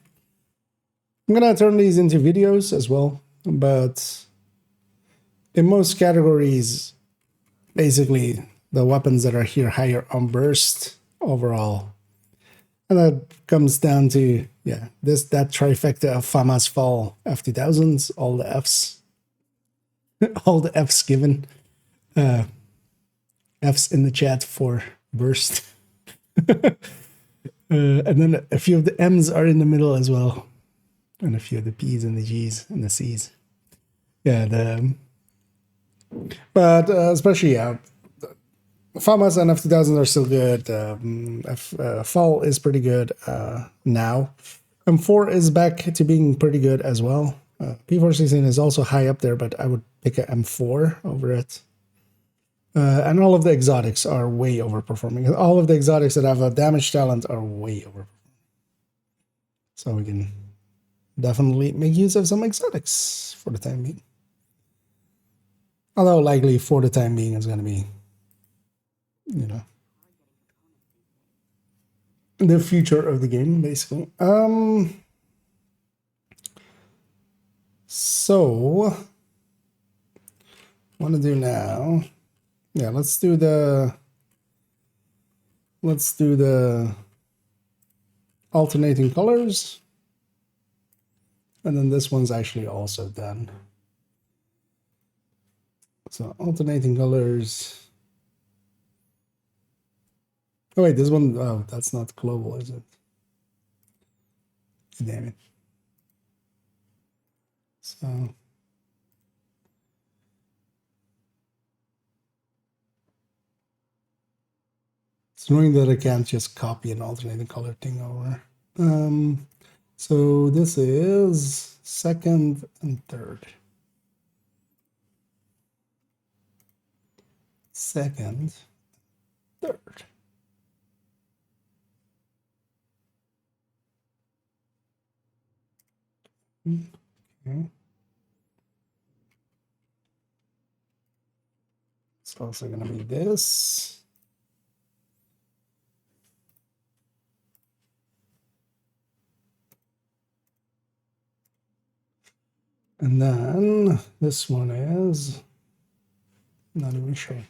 I'm going to turn these into videos as well, but in most categories, basically the weapons that are here higher on burst overall. And that comes down to, yeah, that trifecta of FAMAS Fall F2000s, all the Fs. All the Fs given. Fs in the chat for burst. And then a few of the M's are in the middle as well. And a few of the P's and the G's and the C's. Yeah, but especially, yeah, FAMAS and F2000 are still good. Fall is pretty good now. M4 is back to being pretty good as well. P416 is also high up there, but I would pick a M4 over it. And all of the exotics are way overperforming. All of the exotics that have a damage talent are way overperforming. So we can definitely make use of some exotics for the time being. Although likely for the time being is going to be, you know, the future of the game, basically. So, what to do now? Yeah, let's do the alternating colors. And then this one's actually also done. So alternating colors. Oh wait, this one, oh, that's not global, is it? Damn it. So it's annoying that I can't just copy an alternating color thing over. So this is second and third. Second, third. Okay. It's also going to be this. And then this one is not even sure.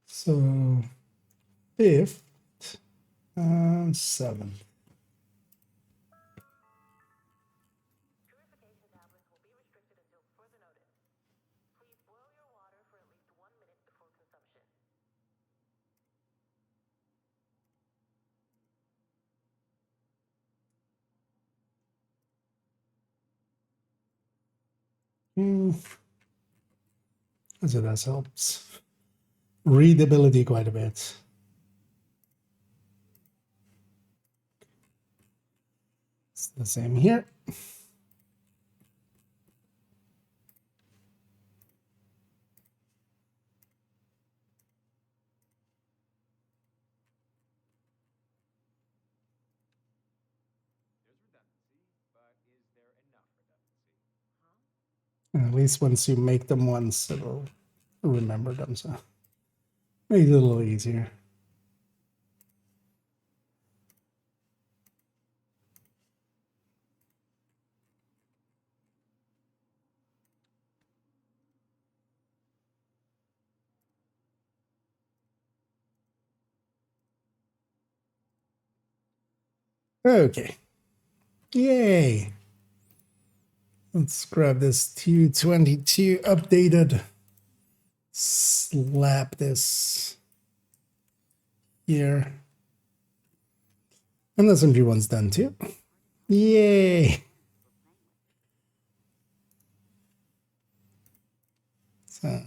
So 5th and 7th. So that helps. Readability quite a bit. It's the same here. And at least once you make them once, it'll remember them, so makes it a little easier. Okay. Yay. Let's grab this 222 updated. Slap this here. And the SMG one's done too. Yay. So.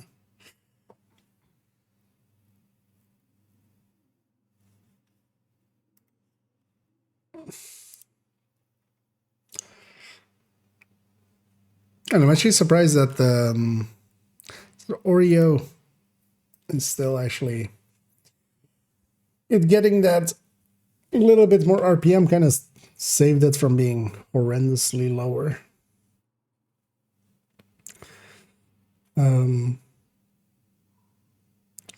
And I'm actually surprised that the Oreo is still actually getting that little bit more RPM kind of saved it from being horrendously lower.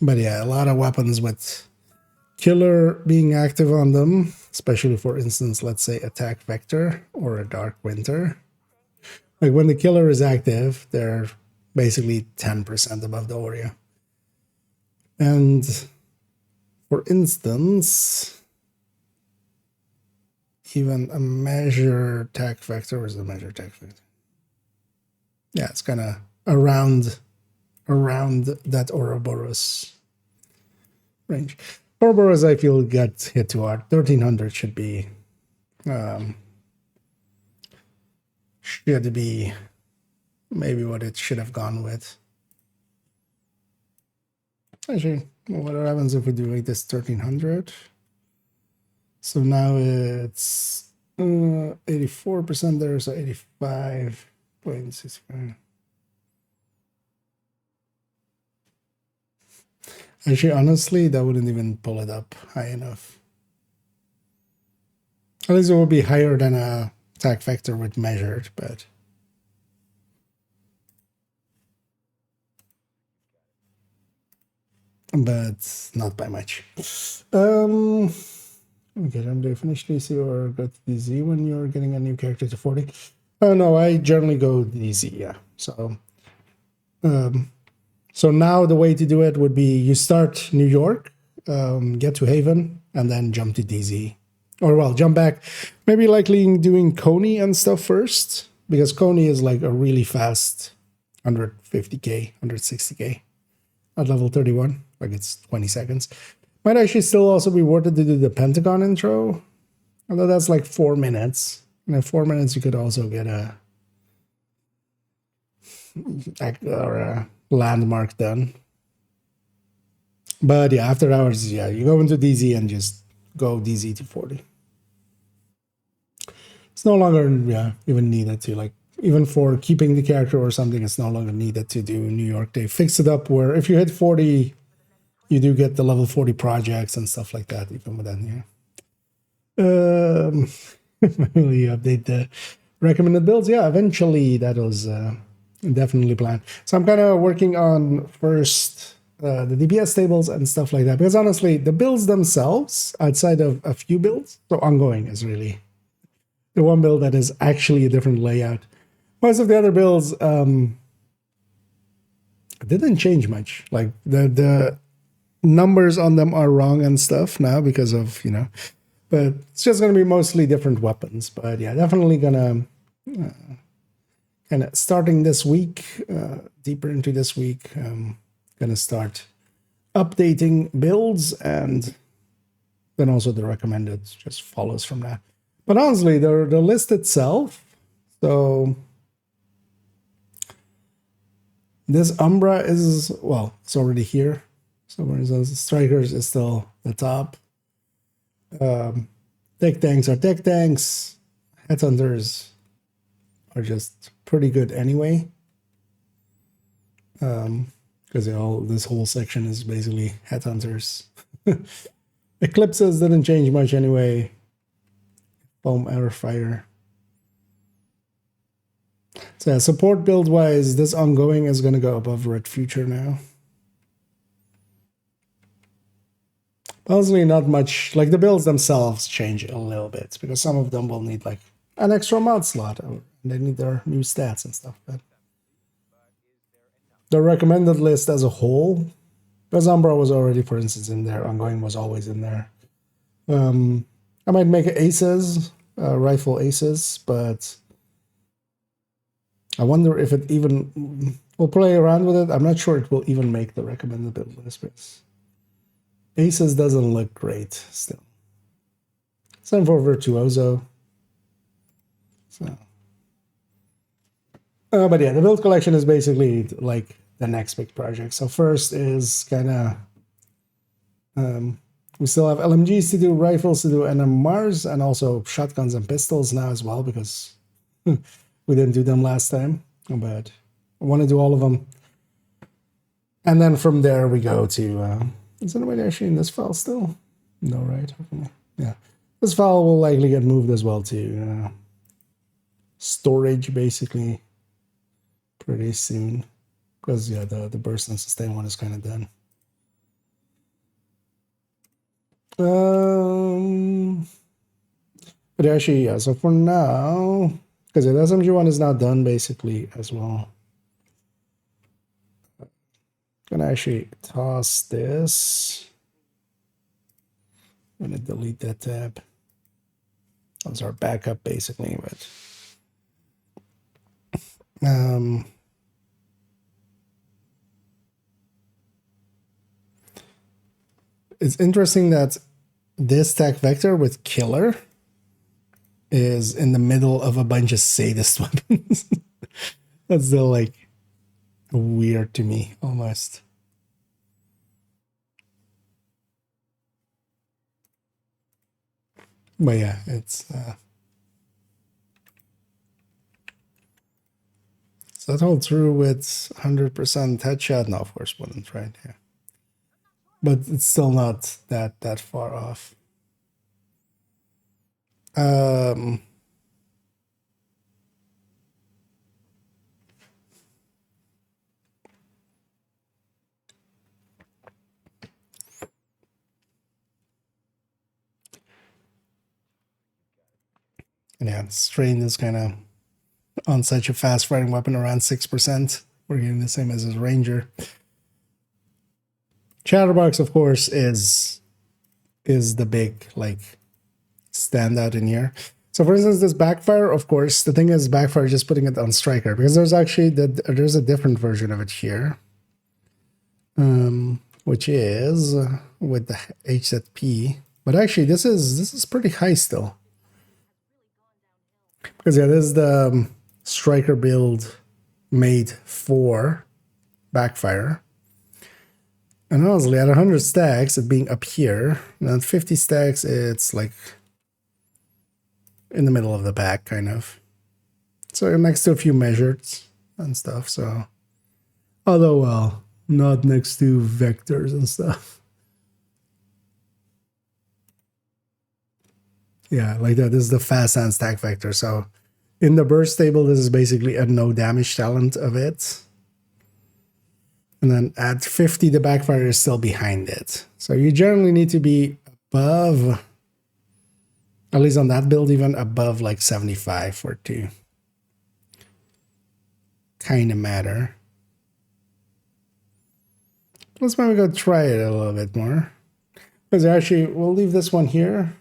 But yeah, a lot of weapons with killer being active on them, especially for instance, let's say attack vector or a dark winter. Like when the killer is active, they're basically 10% above the Oreo. And for instance, even a measure attack vector, where's the measure attack vector? Yeah, it's kind of around that Ouroboros range. Ouroboros, I feel, got hit too hard. 1300 should be maybe what it should have gone with. Actually, what happens if we do like this 1300? So now it's 84% there, so 85.65. Actually, honestly, that wouldn't even pull it up high enough. At least it would be higher than a attack vector with measured, but not by much. Okay, then do you finish DC or go to DZ when you're getting a new character to 40? Oh no, I generally go DZ, yeah. So so now the way to do it would be you start New York, get to Haven, and then jump to DZ. Or well, jump back. Maybe likely doing Coney and stuff first, because Coney is like a really fast 150k, 160k at level 31. Like it's 20 seconds. Might actually still also be worth it to do the Pentagon intro, although that's like 4 minutes. And in 4 minutes, you could also get a landmark done. But yeah, after hours, yeah, you go into DZ and just go DZ to 40. It's no longer even needed to, like, even for keeping the character or something, it's no longer needed to do New York. They fixed it up where if you hit 40 you do get the level 40 projects and stuff like that even with that. Will you update the recommended builds? Yeah, eventually that was definitely planned. So I'm kind of working on first the DPS tables and stuff like that, because honestly the builds themselves, outside of a few builds, so ongoing is really the one build that is actually a different layout. Most of the other builds didn't change much. Like the numbers on them are wrong and stuff now because of, but it's just going to be mostly different weapons. But yeah, definitely gonna kind of starting this week, deeper into this week, gonna start updating builds, and then also the recommended just follows from that. But honestly, the list itself, so this Umbra is, well, it's already here. So for instance, Strikers is still the top. Tech tanks are tech tanks. Headhunters are just pretty good anyway. Because this whole section is basically headhunters. Eclipses didn't change much anyway. Foam arrow fire. So yeah, support build wise, this ongoing is going to go above Red Future now. Honestly, not much. Like the builds themselves change a little bit because some of them will need like an extra mod slot, and they need their new stats and stuff. But the recommended list as a whole, because Umbra was already, for instance, in there, ongoing was always in there. I might make aces, rifle aces, but I wonder if it even, we'll play around with it. I'm not sure it will even make the recommended build list, but aces doesn't look great still. Same for Virtuoso. So, but yeah, the build collection is basically like the next big project. So first is kind of, we still have LMGs to do, rifles to do, NMRs, and also shotguns and pistols now as well, because we didn't do them last time, but I want to do all of them. And then from there we go to, is anybody actually in this file still? No, right? Okay. Yeah. This file will likely get moved as well to storage, basically, pretty soon. Because, yeah, the burst and sustain one is kind of done. But actually, yeah, so for now, because the SMG one is now done, basically, as well. Gonna actually toss this. I'm gonna delete that tab. That was our backup, basically, but it's interesting that this tech vector with killer is in the middle of a bunch of sadist weapons. That's still like weird to me, almost. But yeah, it's so that holds true with 100% headshot. No, of course wouldn't, right? Yeah, but it's still not that far off. Yeah, strain is kind of on such a fast fighting weapon around 6%. We're getting the same as his ranger. Chatterbox, of course, is the big like standout in here. So for instance, this backfire, of course, the thing is backfire just putting it on striker, because there's actually there's a different version of it here, which is with the HZP. But actually, this is pretty high still. Because yeah, this is the striker build made for backfire. And honestly, at 100 stacks, it being up here, and at 50 stacks, it's like in the middle of the pack, kind of. So next to a few measured and stuff, so. Although, well, not next to vectors and stuff. Yeah, like that. This is the fast and stack vector. So in the burst table, this is basically a no damage talent of it. And then at 50, the backfire is still behind it. So you generally need to be above, at least on that build, even above like 75 for it to kind of matter. Let's maybe go try it a little bit more. Because actually, we'll leave this one here.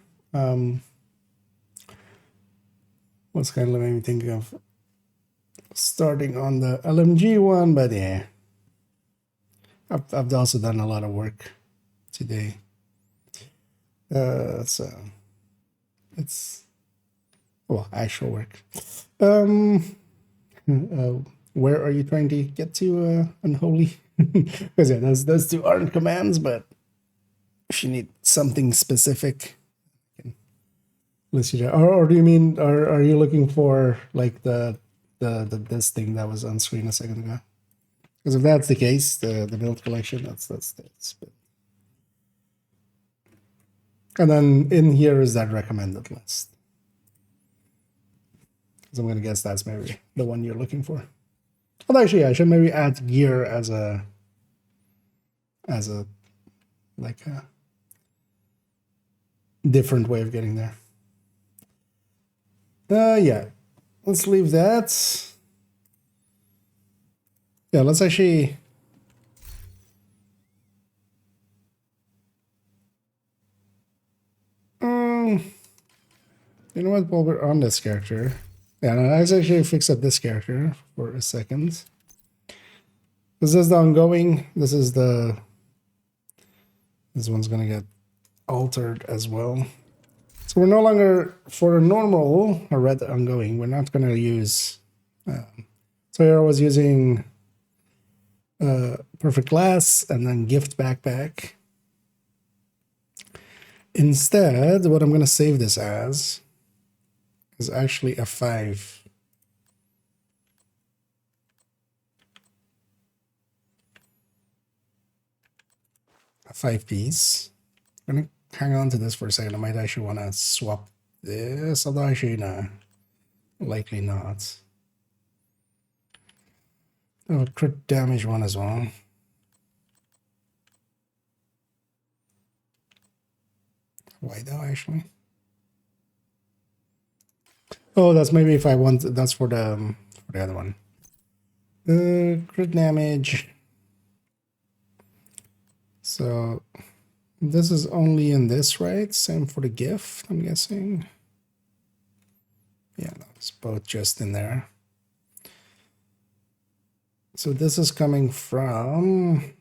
What's kind of made me think of starting on the LMG one, but yeah. I've also done a lot of work today. So it's, well, actual work. Where are you trying to get to, Unholy? Because yeah, those two aren't commands, but if you need something specific, list you. Or do you mean, are you looking for like the this thing that was on screen a second ago? Because if that's the case, the build collection, that's and then in here is that recommended list. So I'm gonna guess that's maybe the one you're looking for. Well, actually, I should maybe add gear as a like a different way of getting there. Yeah, let's leave that. Yeah, let's actually. You know what? While we're on this character, yeah, no, let's actually fix up this character for a second. This is the ongoing. This one's gonna get altered as well. So we're no longer, for a normal or red ongoing, we're not gonna use. So here I was using perfect glass and then gift backpack. Instead, what I'm gonna save this as is actually a 5. A 5-piece. I'm gonna hang on to this for a second. I might actually want to swap this, although actually no, likely not. Oh, a crit damage one as well. Why though, actually? Oh, that's maybe if I want. That's for the other one. Crit damage. So this is only in this, right? Same for the gift, I'm guessing. Yeah, that's both just in there. So this is coming from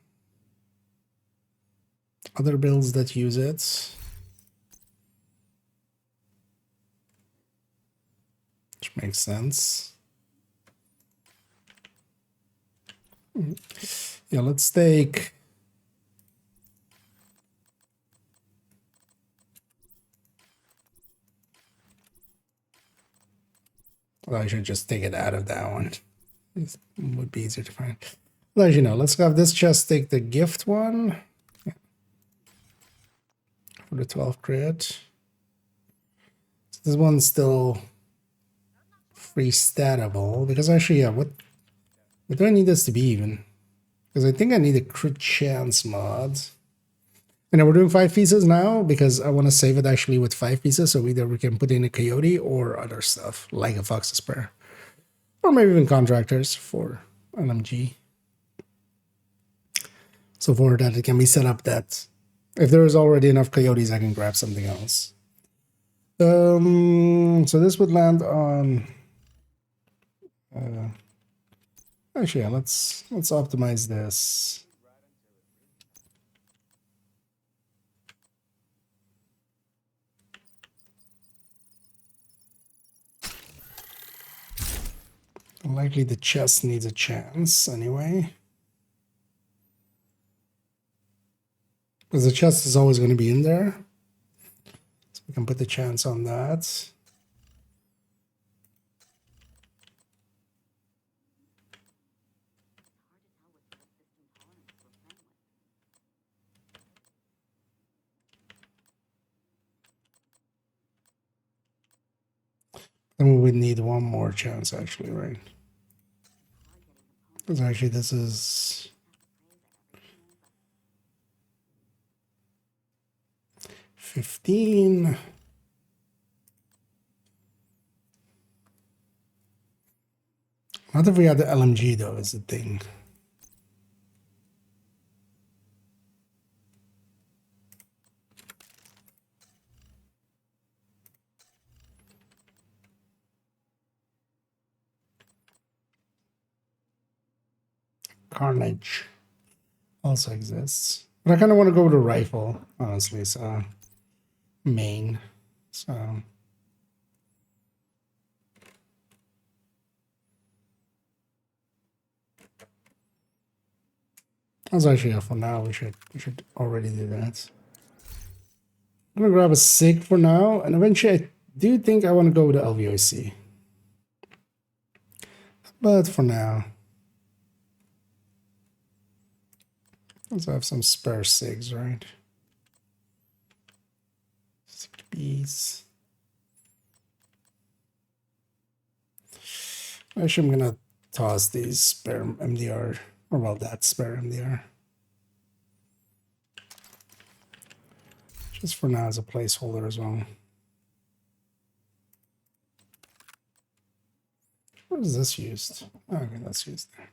other builds that use it. Which makes sense. Yeah, let's take. Well, I should just take it out of that one. It would be easier to find. Well, as you know, let's have this chest take the gift one. Yeah. For the 12 crit. So this one's still free statable, because actually, yeah, what do I need this to be even? Because I think I need a crit chance mod. And we're doing 5 pieces now because I want to save it actually with 5 pieces, so either we can put in a coyote or other stuff like a fox's prayer, or maybe even contractors for LMG. So for that, it can be set up that if there is already enough coyotes, I can grab something else. So this would land on. Actually, yeah, let's optimize this. Likely the chest needs a chance anyway. Because the chest is always going to be in there. So we can put the chance on that. Then we would need one more chance, actually, right? Because actually this is... $15. Not if we had the LMG though, is the thing. Carnage also exists. But I kind of want to go with a rifle, honestly, so main. So that's actually for now. We should already do that. I'm gonna grab a SIG for now, and eventually I do think I want to go with the LVOC. But for now, let's have some spare SIGs, right? SIGBs. Actually, I'm gonna toss these spare MDR, or well, that spare MDR. Just for now as a placeholder as well. What is this used? Oh, okay, that's used there.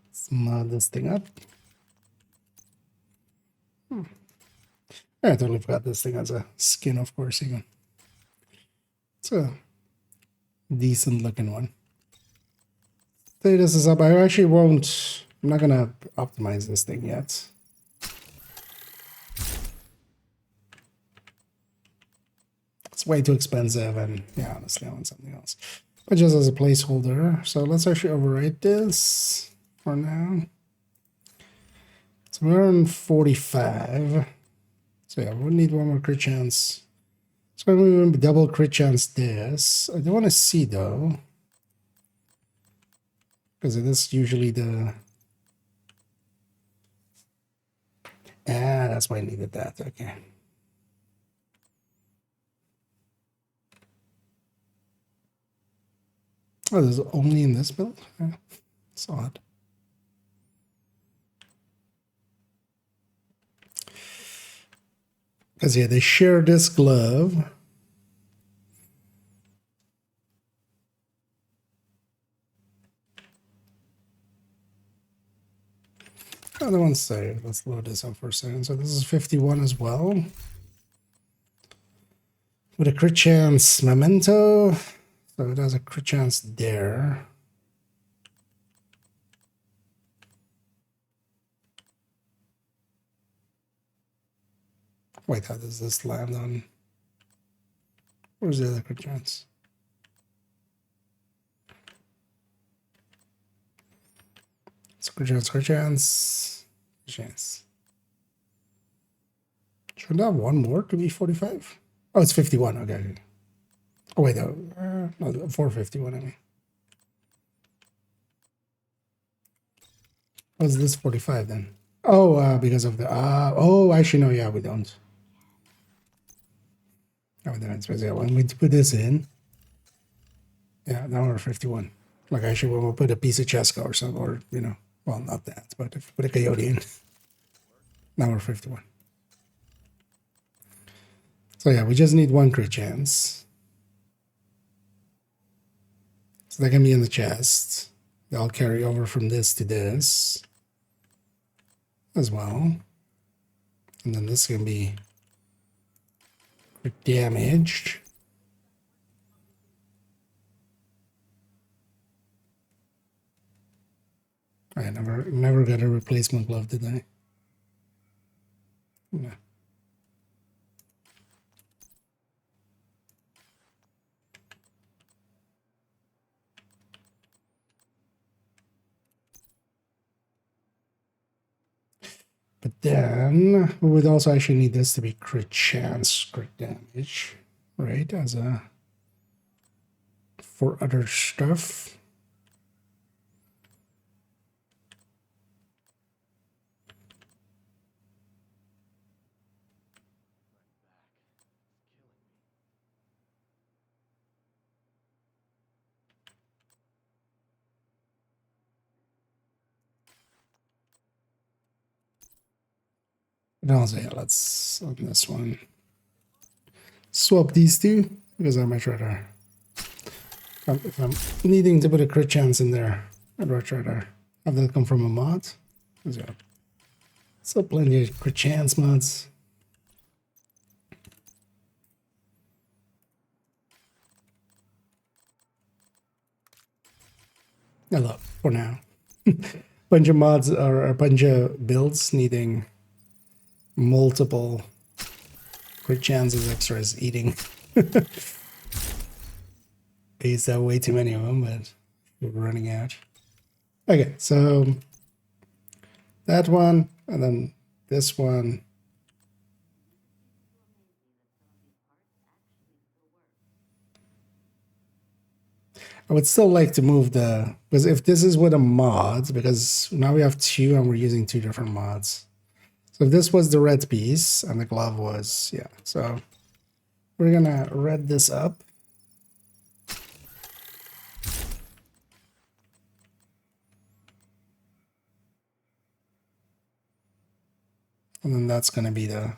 Let's mod this thing up. I totally forgot this thing has a skin, of course, even. It's a decent looking one. So this is up. I actually won't, I'm not gonna optimize this thing yet. It's way too expensive, and yeah, honestly, I want something else. But just as a placeholder. So let's actually overwrite this for now. So we're on 45. So yeah, we'll need one more crit chance. So we will double crit chance this. I don't want to see though, because it is usually the... that's why I needed that. Okay. Oh, this is only in this build? Yeah, it's odd. Because yeah, they share this glove. Other one save. Let's load this up for a second. So this is 51 as well. With a crit chance memento. So it has a crit chance there. Wait, how does this land on? Where's the other crit chance? It's crit chance. Should I have one more to be 45? Oh, it's 51. Okay. Oh, wait, no, 451, I mean. What's this 45 then? Oh, because of the... oh, actually, no, yeah, we don't. Oh, that's yeah, when we put this in... Yeah, now we're 51. Like, actually, when we put a piece of Cheska or something, or, you know, well, not that, but if we put a Coyote in, now we're 51. So, yeah, we just need one crit chance. So that can be in the chest. They'll carry over from this to this as well. And then this can be damaged. I never got a replacement glove, did I? No. But then we would also actually need this to be crit chance, crit damage, right? As a for other stuff. And also, yeah, let's on this one swap these two because I might rather, if I'm needing to put a crit chance in there, I'd much rather have that come from a mod. Yeah, still plenty of crit chance mods. Hello, for now. Bunch of mods or a bunch of builds needing multiple crit chances extra is eating. I used to have way too many of them, but we're running out. Okay, so that one, and then this one. I would still like to move the, because if this is with a mod, because now we have two and we're using two different mods. So if this was the red piece and the glove was, yeah, so we're gonna red this up. And then that's gonna be the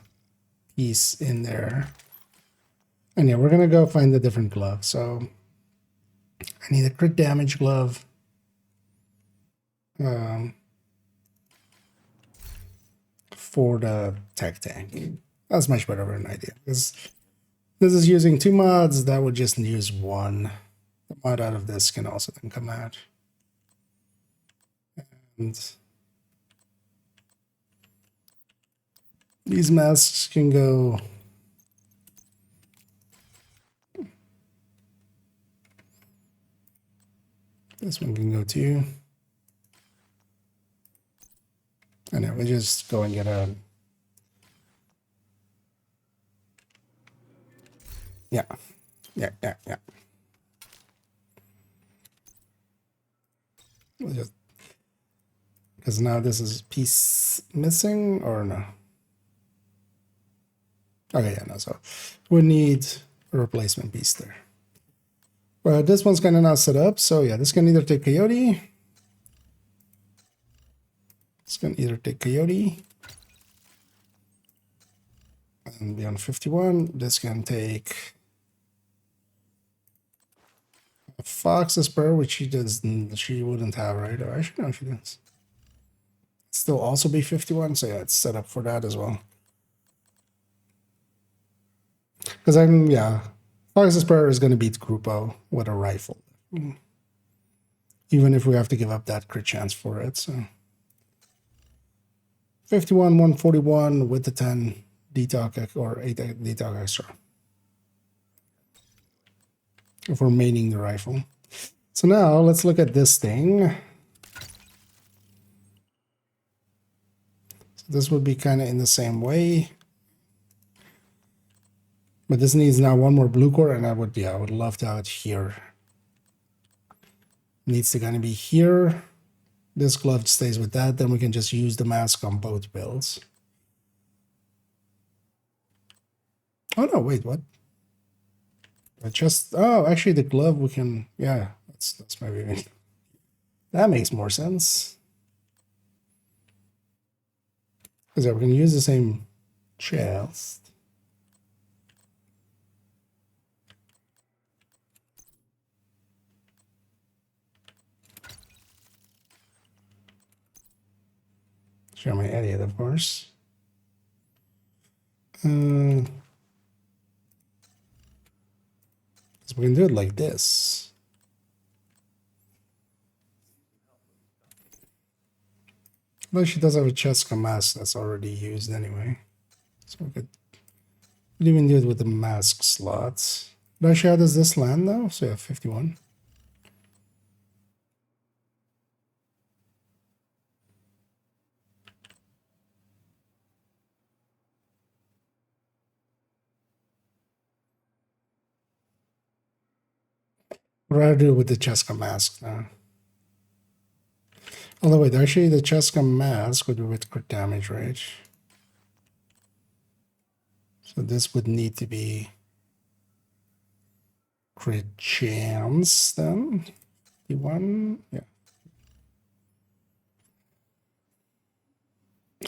piece in there. And yeah, we're gonna go find a different glove. So I need a crit damage glove. For the tech tank. That's much better of an idea. Because this is using two mods, that would just use one. The mod out of this can also then come out. And these masks can go. This one can go too. And then we just go and get a. Yeah. We'll just, because now this is piece missing or no? Okay, yeah, no, so we need a replacement piece there. But this one's kind of not set up, so yeah, this can either take Coyote. This can either take Coyote and be on 51. This can take a Fox's Spur, which she wouldn't have, right? Or actually, no, she does. Still also be 51, so yeah, it's set up for that as well. Because yeah, Fox's Spur is going to beat Grupo with a rifle. Even if we have to give up that crit chance for it, so. 51, 141 with the 10 detox or 8 detox extra. For maining the rifle. So now let's look at this thing. So this would be kind of in the same way. But this needs now one more blue core, and I would love to have it here. Needs to kind of be here. This glove stays with that, then we can just use the mask on both builds. Oh no, wait, what? Oh, actually the glove we can, yeah, that's maybe, that makes more sense. Because yeah, we can use the same chest. Show my idiot, of course. So we can do it like this. Though she does have a chest mask that's already used anyway. So we could even do it with the mask slots. But actually, how does this land though? So yeah, 51. I'd rather do it with the Cheska mask now. Although wait, actually the Cheska mask would be with crit damage, right? So this would need to be crit chance then. D1, yeah.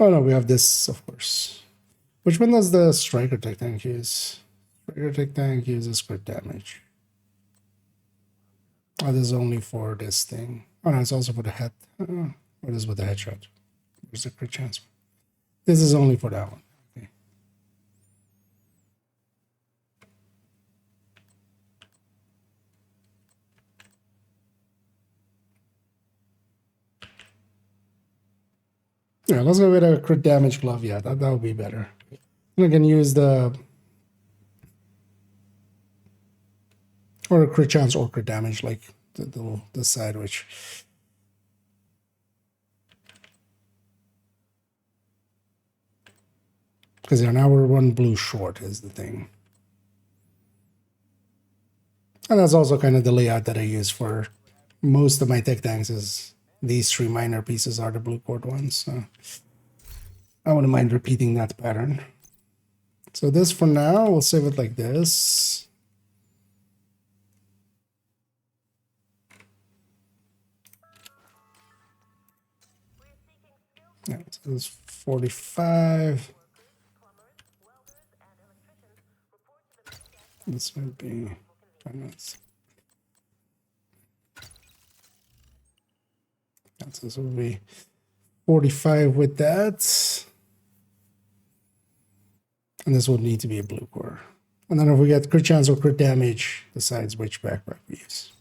Oh no, we have this, of course. Which one does the Striker Tech Tank use? Striker Tech Tank uses crit damage. Oh, this is only for this thing. Oh no, it's also for the head. What is with the headshot? Where's the crit chance? This is only for that one. Okay. Yeah, let's go with a crit damage glove. Yeah, that would be better. I can use the or a crit chance or crit damage, like the side which. Because yeah, now we're one blue short is the thing. And that's also kind of the layout that I use for most of my tech tanks is these three minor pieces are the blue cord ones. So I wouldn't mind repeating that pattern. So this for now, we'll save it like this. Yeah, so it's 45. This would be 5 minutes. So this would be 45 with that. And this would need to be a blue core. And then if we get crit chance or crit damage, decides which backpack we use.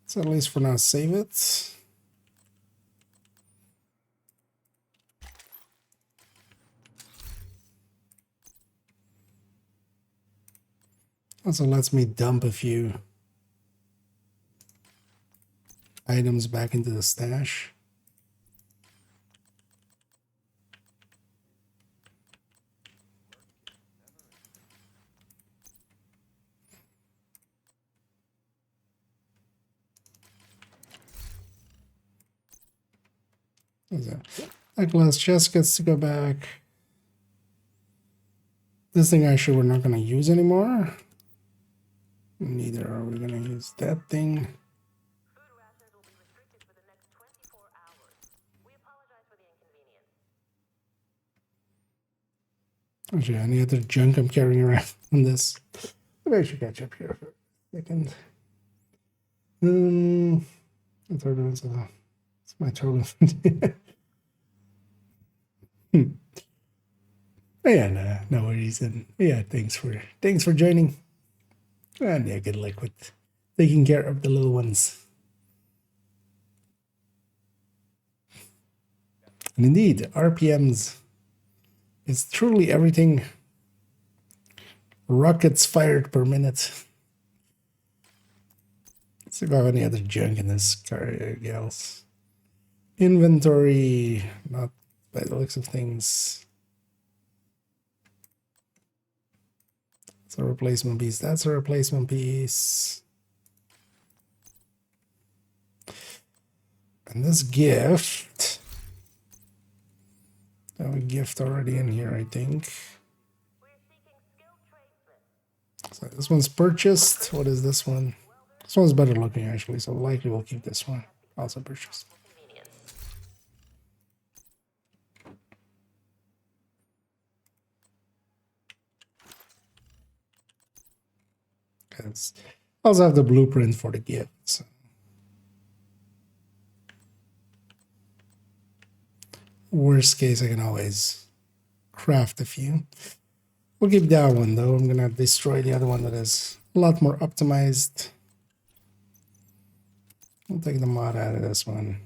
So at least for now, save it. Also lets me dump a few items back into the stash. That glass chest gets to go back. This thing actually we're not going to use anymore. Neither are we going to use that thing. Actually, any other junk I'm carrying around on this? Maybe I should catch up here for a second. The third one's it's my total. Yeah, no worries. And yeah, thanks for joining. And yeah, good luck with taking care of the little ones. And indeed, RPMs is truly everything. Rockets fired per minute. Let's see if I have any other junk in this car, gals. Inventory, not by the looks of things. That's a replacement piece. That's a replacement piece. And this gift. I have a gift already in here, I think. So this one's purchased. What is this one? This one's better looking actually, so likely we'll keep this one. Also purchased. I also have the blueprint for the gift. So. Worst case, I can always craft a few. We'll keep that one though. I'm gonna destroy the other one that is a lot more optimized. I'll take the mod out of this one.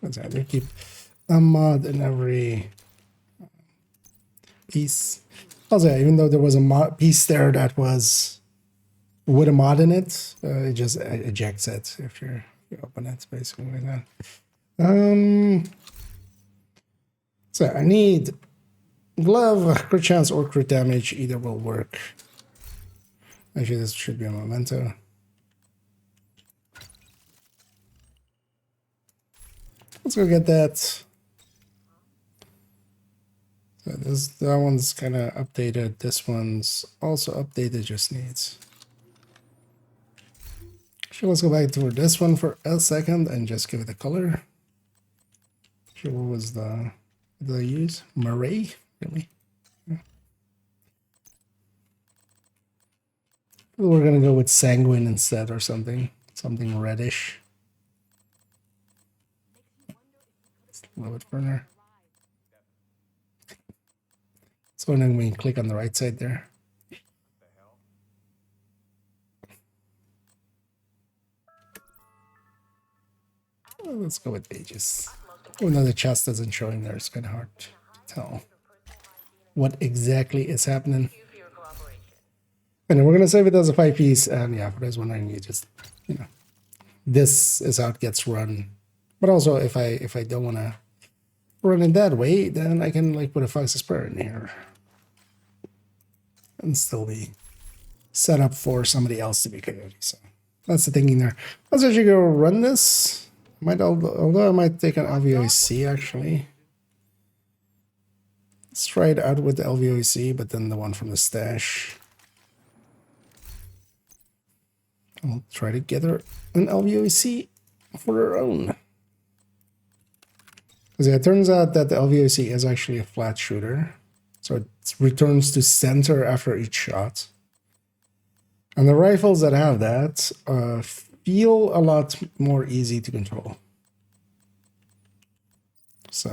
They keep a mod in every piece. Also, yeah, even though there was a piece there that was with a mod in it, it just ejects it if you open it, basically like that. So I need glove, crit chance, or crit damage. Either will work. Actually, this should be a memento. Let's go get that. So that one's kind of updated. This one's also updated. Just needs. So let's go back to this one for a second and just give it a color. So what was the? What did I use? Murray, really? Yeah. We're gonna go with sanguine instead, or something reddish. A little bit further. So then we click on the right side there. Well, let's go with ages. Even though the chest doesn't show in there, it's kind of hard to tell what exactly is happening. And then we're gonna save it as a 5-piece, and yeah, for those wondering, you just, you know, this is how it gets run. But also, if I don't want to run it that way, then I can like put a Fox's Prayer in here and still be set up for somebody else to be coyote. So that's the thinking there. Let's actually go run this. Although I might take an LVOC actually. Let's try it out with the LVOC, but then the one from the stash. I'll try to get her an LVOC for her own. Because yeah, it turns out that the LVOC is actually a flat shooter. So it returns to center after each shot. And the rifles that have that feel a lot more easy to control. So...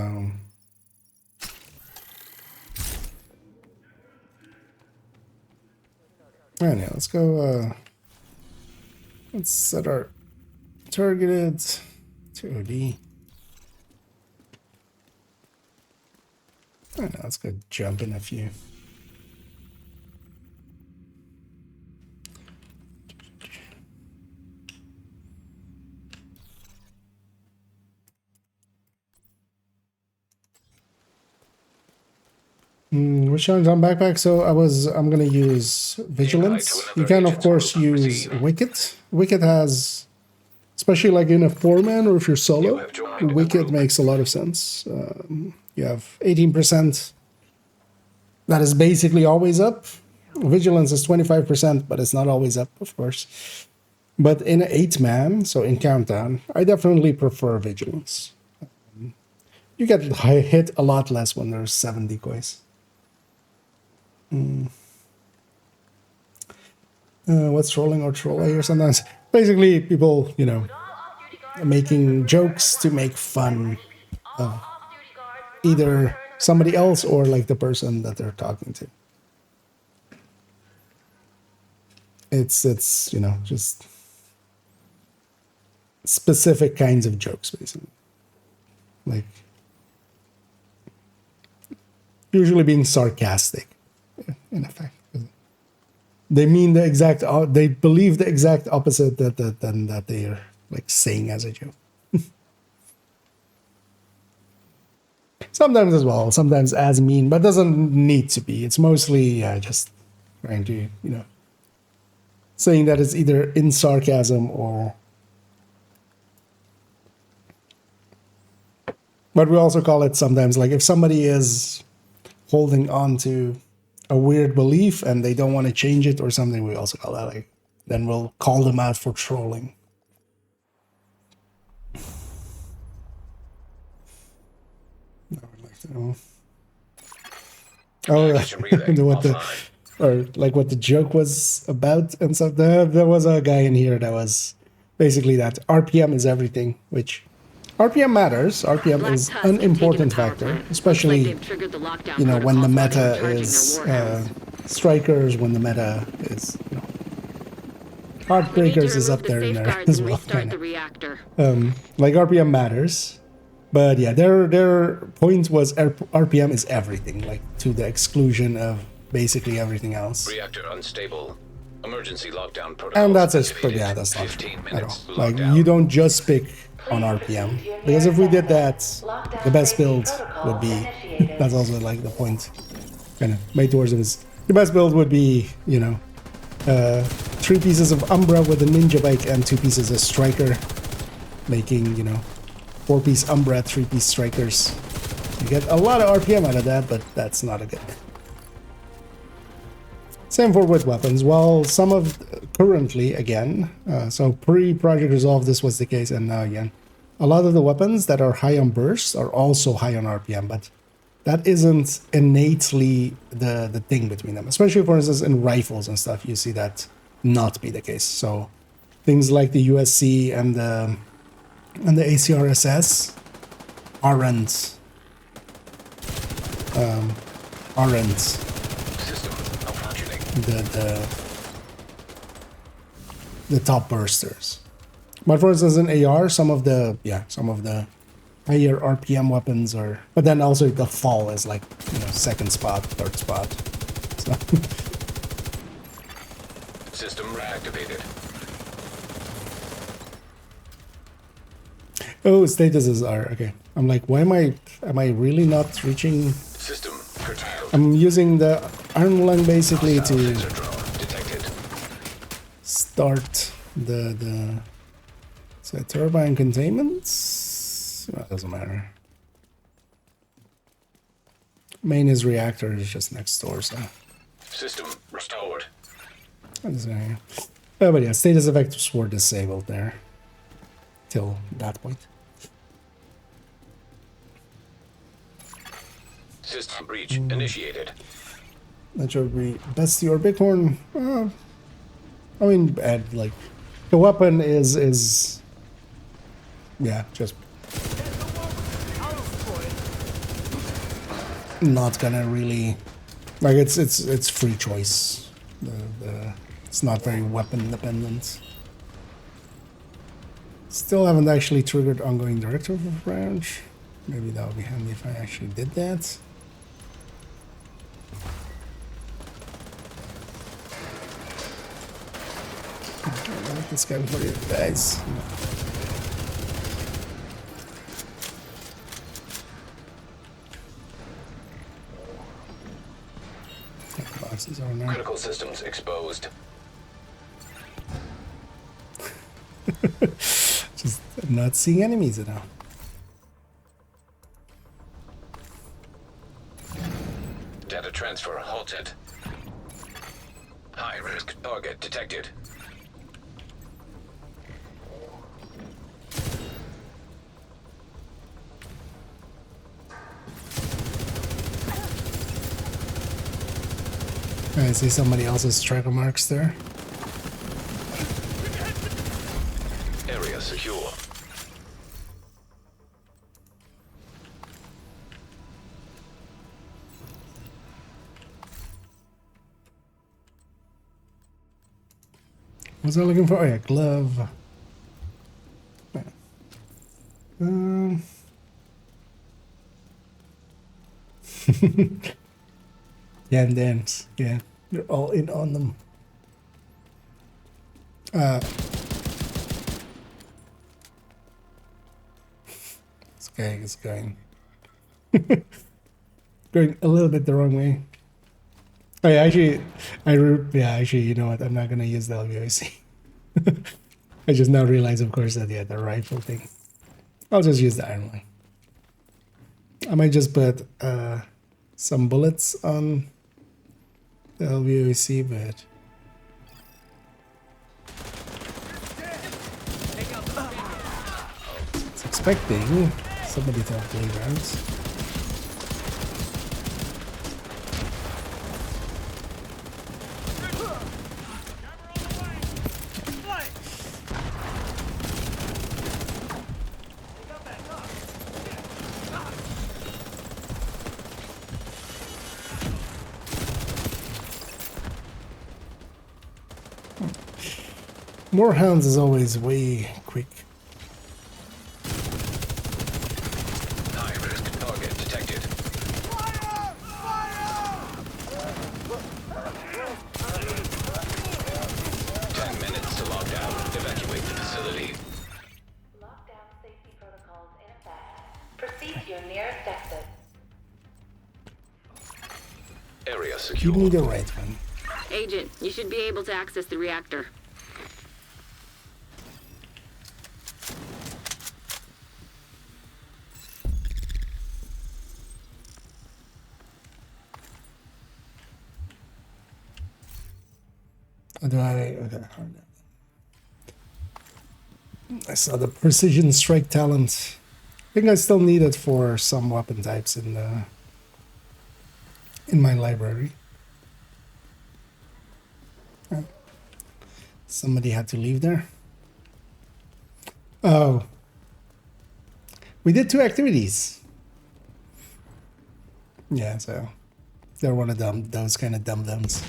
and yeah, let's go... let's set our targeted to OD. I know, let's go jump in a few. Which one's on backpack? So I'm gonna use Vigilance. You can of course use Wicked. Wicked has, especially like in a 4-man or if you're solo, Wicked makes a lot of sense. You have 18%. That is basically always up. Vigilance is 25%, but it's not always up, of course. But in an 8-man, so in Countdown, I definitely prefer Vigilance. You get hit a lot less when there's 7 decoys. What's trolling or troll I hear sometimes? Basically, people, you know, making jokes to make fun of either somebody else or like the person that they're talking to. It's you know, just specific kinds of jokes, basically. Like usually being sarcastic, in effect. They mean the exact, they believe the exact opposite than that they are like saying as a joke. Sometimes as well, sometimes as mean, but doesn't need to be. It's mostly just trying to, you know, saying that it's either in sarcasm or... But we also call it sometimes, like if somebody is holding on to a weird belief and they don't want to change it or something, we also call that like, then we'll call them out for trolling. Oh, what the joke was about and stuff. There was a guy in here that was basically that RPM is everything, which RPM matters. RPM is an important factor, especially, you know, when the meta is strikers, when the meta is, you know, heartbreakers is up there in there as well. Kind of. Like RPM matters. But yeah, their point was RPM is everything. Like to the exclusion of basically everything else. Reactor unstable. Emergency lockdown protocol. And that's it, but yeah, that's not true at all. Like, you don't just pick on RPM, because if we did that, the best build would be, that's also like the point kind of made towards this. The best build would be, you know, 3 pieces of Umbra with a ninja bike and 2 pieces of Striker, making, you know, 4-piece Umbra, 3-piece Strikers. You get a lot of RPM out of that, but that's not a good. Same for with weapons. Well, some of currently again, so pre-Project Resolve this was the case, and now again, a lot of the weapons that are high on burst are also high on RPM, but that isn't innately the thing between them. Especially, for instance, in rifles and stuff, you see that not be the case. So things like the USC and the ACRSS aren't the top bursters. But for instance, in AR, some of the higher RPM weapons are, but then also the fall is like, you know, 2nd spot, 3rd spot. So System reactivated. oh, statuses are okay. I'm like, why am I really not reaching? System curtailed. I'm using the Iron Lung basically to start the so turbine containment. Well, doesn't matter. Main is reactor is just next door, so. System restored. But yeah, status effects were disabled there till that point. System breach initiated. That should be Bestie or Bighorn. I mean, like the weapon is yeah, just not gonna really like it's free choice. It's not very weapon dependent. Still haven't actually triggered ongoing directive of the branch. Maybe that would be handy if I actually did that. I like this guy before he dies. Boxes are now. Critical systems exposed. Just not seeing enemies at all. Data transfer halted. High risk target detected. I see somebody else's tracker marks there. Area secure. What's I looking for? Oh yeah, glove. Yeah, and dance. Yeah, you're all in on them. This guy is going going a little bit the wrong way. Oh yeah, actually, you know what? I'm not gonna use the LVOC. I just now realize, of course, that yeah, the rifle thing. I'll just use the iron line. I might just put some bullets on the LVOC, but it's expecting somebody to have playgrounds. More hounds is always way quick. High risk target detected. facility. Lockdown safety protocols in effect. Proceed to your nearest exit. Area secure. Give me the right one. Agent, you should be able to access the reactor. Do I? Okay. I saw the precision strike talent. I think I still need it for some weapon types in my library. Somebody had to leave there. Oh, we did 2 activities. Yeah, so they're one of those kind of dum-dums.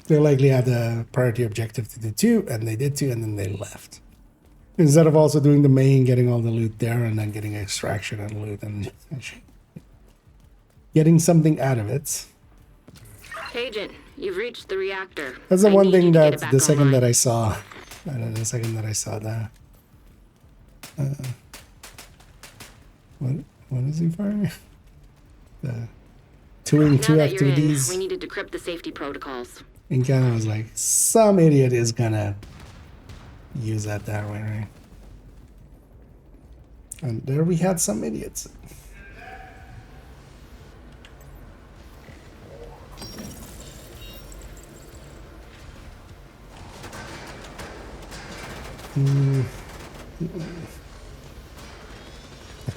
They likely had a priority objective to do 2, and they did 2, and then they left. Instead of also doing the main, getting all the loot there, and then getting extraction and loot, and getting something out of it. Agent, you've reached the reactor. That's the I one need you thing to get that it back the second online. that I saw, the second that I saw that. What is he firing? The doing Now 2 that you're in, activities. we need to decrypt the safety protocols. And kind of was like, some idiot is gonna use that way, right? And there we had some idiots. I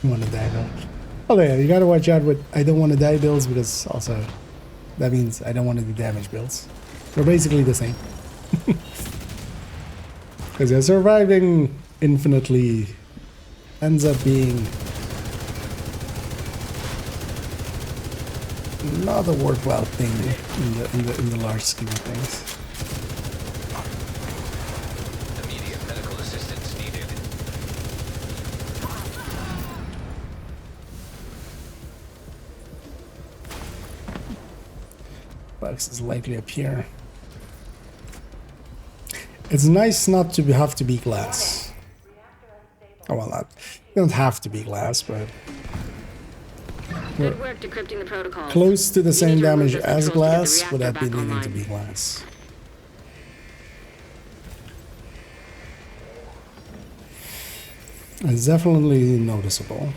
want to die build. Oh yeah, you gotta watch out with I don't want to die builds, because also that means I don't want to do damage builds. They're basically the same. Because yeah, surviving infinitely ends up being not a worthwhile thing in the large scheme of things. Immediate medical assistance needed. Bugs is likely up here. It's nice not to have to be glass. Oh well, not. You don't have to be glass, but Good work decrypting the protocols. close to the You same need to remove damage those as controls to get the glass reactor without back needing to online. be glass. It's definitely noticeable.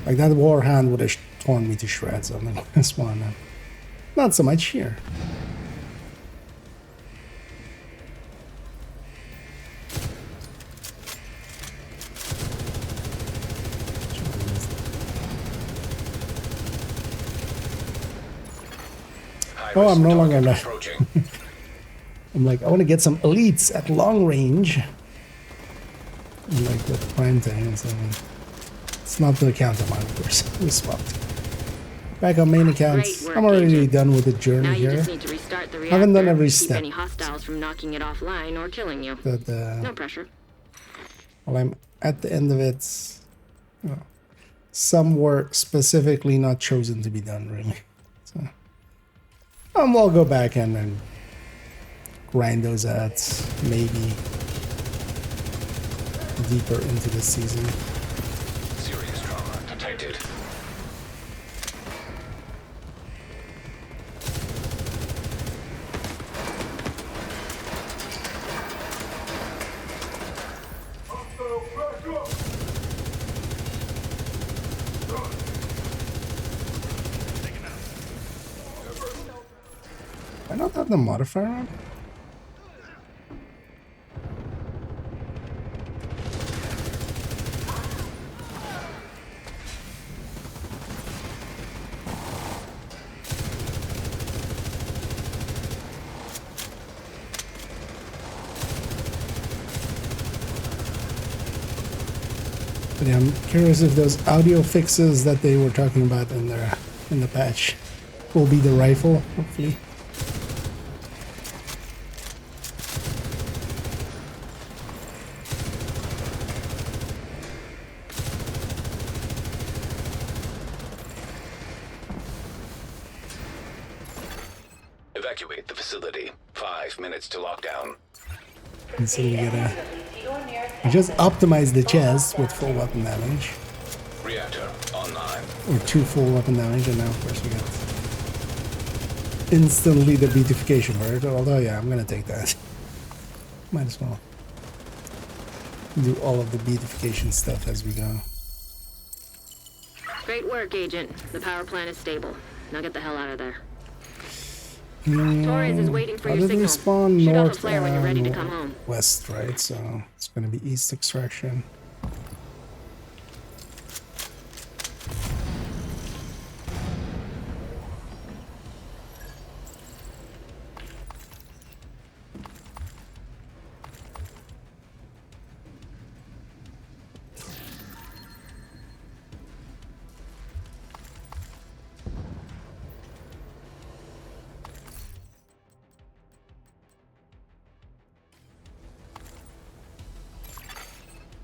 Like that war hand would have torn me to shreds on the last one. Not so much here. Oh, I'm no longer left. I'm like, I want to get some elites at long range. Like the prime thing, and so it's not the account of mine, of course. We swapped. Back on main accounts. Great work, I'm already Agent. done with the journey Now you here. just need to restart the reactor. Haven't done every to keep step. any hostiles from knocking it offline or killing you. But, no pressure. Well, I'm at the end of it. Well, some were specifically not chosen to be done, really. So, we'll go back and then grind those out, maybe deeper into the season. Serious trauma detected. I don't have the modifier on. But yeah, I'm curious if those audio fixes that they were talking about in the patch will be the rifle, hopefully. Evacuate the facility. 5 minutes to lockdown. And so we gotta just optimize the chest with full weapon damage. Reactor online. Or 2 full weapon damage, and now of course we got instantly the beautification for it. Although yeah, I'm gonna take that. Might as well do all of the beautification stuff as we go. Great work, Agent. The power plant is stable. Now get the hell out of there. Torres is waiting for how your did we signal. spawn Shoot off a north flare when you're ready to come and home. west, right? So it's gonna be east extraction.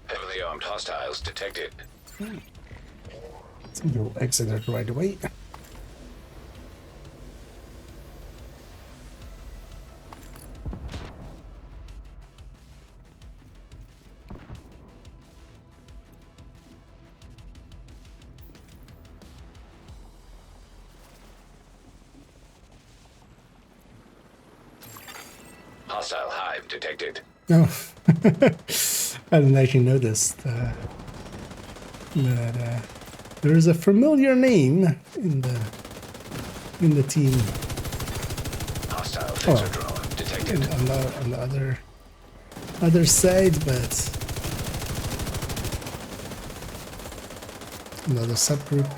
Heavily armed hostiles detected. So you'll exit it right away. Hostile hive detected. No, I didn't actually notice that there is a familiar name in the team. Hostile phaser drone detected. On the other side, but another subgroup.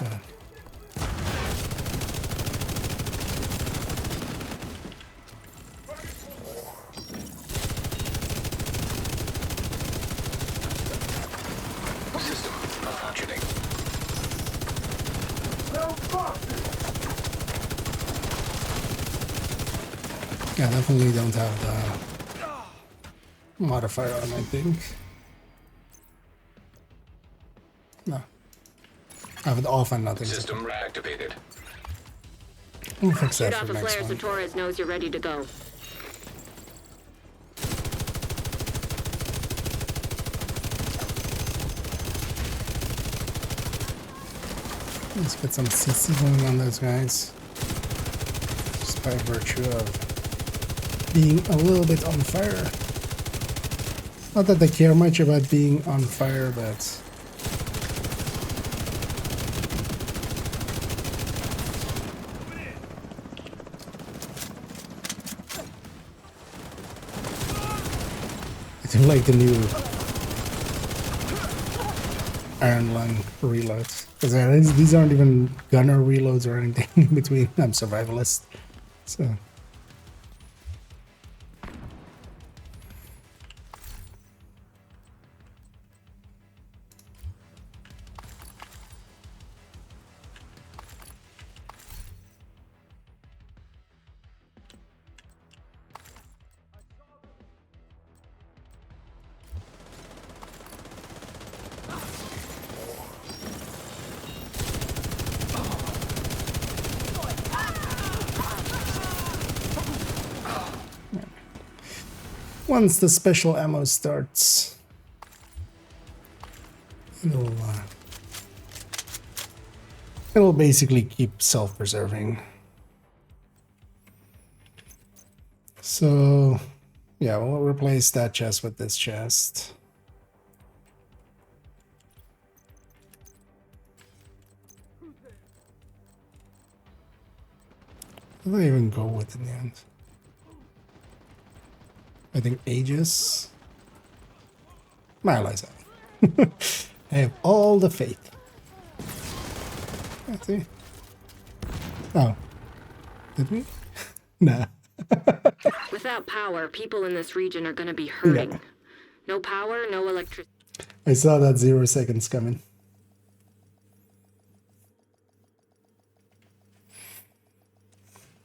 System malfunctioning. Yeah, definitely don't have the modifier on, I think. No. I have it off and nothing. System reactivated. We'll fix that Shoot for off a next flare so one. Torres knows you're ready to go. Let's get some CC going on those guys. Just by virtue of being a little bit on fire. Not that they care much about being on fire, but I do like the new Iron Lung reloads. Because these aren't even gunner reloads or anything in between. I'm survivalist. So once the special ammo starts, it'll basically keep self-preserving. So yeah, we'll replace that chest with this chest. What did I even go with in the end? I think Aegis. My allies have. I have all the faith. Let's see. Oh. Did we? Nah. Without power, people in this region are gonna be hurting. Yeah. No power, no electricity. I saw that 0 seconds coming.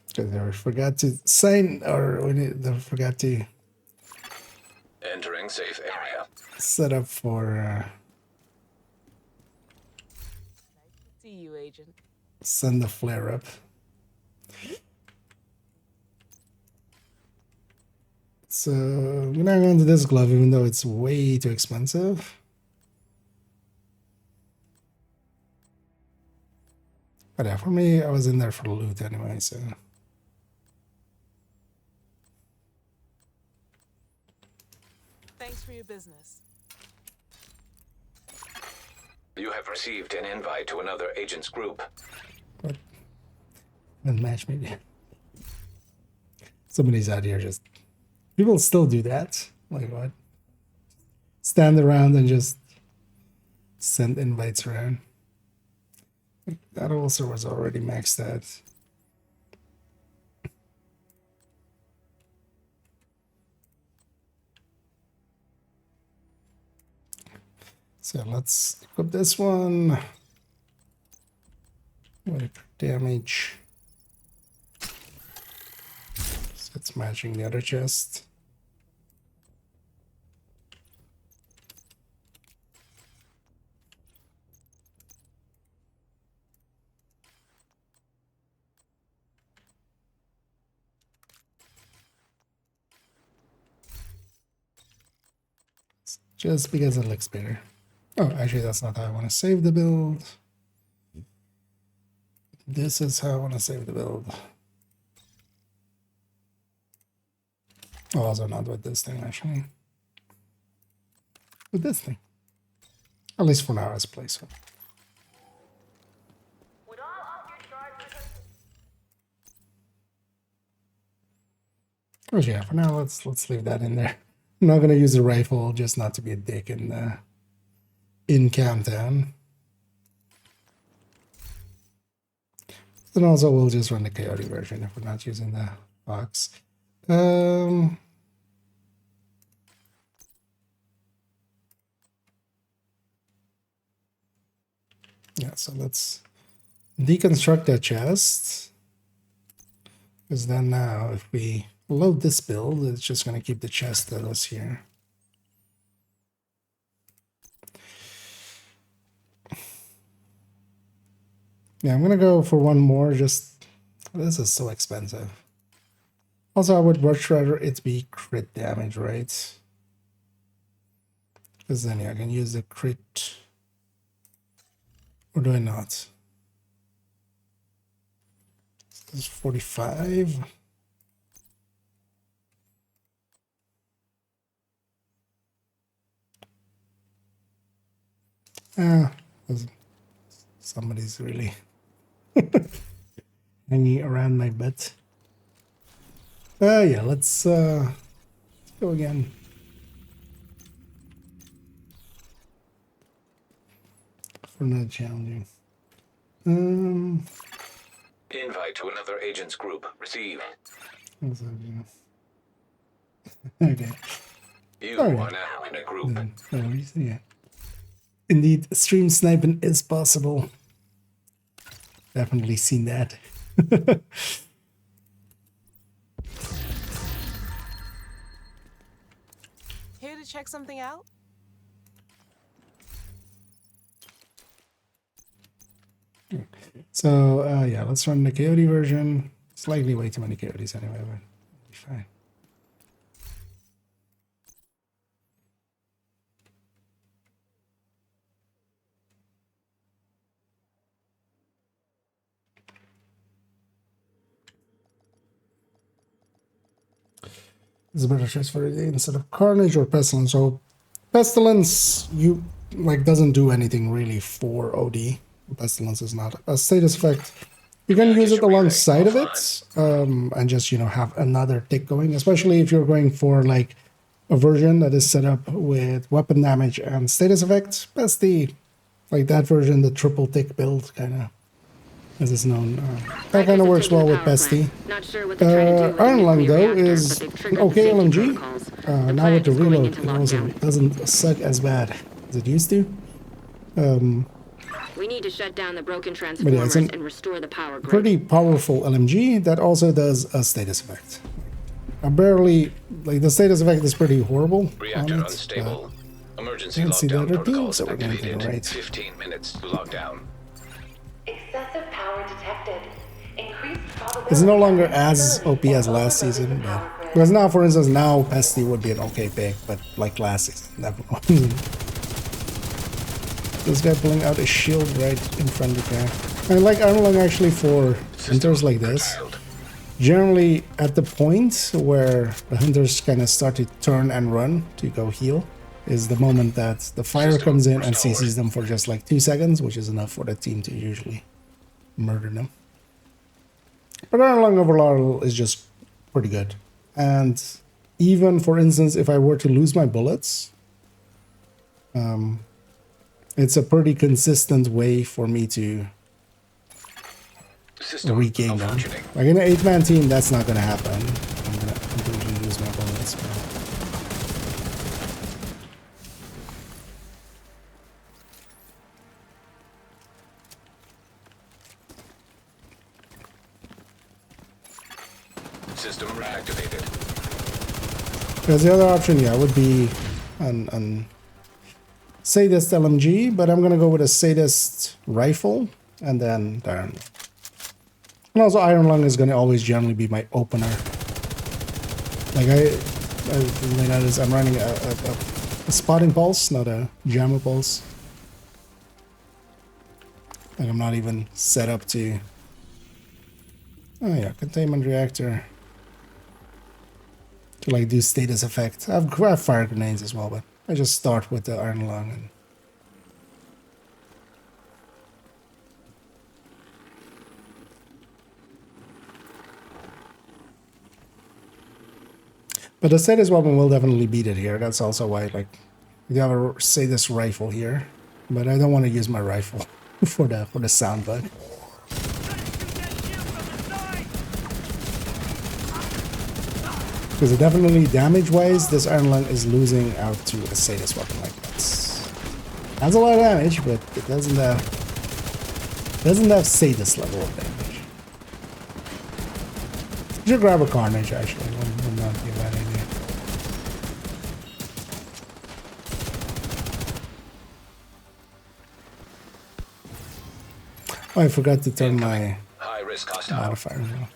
Because I forgot to sign, or I forgot to Entering safe area. set up for See you, Agent. send the flare up. So I'm gonna go into this glove, even though it's way too expensive. But yeah, for me, I was in there for the loot anyway, so. Thanks for your business. You have received an invite to another agent's group. What? And match maybe. Somebody's out here just. People still do that. Like what? Stand around and just send invites around. That also was already maxed out. So let's equip this one. Wait for damage. So it's matching the other chest. Just because it looks better. Oh, actually, that's not how I want to save the build. This is how I want to save the build. Oh, also not with this thing, actually. With this thing. At least for now, as a placeholder. Oh yeah, for now, let's leave that in there. I'm not gonna use a rifle, just not to be a dick in Camptown. Then also we'll just run the Coyote version if we're not using the box. Yeah, so let's deconstruct that chest. Because then now if we load this build, it's just going to keep the chest that was here. Yeah, I'm going to go for one more, just... This is so expensive. Also, I would much rather it be crit damage, right? Because then yeah, I can use the crit... Or do I not? This is 45. Somebody's really hanging around my butt. Yeah, let's go again. For another challenging. Invite to another agent's group received. Okay. You are now in a group. Yeah. Indeed, stream sniping is possible. Definitely seen that. Here to check something out? So, yeah, let's run the Coyote version. Slightly way too many Coyotes anyway, but it'll be fine. It's a better choice for the day instead of Carnage or Pestilence. So Pestilence, you like doesn't do anything really for OD. Pestilence is not a status effect. You can use it alongside of it, and just have another tick going. Especially if you're going for like a version that is set up with weapon damage and status effects. That's the that version, the triple tick build kind of. As it's known. That kind of works well with Pesty. Iron Lung, though, is an okay LMG. Now with the reload, it also doesn't suck as bad as it used to. We need to shut down the broken transformers and restore the power grid. Pretty powerful LMG that also does a status effect. I barely... the status effect is pretty horrible. Reactor unstable. Emergency lockdown protocols activated. 15 minutes to lockdown. Excessive power detected. Increased probability. It's no longer as OP as last season, but Because now, for instance, now Pesty would be an okay pick, but like last season, that wasn't. This guy pulling out a shield right in front of the guy. And like Armlong actually for hunters like this, generally at the point where the hunters kind of start to turn and run to go heal is the moment that the fire comes in and CCs them for just like 2 seconds, which is enough for the team to usually murder them. But Armlong overall is just pretty good. And even, for instance, if I were to lose my bullets, it's a pretty consistent way for me to regain them. Like in an 8-man team, that's not going to happen. I'm going to completely lose my bullets. System reactivated. Because the other option, yeah, would be an Sadist LMG, but I'm going to go with a Sadist rifle and then Iron Lung. And also Iron Lung is going to always generally be my opener. Like I notice I'm running a spotting pulse, not a jammer pulse. Like I'm not even set up to... Oh yeah, containment reactor. To like do status effect. I have fire grenades as well, but I just start with the Iron Lung. And but the Sadist weapon will definitely beat it here. That's also why, like, you have a Sadist rifle here, but I don't want to use my rifle for the sound bug. Because definitely damage-wise, this Iron Lung is losing out to a Sadist weapon like this. That's a lot of damage, but it doesn't have Sadist level of damage. You should grab a Carnage actually. Would not be a bad idea. Oh, I forgot to turn my modifier as well.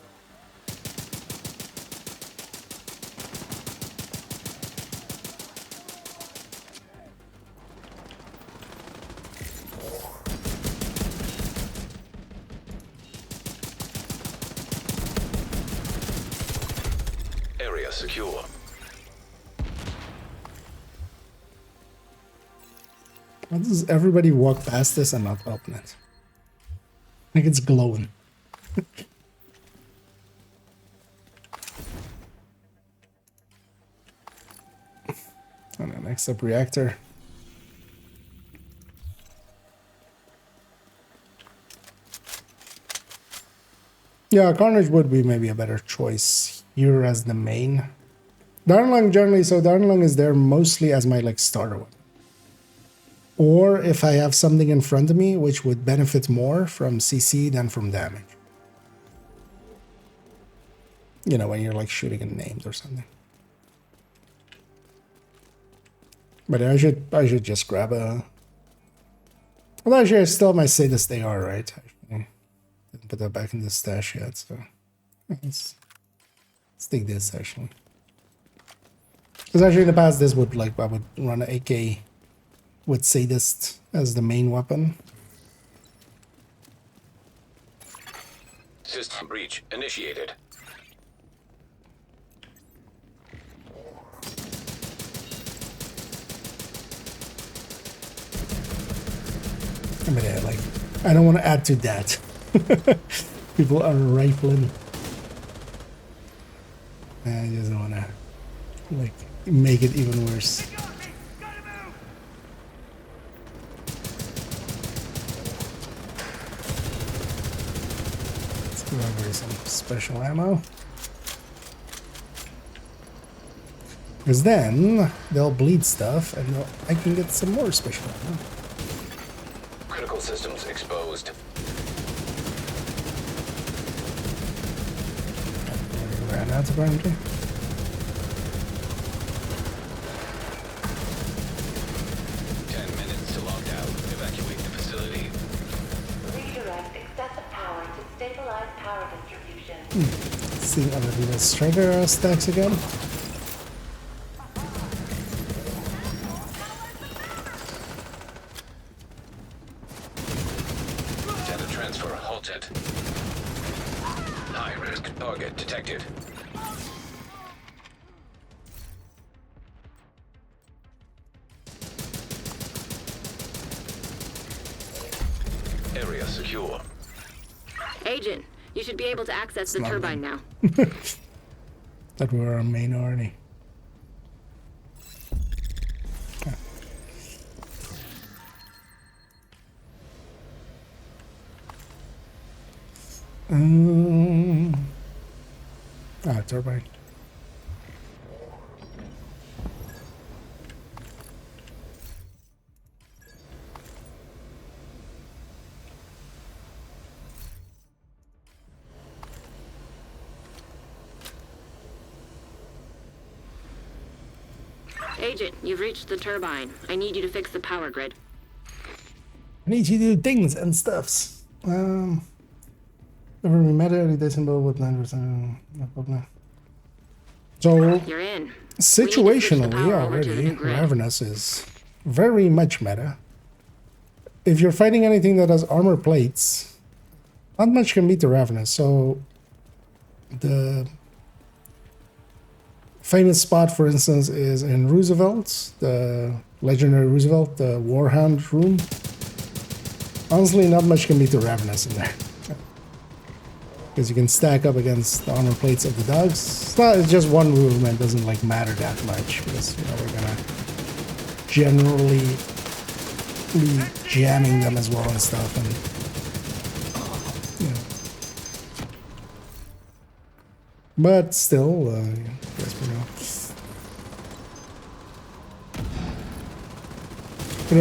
Secure. Why does everybody walk past this and not open it? Like it's glowing. And then next up, reactor. Yeah, Carnage would be maybe a better choice here as the main. Iron Lung generally, so Iron Lung is there mostly as my like starter weapon. Or if I have something in front of me which would benefit more from CC than from damage. You know, when you're like shooting in names or something. But I should just grab a... Well, actually I still have my Sadist AR, right? Actually, didn't put that back in the stash yet, so... Let's take this actually. Because actually in the past this would like I would run an AK with Sadist as the main weapon. System breach initiated. I mean, like I don't want to add to that. People are rifling. I just don't want to like make it even worse. Let's grab some special ammo. Because then they'll bleed stuff and I can get some more special ammo. Critical systems exposed. Ran out apparently. seeing other people's striker stacks again. Data transfer halted. High-risk target detected. Area secure. Agent, you should be able to access the turbine now. That were our main already. Okay. Turbine. Agent, you've reached the turbine. I need you to fix the power grid. I need you to do things and stuffs. Never met early decibel with 9%. No problem. So, You're in. situationally already, Ravenous is very much meta. If you're fighting anything that has armor plates, not much can beat the Ravenous. So, the famous spot, for instance, is in Roosevelt, the legendary Roosevelt, the Warhound room. Honestly, not much can beat the Ravenous in there. Because you can stack up against the armor plates of the dogs. It's just one room and doesn't like matter that much because we're gonna generally be jamming them as well and stuff. And but still, yes, we know.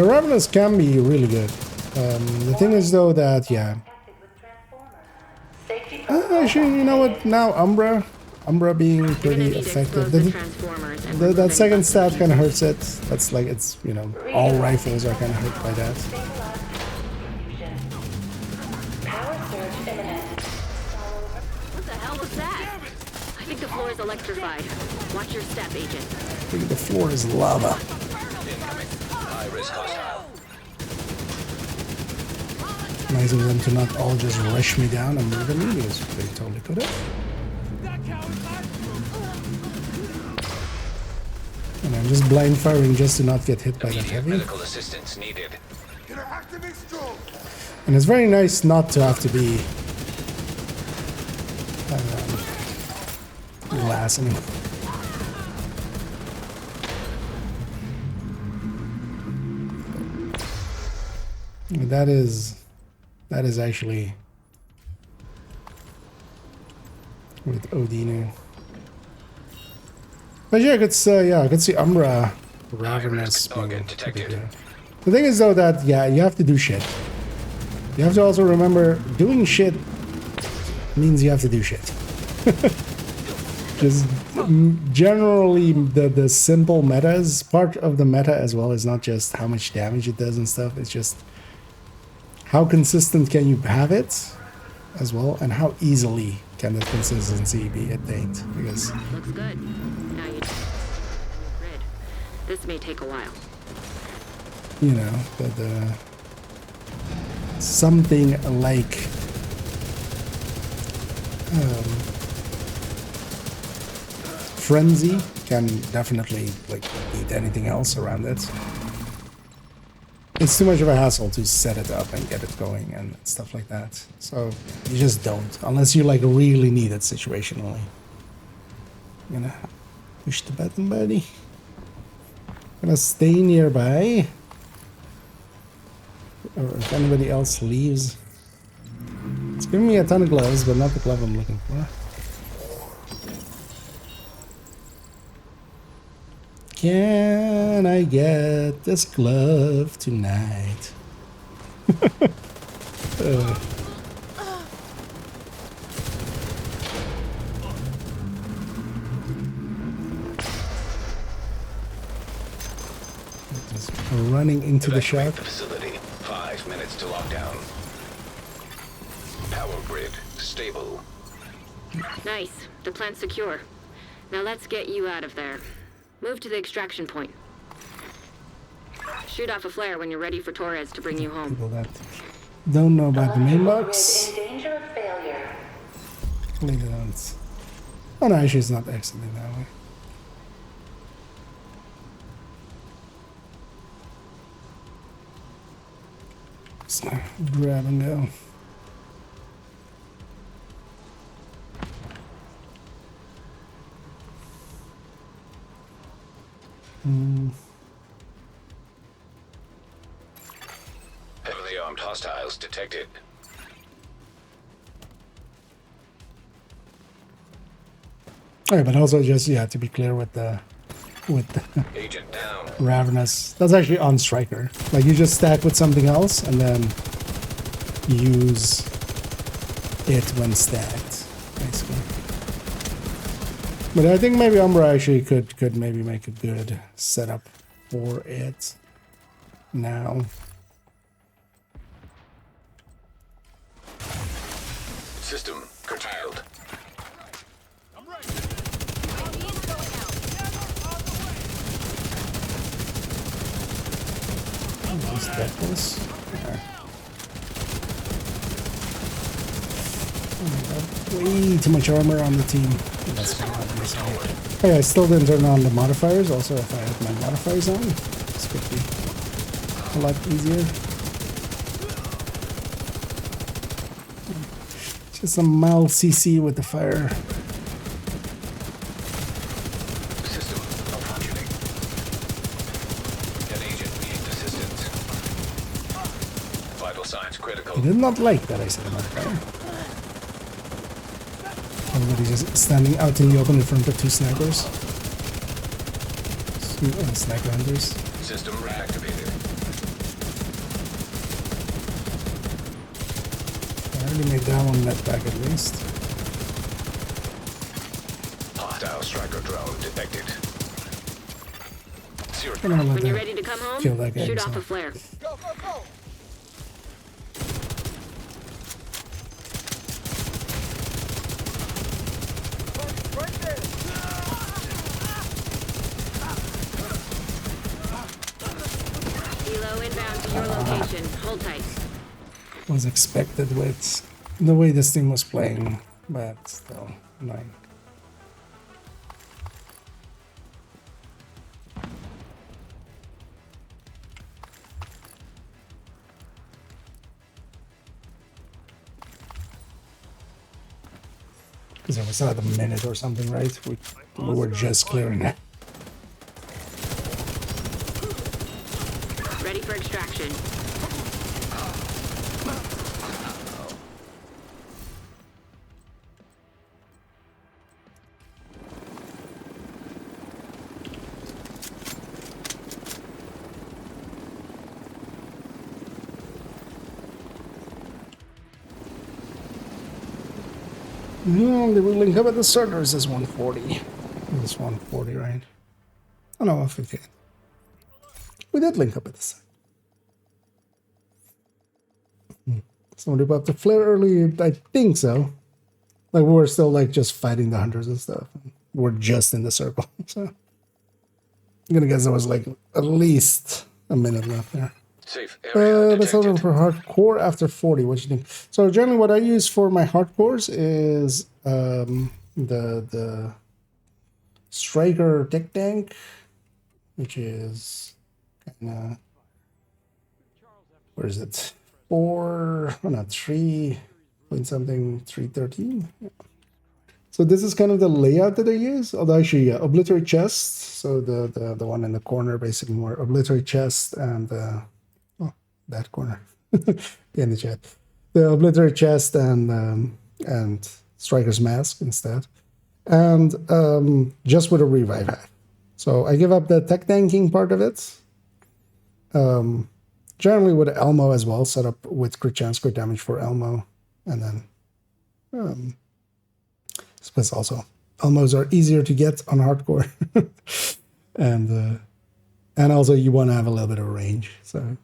The Ravenous can be really good. The thing is though that actually, you know what? Now Umbra being pretty effective. That second stat kind of hurts it. That's like it's all rifles are kind of hurt by that. What the hell was that? I think the floor is electrified. Watch your step, Agent. I think the floor is lava. High-risk hostile. Nice of them to not all just rush me down and murder me because they totally could have. And I'm just blind firing just to not get hit by that heavy. Medical assistance needed. And it's very nice not to have to be glassing. That is actually with Odinu. But yeah, I could see Umbra Ravenous being detected. The thing is though that you have to do shit. You have to also remember doing shit means you have to do shit. Just generally the simple metas, part of the meta as well is not just how much damage it does and stuff, it's just how consistent can you have it as well, and how easily can that consistency be attained? Because looks good. Now you grid. This may take a while. The something like frenzy can definitely beat anything else around it. It's too much of a hassle to set it up and get it going and stuff like that. So you just don't, unless you really need it situationally. I'm gonna push the button, buddy. I'm gonna stay nearby. Or if anybody else leaves. It's giving me a ton of gloves, but not the glove I'm looking for. Can I get this glove tonight? Just running into the shop. The facility. 5 minutes to lockdown. Power grid stable. Nice. The plant's secure. Now let's get you out of there. Move to the extraction point. Shoot off a flare when you're ready for Torres to bring you home. People that don't know about the main box. In danger of failure. Leave it on. Oh no, actually it's not exiting that way. So grab and go. Heavily armed hostiles detected. Okay, but also just you have to be clear with the Agent down. Ravenous. That's actually on Striker. Like you just stack with something else and then use it when stacked, basically. But I think maybe Umbra actually could maybe make a good setup for it now. System curtailed. This. Way too much armor on the team. That's okay, I still didn't turn on the modifiers. Also, if I had my modifiers on, this could be a lot easier. Just a mild CC with the fire. System malfunctioning. An agent needs assistance. Vital signs critical. I did not like that I set him on fire. Everybody just standing out in the open in front of two snipers. Sniper hunters. System reactivated. I already made that one net back at least. Hostile striker drone detected. When you're ready to come home, shoot off a flare. Go, go, go! Helo inbound to your location. Hold tight. Was expected with the way this team was playing, but still annoying. Because it was a minute or something, right? We were just clearing it. Ready for extraction. Did we link up at the start or is this 140? This 140, right? Oh no, 150. We did link up at the start. Somebody put up the flare early, I think so. Like we were still like just fighting the hunters and stuff. We're just in the circle, so I'm gonna guess there was like at least a minute left there. Safe area That's all for hardcore after 40. What do you think? So generally, what I use for my hardcores is the Striker Tech Tank, which is kind of, where is it? 3 point something 313. Yeah. So this is kind of the layout that I use. Although actually, yeah, obliterate chest. So the one in the corner, basically more obliterate chest and that corner in the chat. The obliterate chest and Striker's Mask instead. And just with a revive hack. So I give up the tech tanking part of it. Generally with Elmo as well, set up with crit chance, crit damage for Elmo. And then because also Elmos are easier to get on hardcore. and also you want to have a little bit of range. So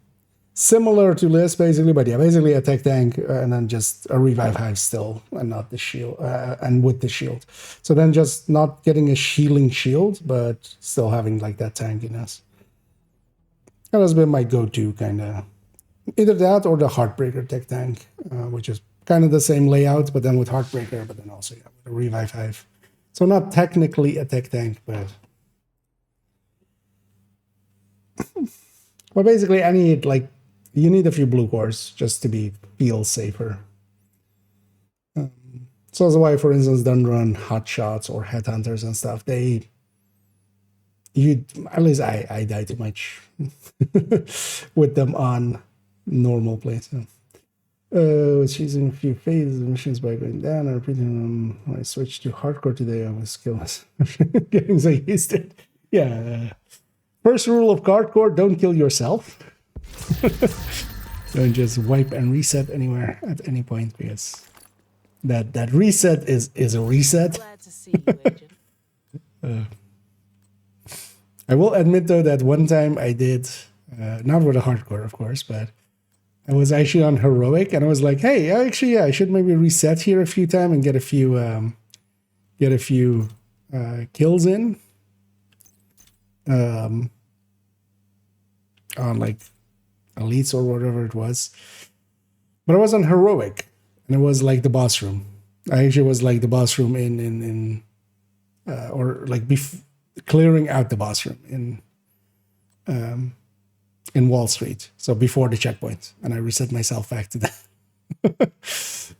Similar to this, basically, but yeah, basically a tech tank and then just a revive hive still, and not the shield, and with the shield. So then just not getting a shielding shield, but still having like that tankiness. That has been my go-to kind of. Either that or the Heartbreaker tech tank, which is kind of the same layout, but then with Heartbreaker, but then also yeah, with a revive hive. So not technically a tech tank, but well, basically any like. You need a few blue cores just to feel safer. So that's why, for instance, don't run hot shots or headhunters and stuff. At least I die too much with them on normal play. So. Choosing a few phases of missions by going down and repeating them. When I switched to hardcore today, I was killless. Getting so used to it. Yeah. First rule of hardcore: don't kill yourself. Don't just wipe and reset anywhere at any point, because that reset is a reset. Glad to see you, Agent. I will admit though that one time I did, not with a hardcore of course, but I was actually on heroic and I was like, hey, actually yeah, I should maybe reset here a few times and get a few kills in. On like elites or whatever it was, but I was on heroic and it was like the boss room. I actually was like the boss room or like clearing out the boss room in Wall Street, so before the checkpoint, and I reset myself back to that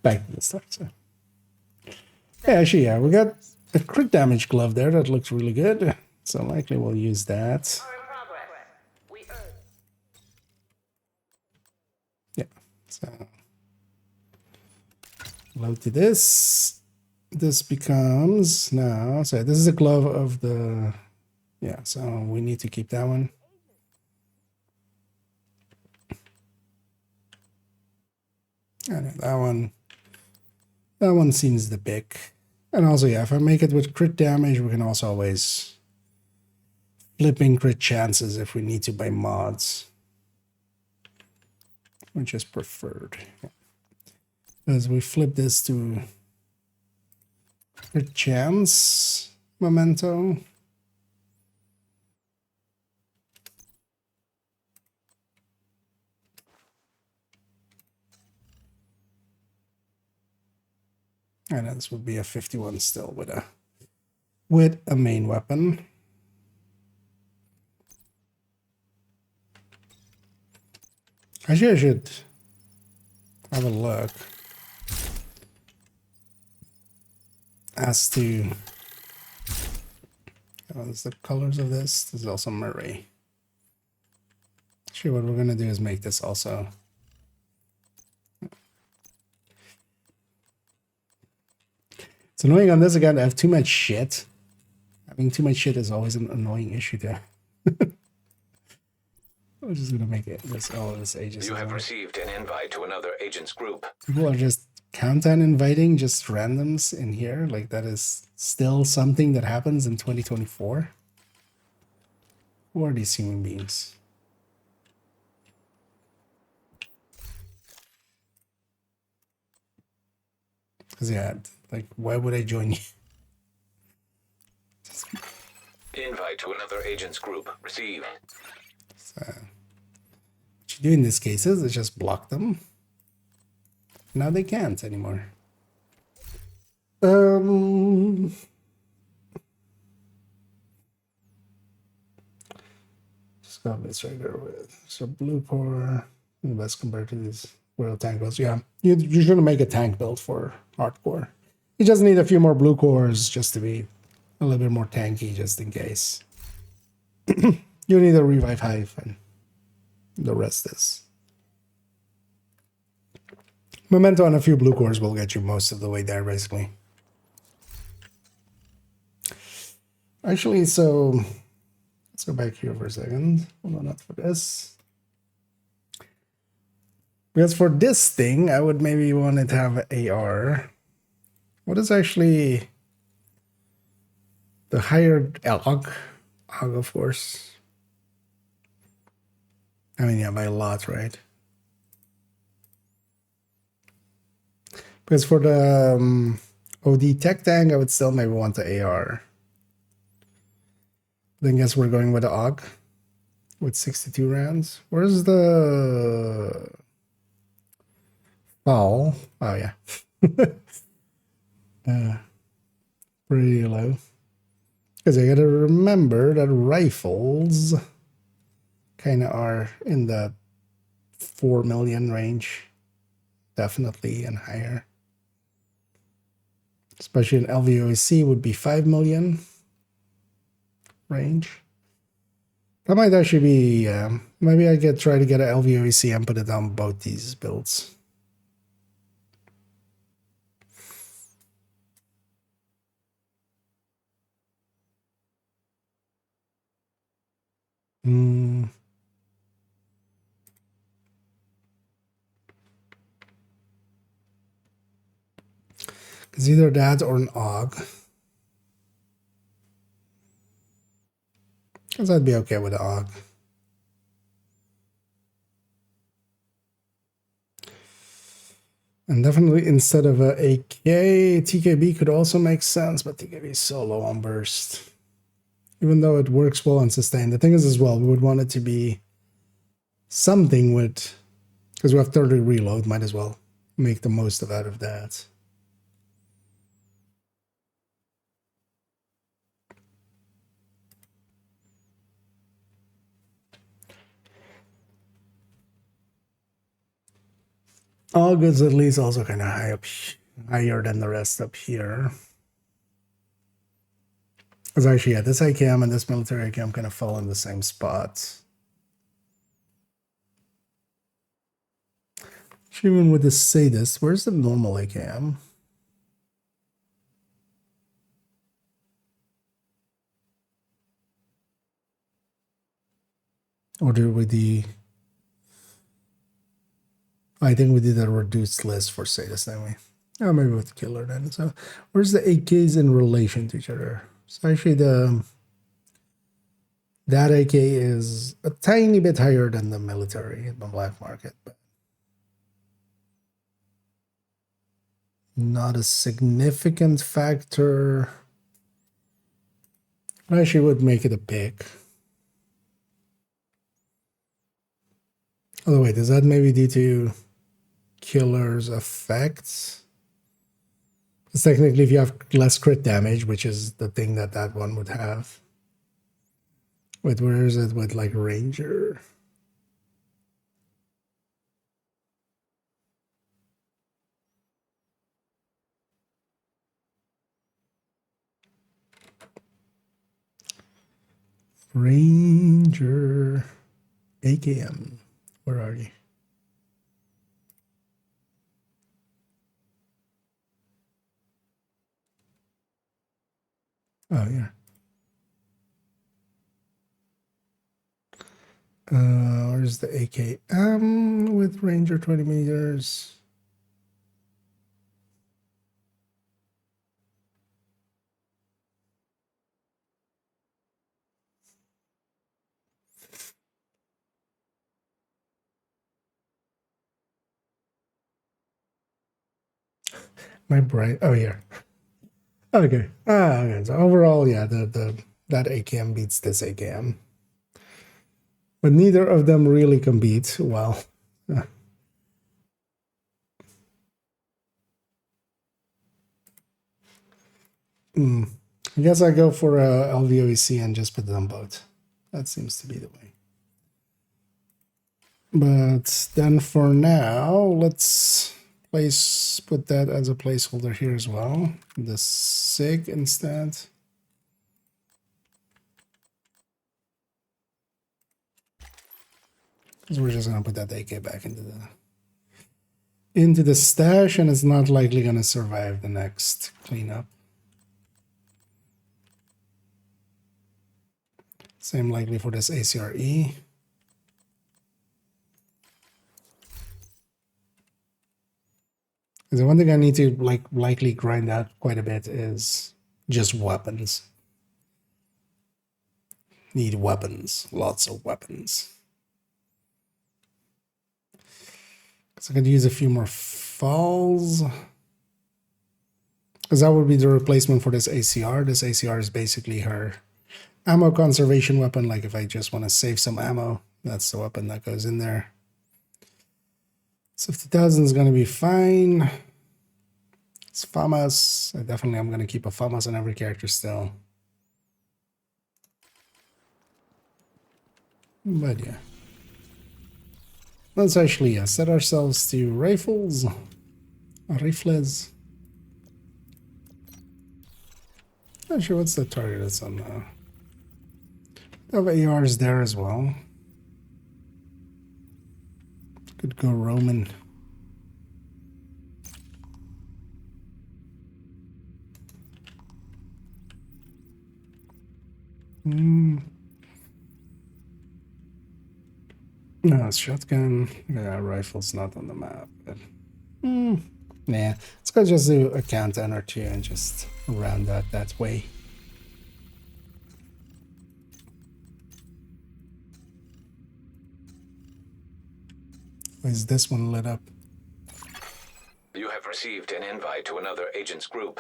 back to the start. So yeah, actually yeah, we got a crit damage glove there that looks really good, so likely we'll use that. So load to this. This becomes now. So this is a glove of the. Yeah. So we need to keep that one. And that one. That one seems the pick. And also, yeah, if I make it with crit damage, we can also always flipping crit chances if we need to by mods. Which is preferred. As we flip this to a chance memento. And this would be a 51 still with a main weapon. Actually, I should have a look as to what's the colors of this. This is also Murray. Actually, what we're gonna do is make this also. It's annoying on this again to have too much shit. Having too much shit is always an annoying issue there. I'm just gonna make it this all of this ages. You have received an invite to another agent's group. People are just countdown inviting just randoms in here. Like that is still something that happens in 2024. Who are these human beings? Because yeah, like why would I join you? Invite to another agent's group. Receive. So, what you do in these cases is just block them. Now they can't anymore. Just got this right there with so blue core. The best compared to these world tank builds. Yeah, you shouldn't make a tank build for hardcore. You just need a few more blue cores just to be a little bit more tanky, just in case. You need a revive hive, and the rest is memento and a few blue cores will get you most of the way there, basically. Actually, so let's go back here for a second. Hold on, not for this. Because for this thing, I would maybe want it to have AR. What is actually the higher AUG? AUG, of course. I mean, yeah, by a lot, right? Because for the OD Tech Tank, I would still maybe want the AR. Then guess we're going with the AUG with 62 rounds. Where's the foul? Oh yeah. Pretty low. Because I gotta remember that rifles kind of are in the 4 million range. Definitely and higher. Especially an LVOC would be 5 million range. That might actually be, maybe I could try to get an LVOC and put it on both these builds. It's either that or an AUG. Because I'd be okay with the AUG. And definitely instead of a AK, TKB could also make sense, but TKB is so low on burst. Even though it works well on sustain. The thing is as well, we would want it to be something with, because we have 30 reload, might as well make the most out of that. All goods at least also kind of high up, higher than the rest up here. Because actually, yeah, this AKM and this military AKM kind of fall in the same spots. Even with the Sadist, where's the normal AKM? Or do we the... I think we did a reduced list for Sadist, didn't we? Oh, maybe with Killer then. So where's the AKs in relation to each other? So actually that AK is a tiny bit higher than the military in the black market, but not a significant factor. I actually would make it a pick. Oh wait, is that maybe due to Killer's effects? Because technically if you have less crit damage, which is the thing that that one would have. Wait, where is it with like Ranger? Ranger AKM. Where are you? Oh, yeah. Where's the AKM with Ranger 20 meters? My brain. Oh, here. Okay. Okay. So overall, yeah, that AKM beats this AKM. But neither of them really compete well. I guess I go for a LVOEC and just put it on both. That seems to be the way. But then for now, let's put that as a placeholder here as well. The SIG instead. Because we're just gonna put that AK back into the stash, and it's not likely gonna survive the next cleanup. Same likely for this ACRE. The one thing I need to likely grind out quite a bit is just weapons. Need weapons, lots of weapons. So I could use a few more falls. Because that would be the replacement for this ACR. This ACR is basically her ammo conservation weapon. Like if I just want to save some ammo, that's the weapon that goes in there. 50,000 is going to be fine. It's FAMAS. I definitely am going to keep a FAMAS on every character still. But yeah. Let's actually set ourselves to rifles. Rifles. Not sure what's the target that's on have ARs there as well. Could go Roman. No, it's shotgun. Yeah, rifle's not on the map. But, yeah, let's go just do a countdown or two and just round out that way. Is this one lit up? You have received an invite to another agent's group.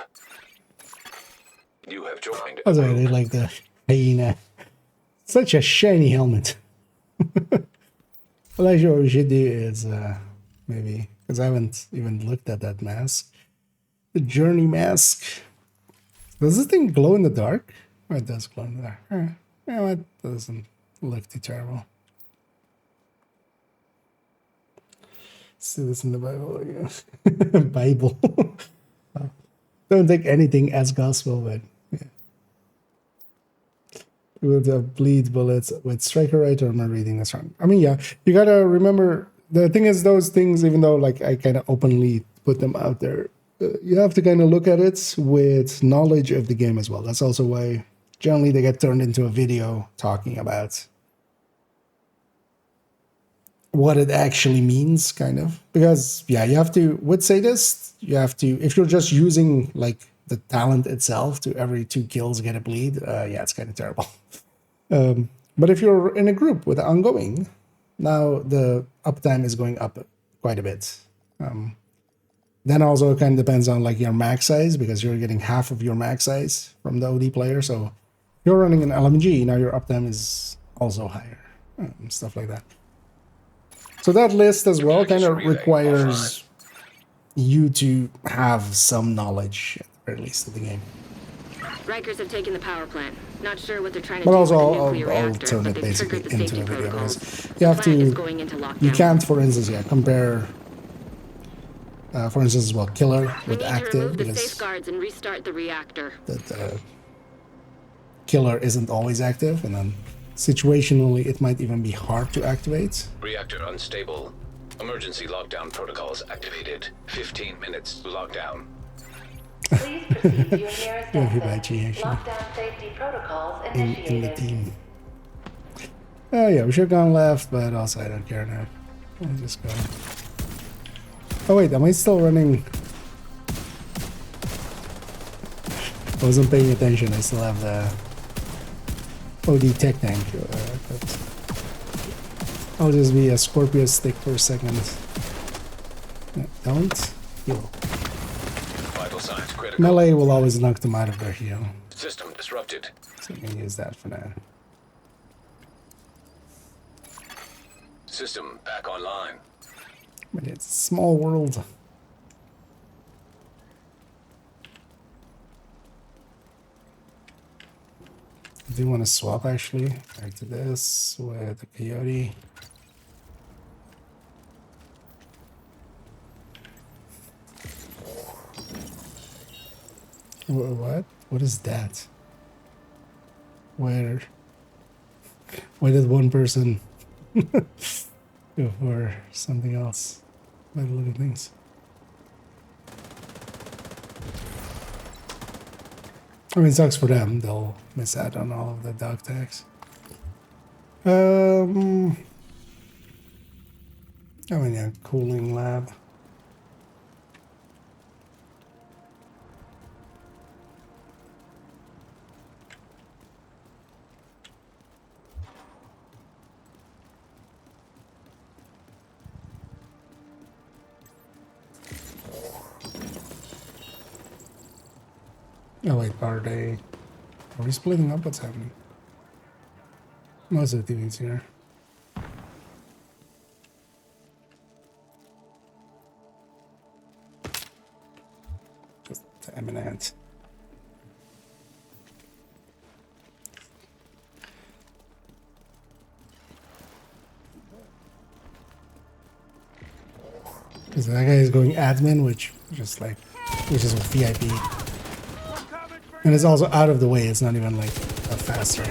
You have joined. Oh, sorry, they like the hyena. Such a shiny helmet. Well, actually, what we should do is maybe, because I haven't even looked at that mask. The Journey mask. Does this thing glow in the dark? Oh, it does glow in the dark. Yeah, it doesn't look too terrible. See this in the Bible again. Bible. Don't take anything as gospel, but yeah. With bleed bullets with striker right, or am I reading this wrong? I mean, yeah, you gotta remember the thing is those things, even though like I kind of openly put them out there, you have to kind of look at it with knowledge of the game as well. That's also why generally they get turned into a video talking about what it actually means, kind of. Because yeah, you have to, with sadist, you have to, if you're just using like the talent itself to every 2 kills get a bleed, yeah, it's kind of terrible. But if you're in a group with ongoing, now the uptime is going up quite a bit. Then also it kind of depends on like your max size, because you're getting half of your max size from the OD player. So if you're running an LMG, now your uptime is also higher, stuff like that. So that list as well kind of requires you to have some knowledge, at the very least, of the game. Rikers have taken the power plant. Not sure what they're trying to But do also, with the nuclear I'll reactor, turn but it they've basically triggered the into safety a video, protocols. because you have The plant is to, going into lockdown. you can't, for instance, yeah, compare, for instance, well, killer with We need active, to remove the because safeguards and restart the reactor. that killer isn't always active, and then situationally it might even be hard to activate. Reactor unstable. Emergency lockdown protocols activated. 15 minutes to lockdown. Please proceed to your nearest Everybody exit. Lockdown safety protocols in the initiated. team. Oh yeah, we should have gone left, but also I don't care now. I'll just go. Oh wait, am I still running? I wasn't paying attention. I still have the OD tech tank. But I'll just be a Scorpio stick for a second. No, don't heal. Vital signs critical. Melee will always knock them out of their heal. System disrupted. So I'm gonna use that for now. System back online. But it's a small world. I do want to swap actually back to this with the Coyote. What? What is that? Where did one person go for something else? By the look of things. I mean, it sucks for them. They'll miss out on all of the dog tags. I mean, yeah, cooling lab. Oh wait, are we splitting up? What's happening? Most of the TV's here. Just eminent. Because that guy is going admin, which is a VIP. And it's also out of the way, it's not even like a faster.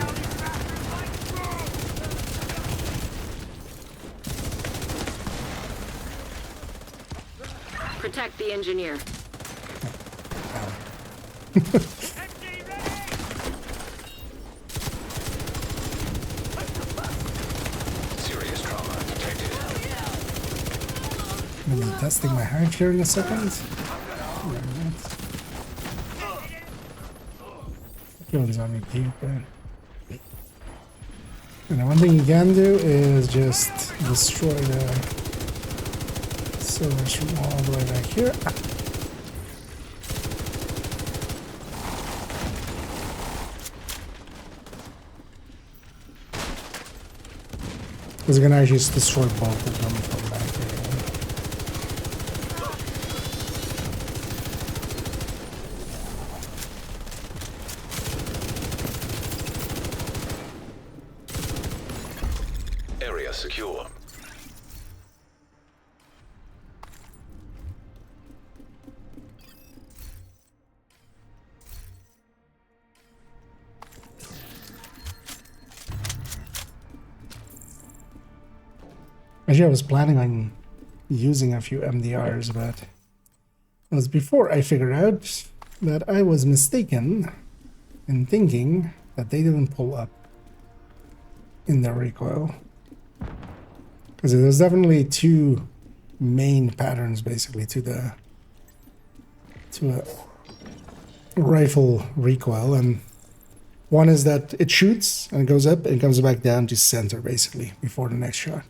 Protect the engineer. Serious trauma detected. I'm gonna be testing my hive here in a second. Kills on repeat, but and one thing you can do is just destroy the sewers from all the way back here. Because you can actually just destroy both of them from back here. Area secure. Actually, I was planning on using a few MDRs, but it was before I figured out that I was mistaken in thinking that they didn't pull up in their recoil. Because there's definitely two main patterns, basically, to a rifle recoil, and one is that it shoots and it goes up and comes back down to center, basically, before the next shot.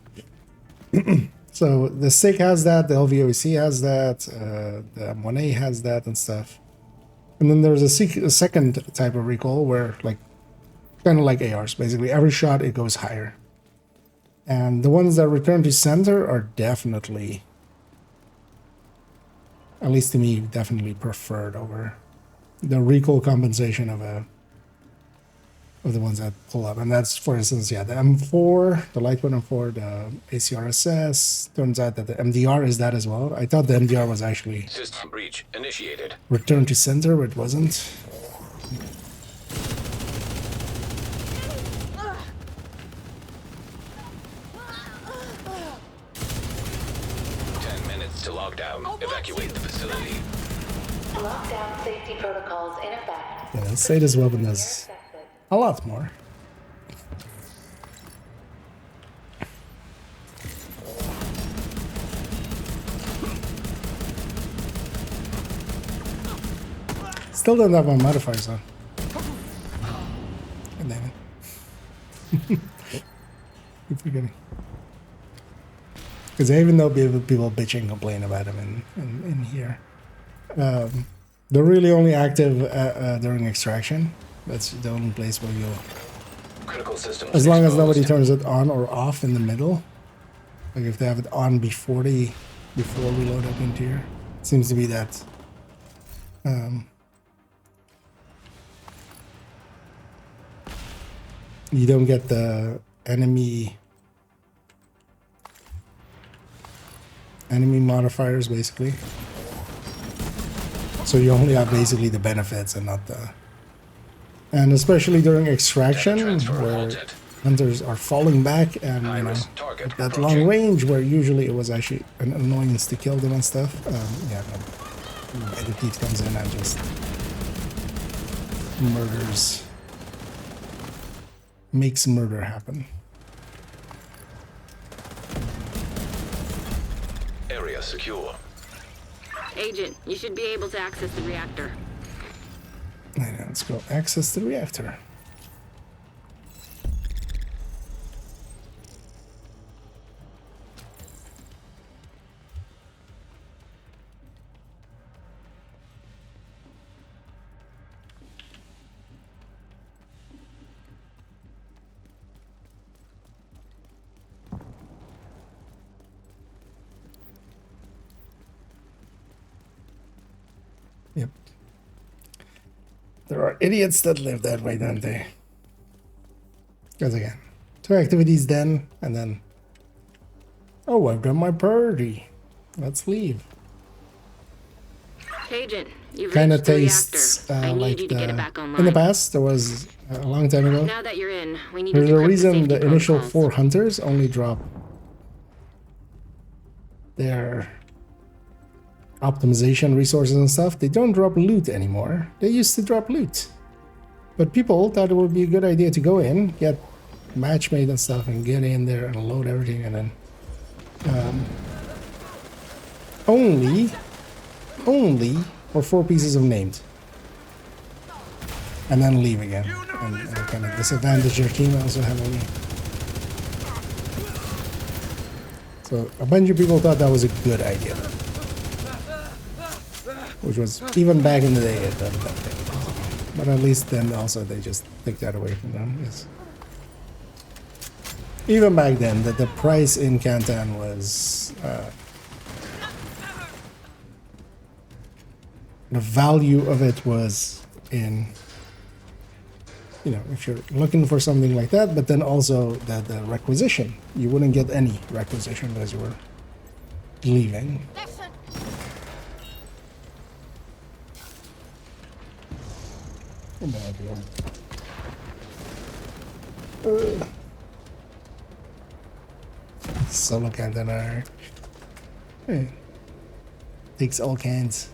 So the SIG has that, the LVOC has that, the M1A has that and stuff. And then there's a second type of recoil where, like, kind of like ARs, basically. Every shot, it goes higher. And the ones that return to center are definitely, at least to me, definitely preferred over the recoil compensation of the ones that pull up. And that's, for instance, yeah, the M4, the Lightweight M4, the ACRSS. Turns out that the MDR is that as well. I thought the MDR was actually System breach initiated. return to center, but it wasn't. 10 minutes to lockdown. Evacuate the facility. Lockdown safety protocols in effect. Yeah, let's say this weapon does a lot more. Still don't have my modifiers on. God damn it. Keep forgetting. Because even though people bitch and complain about them in here, they're really only active during extraction. That's the only place where you'll... Critical systems as long as exposed. nobody turns it on or off in the middle. Like if they have it on before we load up into here. It seems to be that... you don't get the enemy modifiers, basically. So you only have basically the benefits and not the... And especially during extraction, where hunters are falling back and, you know, at that long range where usually it was actually an annoyance to kill them and stuff. Yeah, the teeth comes in and just murders. Makes murder happen. Area secure. Agent, you should be able to access the reactor. Right, let's go access the reactor. Yep. There are idiots that live that way, don't they? Because again, 2 activities then, and then, oh, I've done my priority. Let's leave. Agent, you've Kind of reached the tastes reactor. I need like you to get it back online. in the past, there was a long time ago. Now that you're in, we need There's to a decrypt reason the the safety initial protocols. 4 hunters only drop their optimization resources and stuff. They don't drop loot anymore. They used to drop loot. But people thought it would be a good idea to go in, get match made and stuff, and get in there and load everything, and then only for 4 pieces of named. And then leave again. And kind of disadvantage your team also heavily. So a bunch of people thought that was a good idea. Which was, even back in the day, it done that thing. But at least then also they just took that away from them. Yes. Even back then, the price in Canton was... the value of it was in... You know, if you're looking for something like that, but then also the requisition. You wouldn't get any requisition as you were leaving. Solo Cantonar. Hey. Takes all cans.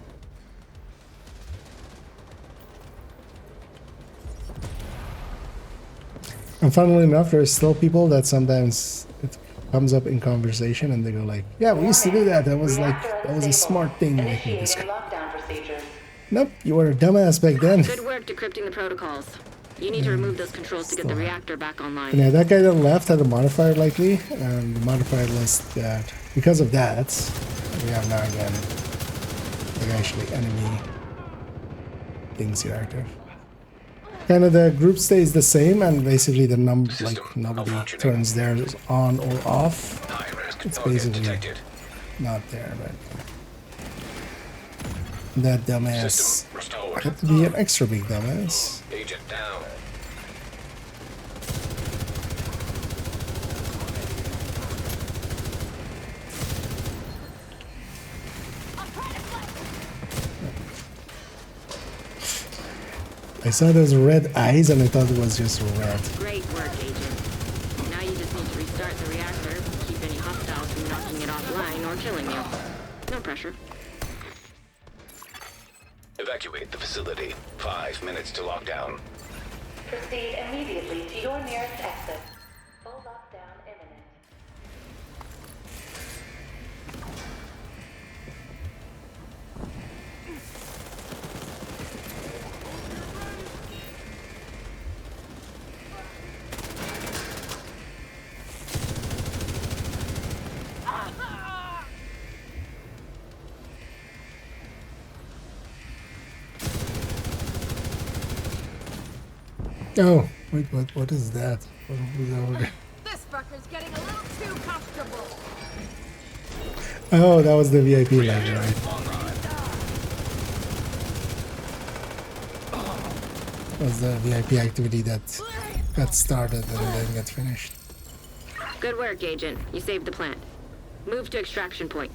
And funnily enough, there's still people that sometimes it comes up in conversation and they go like, yeah, we used to do that. That was a smart thing. Like this. Nope, you were a dumbass back then. Good work decrypting the protocols. You need to remove those controls to get the reactor back online. Yeah, that guy that left had a modifier likely, and the modifier list that because of that, we have now again like actually enemy things here active. Kind of the group stays the same, and basically the nobody turns theirs on or off. It's basically not there, but that dumbass had to be an extra big dumbass. Agent down. I saw those red eyes and I thought it was just red. Great work, Agent. Now you just need to restart the reactor, keep any hostiles from knocking it offline or killing you. No pressure. Evacuate the facility. 5 minutes to lockdown. Proceed immediately to your nearest exit. Full lockdown imminent. Oh, wait, what is that? Who's over there? This fucker's getting a little too comfortable. Oh, that was the VIP line, right? That was the VIP activity that got started and then got finished. Good work, Agent. You saved the plant. Move to extraction point.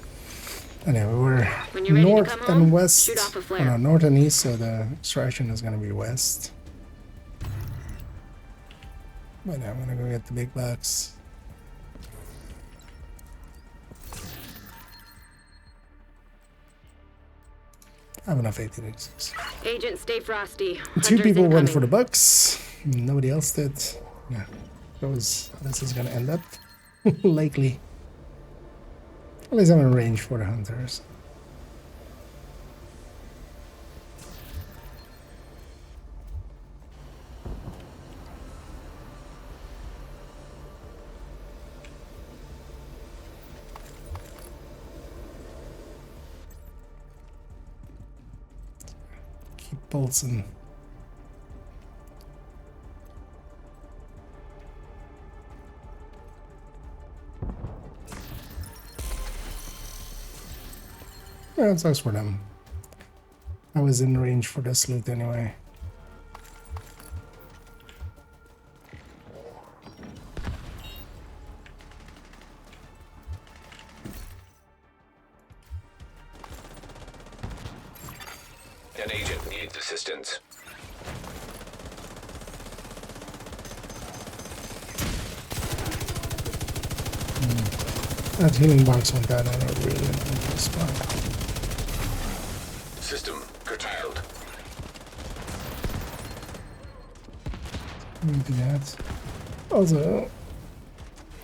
Anyway, we're When you're ready to north come and home, west. shoot off a flare. Oh, no, north and east, so the extraction is going to be west. But I'm going to go get the big box. I have enough 1886. Agent, stay frosty. 2 people went incoming. for the bucks. Nobody else did. Yeah, this is gonna end up likely. At least I'm in range for the hunters. Keep pulsing. Yeah, it sucks for them. I was in range for this loot anyway. An agent needs assistance. That healing box went down on a really annoying spot. System curtailed. Let me do that. Also,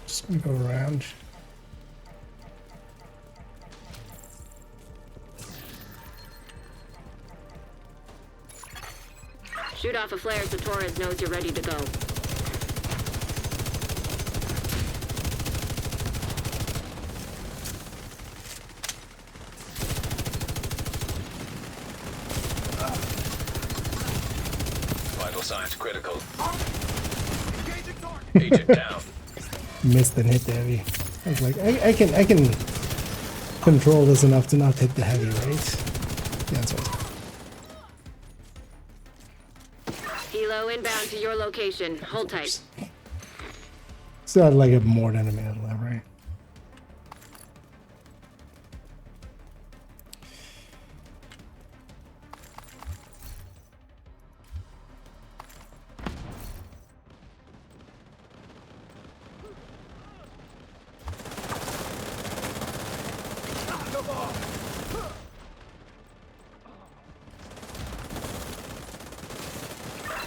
just gonna go around. Shoot off a flare so Torres knows you're ready to go. Vital signs critical. Agent down. Missed and hit the heavy. I was like, I can control this enough to not hit the heavy, right? Yeah, that's right. Helo inbound to your location. Hold tight. Still had like more than a minute left, right?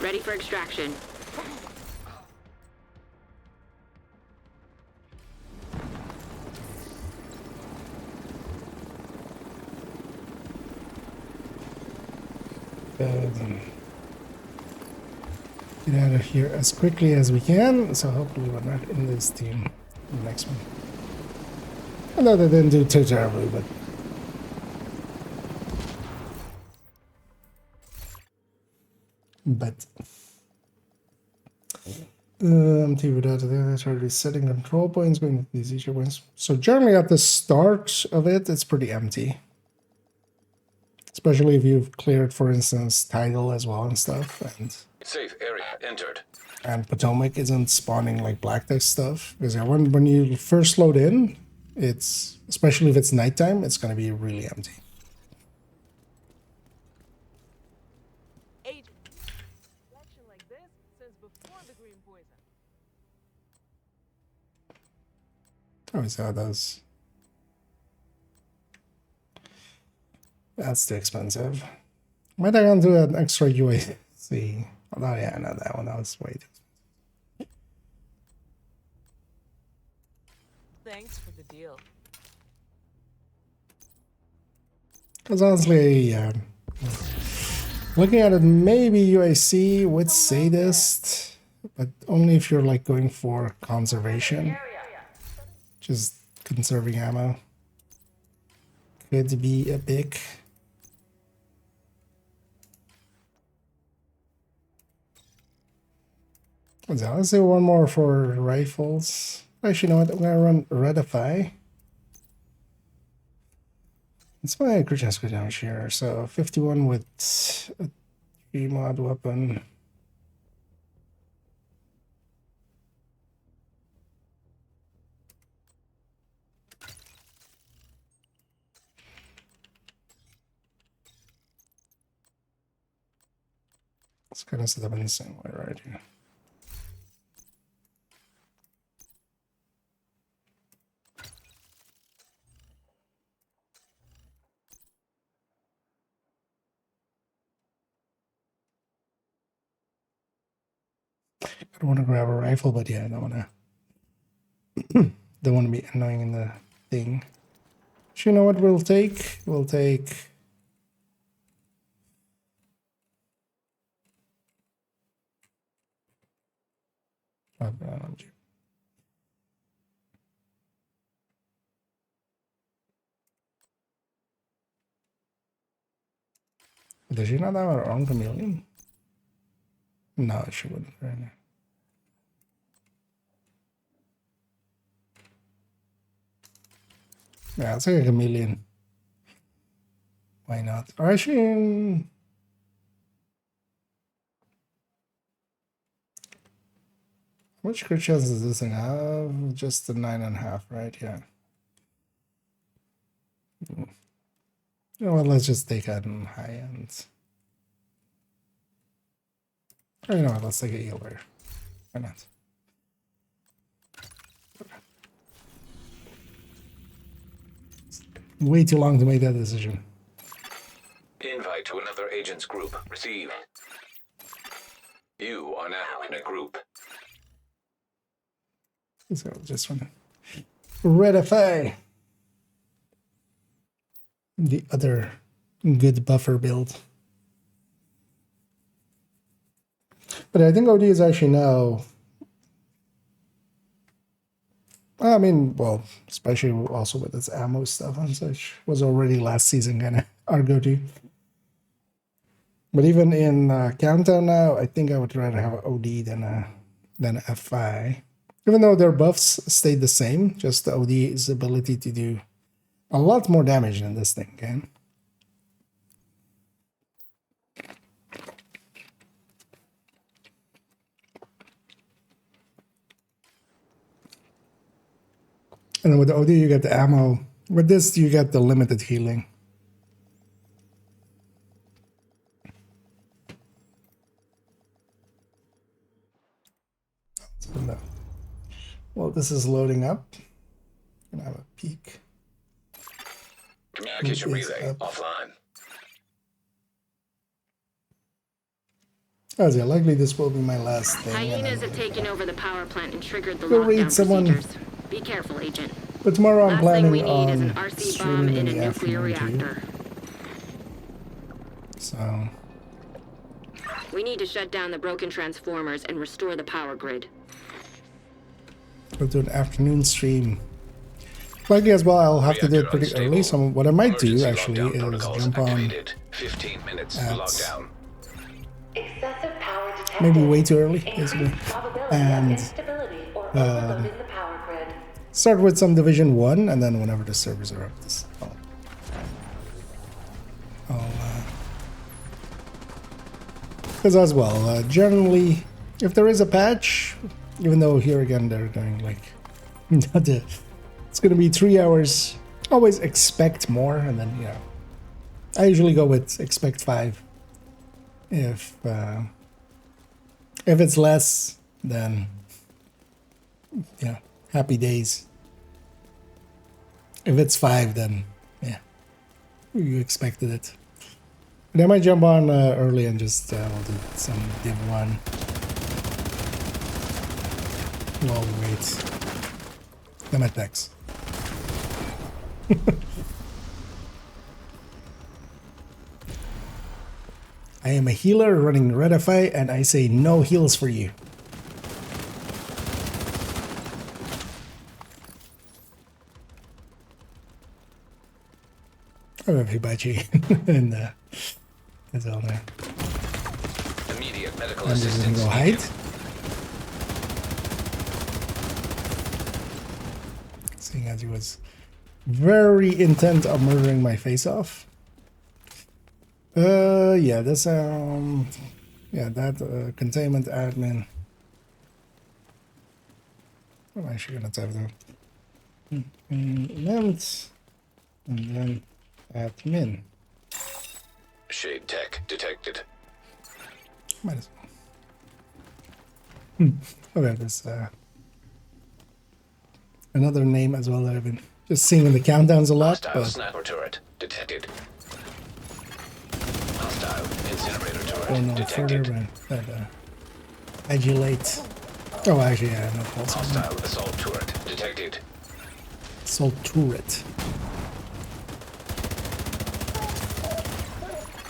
Ready for extraction. Get out of here as quickly as we can, so hopefully we're not in this team the next one. I know they didn't do too terribly, but empty without the try resetting control points, going to these easier ones. So generally at the start of it, it's pretty empty. Especially if you've cleared, for instance, Tidal as well and stuff, and Safe area entered. and Potomac isn't spawning like black text stuff. Because when you first load in, it's, especially if it's nighttime, it's going to be really empty. Agent, action like this since before the green poison. Oh, is that does. That's too expensive. Might I gonna do an extra UAC? Oh yeah, no, that one that was way too expensive. Thanks for the deal. Because honestly, looking at it, maybe UAC with Sadist, but only if you're like going for conservation. Just conserving ammo. Could be a pick. So let's do one more for rifles. Actually, you know what? I'm gonna run Redify. It's my Christian squid damage here. So 51 with a 3-mod weapon. It's kind of set up in the same way right here. I want to grab a rifle, but yeah, I don't want to. Don't want to be annoying in the thing. So you know what we'll take? We'll take. Does she not have her own chameleon? No, she wouldn't. Right now. Yeah, it's like a chameleon. Why not? Or actually, which crit chance does this thing have? Just the 9.5, right? Yeah. You know what? Let's just take that in high ends. Or you know what? Let's take a healer. Why not? Way too long to make that decision. Invite to another agent's group received. You are now in a group. So just want to redify the other good buffer build. But I think OD is actually now, I mean, well, especially also with its ammo stuff and such, was already last season kind of our go-to. But even in Countdown now, I think I would rather have OD than FI. Even though their buffs stayed the same, just the OD's ability to do a lot more damage than this thing can. And with the OD, you get the ammo. With this, you get the limited healing. No. Well, this is loading up. I'm gonna have a peek. Communication relay offline. Oh, yeah, likely this will be my last thing. Hyenas have taken over the power plant and triggered the go lockdown raid someone. procedures. Be careful, Agent. But tomorrow I'm Last thing we planning need is on an RC bomb streaming in in a the nuclear afternoon too. reactor. So We need to shut down the broken transformers and restore the power grid. we'll do an afternoon stream. Likely as well, I'll have to do it pretty early. So what I might do actually is jump on 15 minutes at lockdown. Excessive power detected. maybe way too early, basically, Increased probability of and instability or overload in the power grid. start with some Division 1, and then whenever the servers are up, because as well, generally, if there is a patch, even though here again they're going like, it's going to be 3 hours. Always expect more, and then I usually go with expect 5. If it's less, then happy days. If it's 5, then yeah, you expected it. But I might jump on early and just we'll do some Div 1 while we wait. Them attacks. I am a healer running Redify, and I say no heals for you. I have Hibachi in the zone there. Immediate medical I'm just gonna assistance. go hide. Seeing as he was very intent on murdering my face off. Yeah, this yeah, that containment admin. I'm actually gonna type them. Event and then admin. Shade tech detected. Might as well. Okay, there's another name as well that I've been just seeing in the countdowns a lot. Hostile But sniper turret detected. Hostile incinerator turret going on further, detected. but adulate. Oh, actually, yeah, no pulse. Hostile assault turret detected. Assault turret.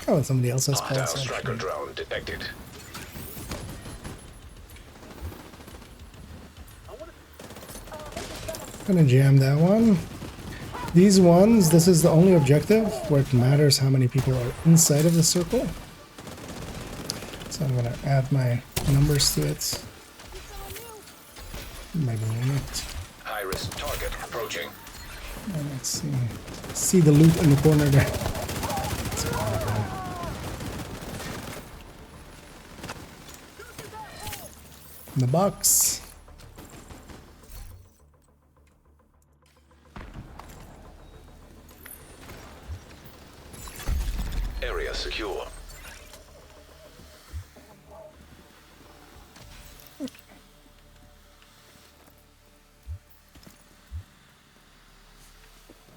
Oh, somebody else has Hostile pulse. striker Actually. drone detected. Gonna jam that one. These ones, this is the only objective where it matters how many people are inside of the circle. So I'm gonna add my numbers to it. Maybe not. High risk target approaching. And let's see. See the loot in the corner there. In the box. Area secure.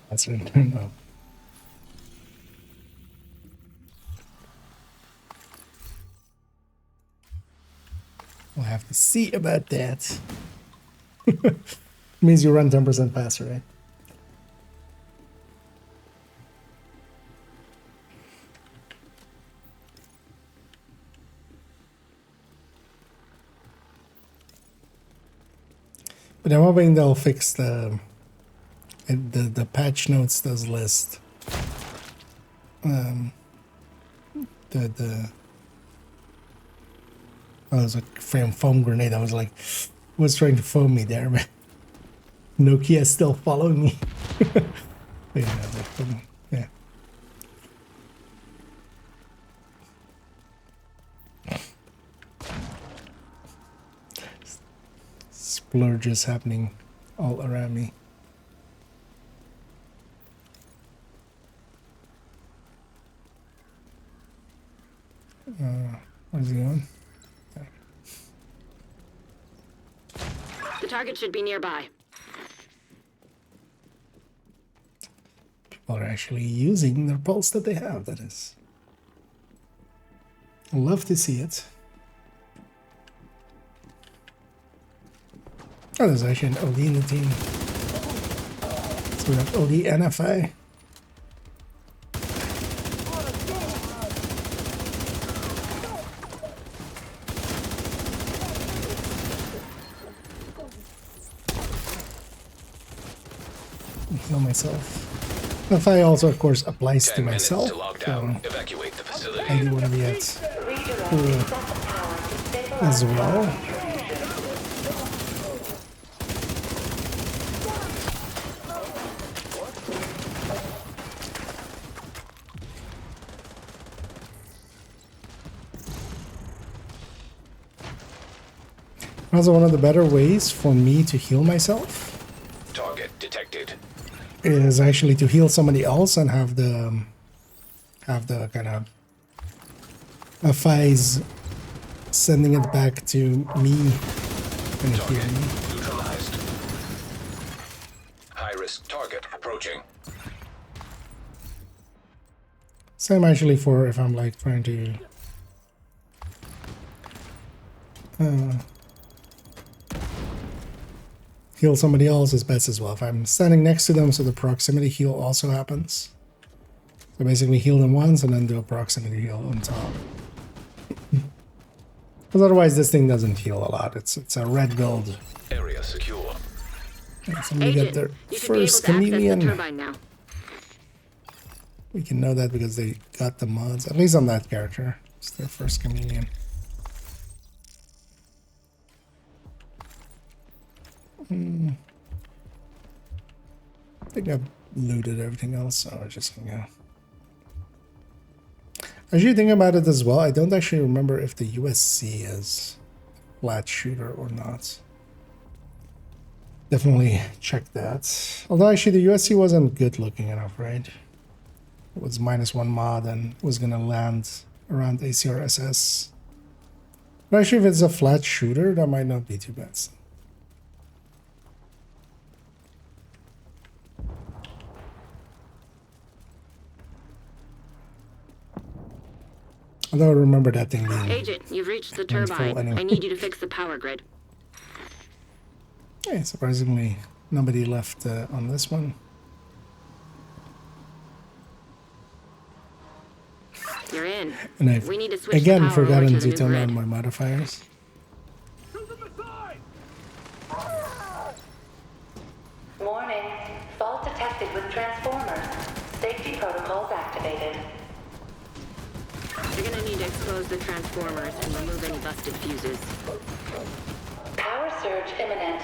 That's it. No. We'll have to see about that. Means you run 10% faster, right? But I'm hoping they'll fix the patch notes does list oh, it was a foam grenade. I was like, was trying to foam me there, but Nokia is still following me. Yeah. Splurges happening all around me. Where's he going? The target should be nearby. People are actually using their pulse that they have, that is. I love to see it. Oh, there's actually an OD in the team. So we have OD and FI. Heal myself. FI also, of course, applies to myself. So Evacuate the facility. I do want to be at as well. Also, one of the better ways for me to heal myself Detected. is actually to heal somebody else and have the kind of FIs sending it back to me and heal me. Neutralized. High risk target approaching. Same actually for if I'm like trying to heal somebody else is best as well. If I'm standing next to them, so the proximity heal also happens. So basically heal them once and then do a proximity heal on top. Because otherwise this thing doesn't heal a lot. It's a red build. Area secure. And somebody got their first chameleon. We can know that because they got the mods, at least on that character. It's their first chameleon. I think I've looted everything else, so I'm just gonna go. Actually, thinking about it as well, I don't actually remember if the USC is flat shooter or not. Definitely check that. Although actually the USC wasn't good looking enough, right? It was -1 mod and was gonna land around ACRSS. But actually if it's a flat shooter, that might not be too bad. Although I remember that thing being... Agent, you've reached the turbine. Anyway. I need you to fix the power grid. Yeah, surprisingly, nobody left on this one. You're in. And I've we need to switch again the power forgotten over to the turn new on grid. my modifiers. Warning. Fault detected with transformers. Safety protocols activated. You're gonna need to expose the transformers and remove any busted fuses. Power surge imminent.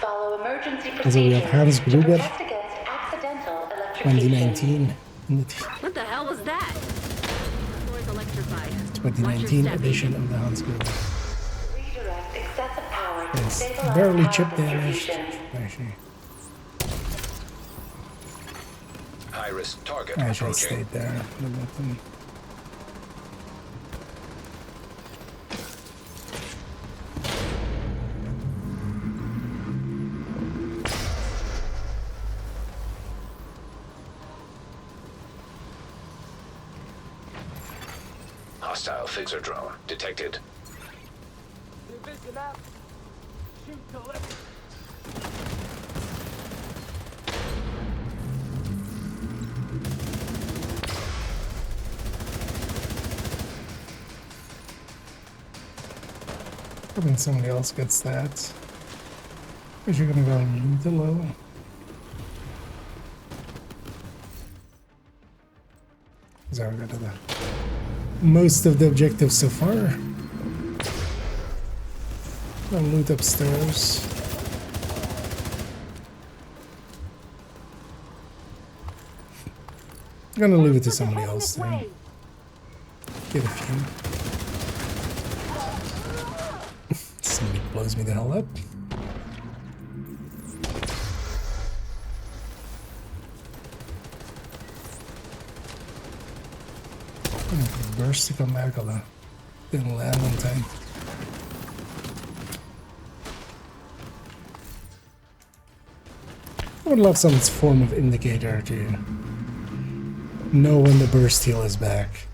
Follow emergency Also, we have procedures Hans to Gruber, protect against accidental electrocution. 2019. What the hell was that? electrified. 2019 edition of the Hans Gruber. Redirect excessive power to It's stabilize barely power chip damaged. distribution. Actually, High-risk target I should have approaching. stayed there. Hostile phaser drone detected. Division out. Shoot to left. Hoping somebody else gets that. Because you're gonna go into low. Is that rid of the most of the objectives so far? I'll loot upstairs. I'm gonna leave it to somebody else then. Get a few. Somebody blows me the hell up. Burst to come back, although didn't land on time. I would love some form of indicator to know when the burst heal is back.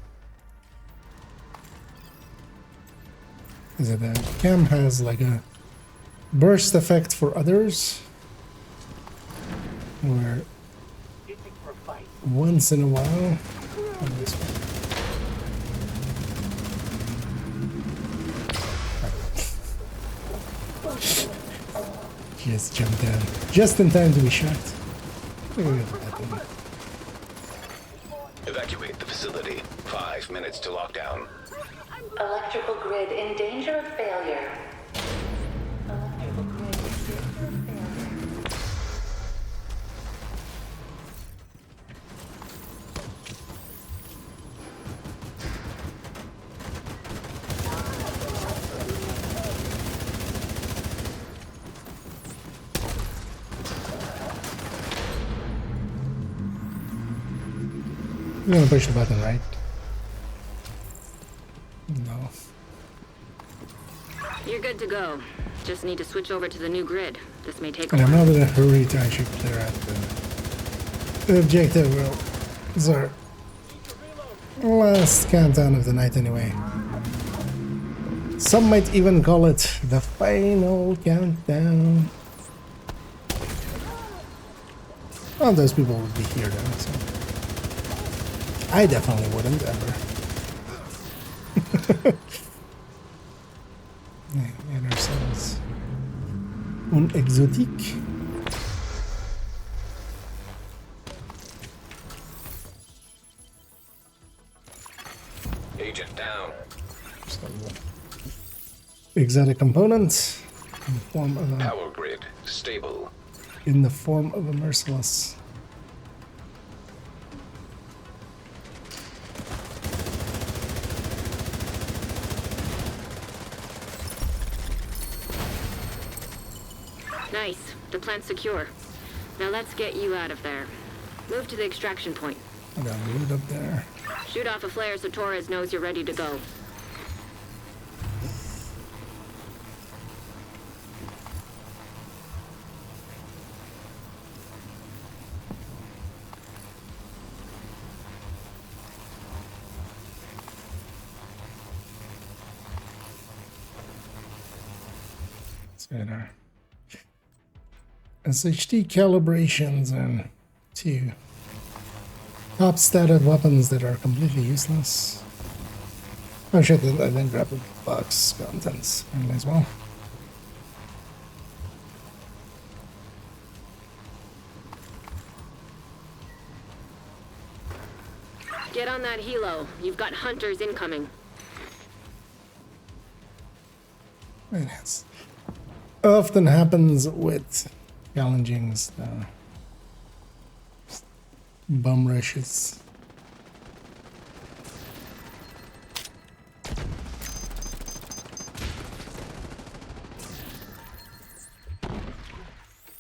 Is it that Cam has like a burst effect for others, where once in a while. Just jumped down just in time to be shot. Evacuate the facility. 5 minutes to lockdown. Electrical grid in danger of failure. Electrical grid in danger of failure. I'm gonna push the button, right? No. You're good to go. Just need to switch over to the new grid. This may take a And I'm while. not in a hurry to actually clear out the objective. Well, it's our last countdown of the night anyway. Some might even call it the final countdown. Well, those people would be here though, so I definitely wouldn't ever. And ourselves un exotique. Agent down. Exotic components in the form of a Power grid stable. in the form of a merciless. Nice. The plant's secure. Now let's get you out of there. Move to the extraction point. I got loot up there. Shoot off a flare so Torres knows you're ready to go. Let's get our SHD calibrations and 2 top stated weapons that are completely useless. Oh shit, I didn't grab the box contents as well. Get on that helo. You've got hunters incoming. It often happens with challengings, bum rushes.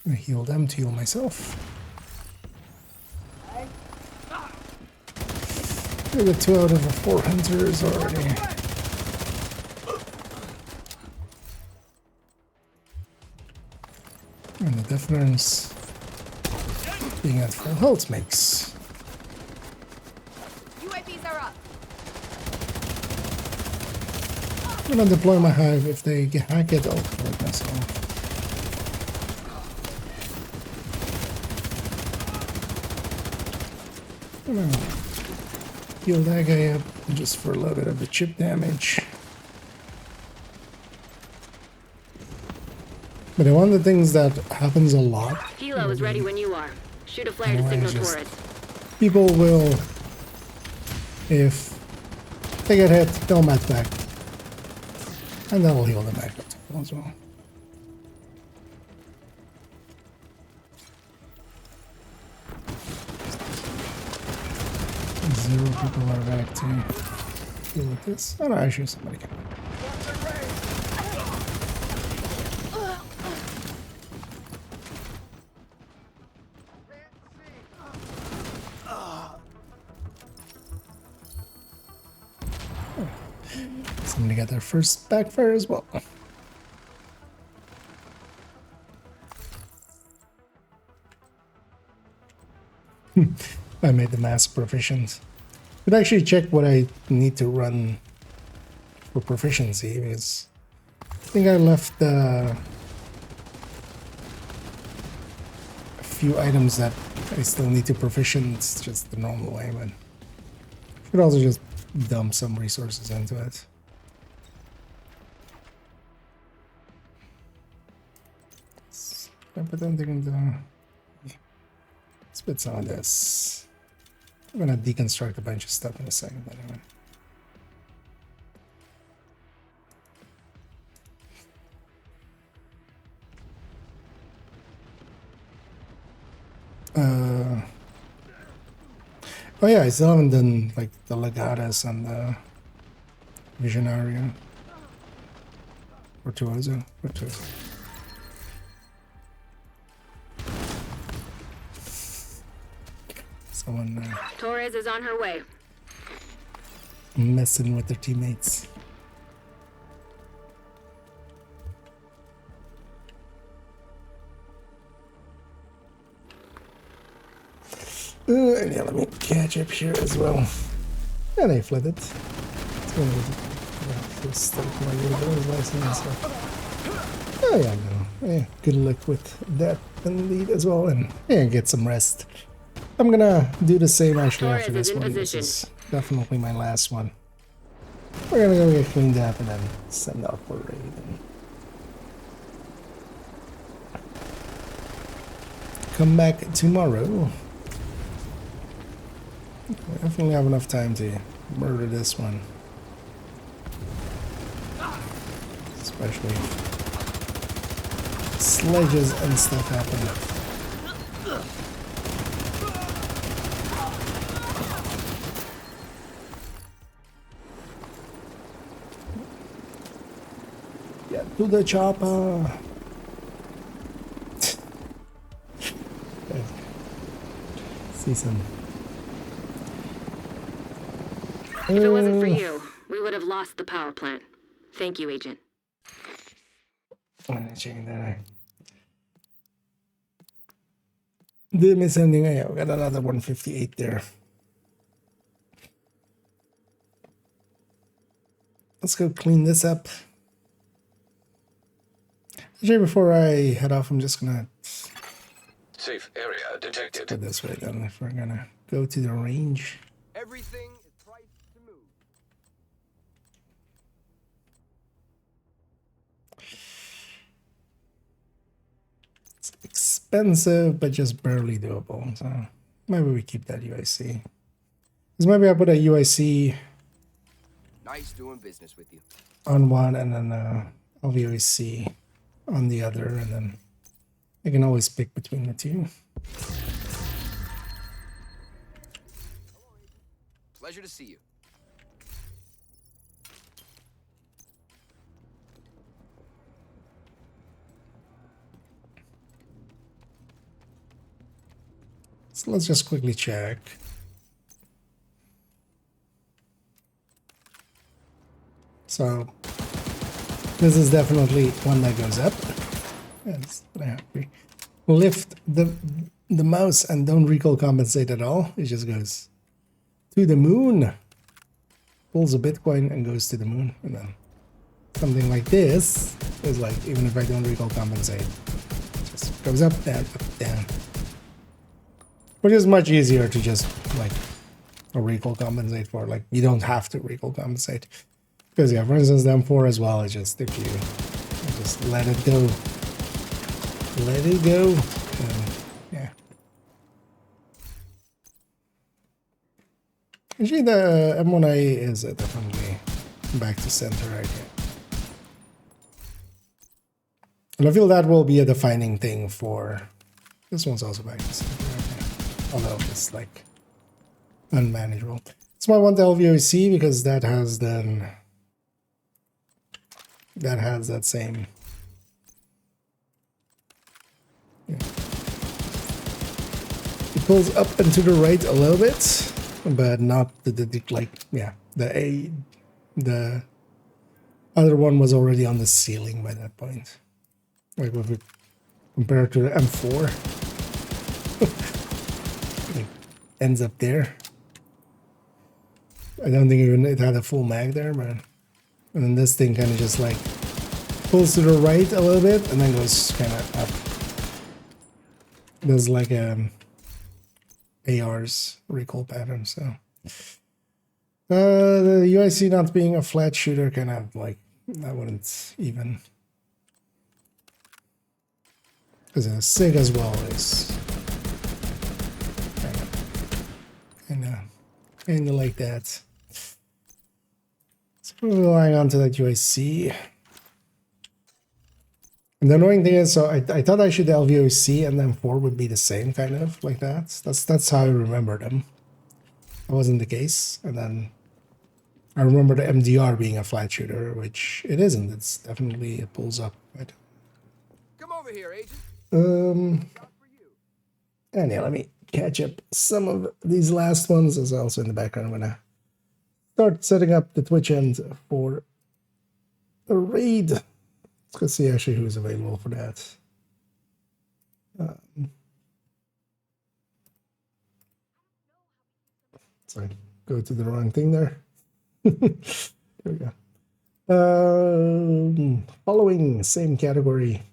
I heal them to heal myself. I got 2 out of the 4 hunters already. And the difference being at full health makes. UAVs are up. I'm gonna deploy my hive. If they hack it, I'll kill it myself. I'm gonna heal that guy up just for a little bit of the chip damage. But one of the things that happens a lot. Helo is ready when you are. Shoot a flare to signal Torres. People will, if they get hit, they'll match back. And that will heal them back up as well. Zero people are back to deal with this. Oh no, actually somebody can. Somebody got their first backfire as well. I made the mass proficient. Could actually check what I need to run for proficiency, because I think I left a few items that I still need to proficient. It's just the normal way, but I could also just dump some resources into it. I put them into. Let's put some of this. I'm gonna deconstruct a bunch of stuff in a second anyway. Oh yeah, I still haven't done like the Legatus and the Visionaria. Virtuoso. Virtuoso. Someone Torres is on her way. messing with their teammates. And yeah, let me catch up here as well. And I fled it. It's going to start my driver's license. Oh yeah, no. Yeah, good luck with that indeed as well, and yeah, get some rest. I'm gonna do the same actually after this one. This is definitely my last one. We're gonna go get cleaned up and then send out for raid. Come back tomorrow. We definitely have enough time to murder this one. Especially if sledges and stuff happen. Get to the chopper. See some. If it wasn't for you, we would have lost the power plant. Thank you, Agent. I'm checking that out. Did miss anything? Yeah, we got another 158 there. Let's go clean this up. Actually, before I head off, I'm just gonna safe area detected. put this way then. If we're gonna go to the range. Everything is priced to move. It's expensive, but just barely doable. So maybe we keep that UIC. Because maybe I put a UIC Nice doing business with you. on one and then LVOC on the other, and then I can always pick between the two. Pleasure to see you. So let's just quickly check. So this is definitely one that goes up. That's what I have. Lift the mouse and don't recoil compensate at all. It just goes to the moon. Pulls a Bitcoin and goes to the moon. And then something like this is like, even if I don't recoil compensate, it just goes up, down, up, down. Which is much easier to just like a recoil compensate for. Like you don't have to recoil compensate. Because yeah, for instance, the M4 as well, it's just if you just let it go. Let it go. Yeah. Actually, the M1A is definitely back to center right here. And I feel that will be a defining thing for... This one's also back to center right here. Although it's like unmanageable. That's why I want the LVOC because that has then... That has that same... Yeah. It pulls up and to the right a little bit, but not the like, yeah, the other one was already on the ceiling by that point. Like if it compared to the M4, it ends up there. I don't think even it had a full mag there, but and then this thing kind of just like pulls to the right a little bit and then goes kind of up. There's like AR's recoil pattern, so the UIC not being a flat shooter kind of like I wouldn't even, because a SIG as well is kind of like that. So we're relying onto that UIC. And the annoying thing is, so I thought I should LVOC and then 4 would be the same, kind of like that. That's how I remember them. That wasn't the case. And then I remember the MDR being a flat shooter, which it isn't. It's definitely, it pulls up. Right? Come over here, agent. And yeah, let me catch up some of these last ones. As also in the background, I'm gonna start setting up the Twitch end for a raid. Let's see actually who's available for that. Sorry, go to the wrong thing there. There we go. Following, same category.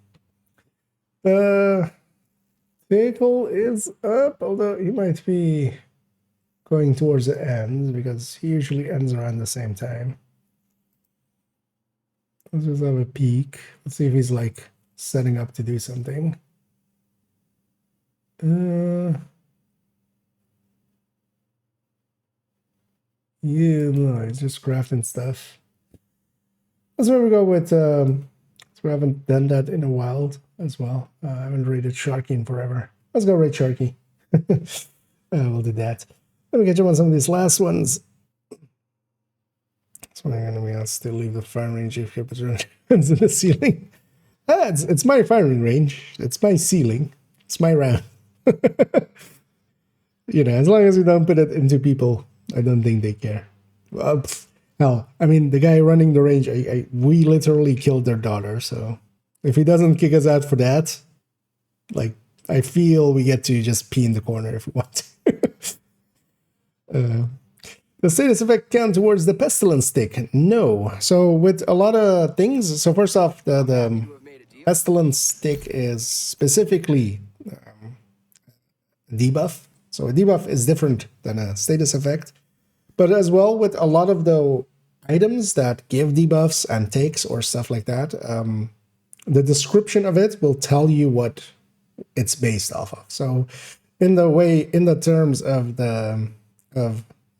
Vehicle is up, although he might be going towards the end because he usually ends around the same time. Let's just have a peek. Let's see if he's like setting up to do something. Yeah, no, he's just crafting stuff. Let's maybe go with, so we haven't done that in a while as well. I haven't raided Sharky in forever. Let's go raid Sharky. We'll do that. Let me catch up on some of these last ones. That's what I'm going to still leave the firing range if it runs in the ceiling. It's my firing range. It's my ceiling. It's my round. You know, as long as you don't put it into people, I don't think they care. Hell, I mean, the guy running the range, we literally killed their daughter, so if he doesn't kick us out for that, like, I feel we get to just pee in the corner if we want to. The status effect count towards the pestilence stick? No. So with a lot of things, so first off, the pestilence stick is specifically debuff. So a debuff is different than a status effect. But as well, with a lot of the items that give debuffs and takes or stuff like that, the description of it will tell you what it's based off of. So in the terms of the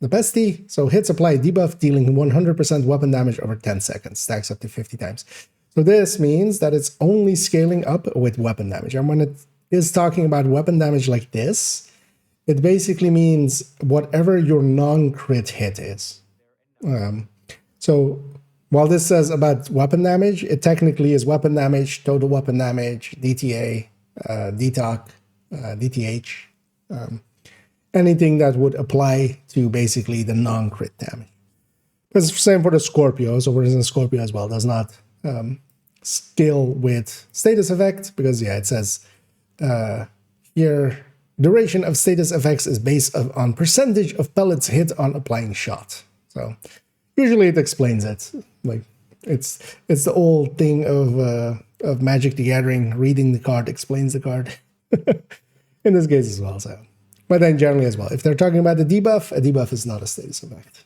bestie, so hits apply debuff dealing 100% weapon damage over 10 seconds, stacks up to 50 times. So this means that it's only scaling up with weapon damage. And when it is talking about weapon damage like this, it basically means whatever your non-crit hit is. So while this says about weapon damage, it technically is weapon damage, total weapon damage, DTA, DTOC, DTH. anything that would apply to basically the non-crit damage. It's the same for the Scorpio. So for instance, Scorpio as well does not scale with status effect because yeah, it says here duration of status effects is based on percentage of pellets hit on applying shot. So usually it explains it. Like it's the old thing of Magic the Gathering, reading the card explains the card. In this case as well. So, but then generally as well, if they're talking about the debuff, a debuff is not a status effect.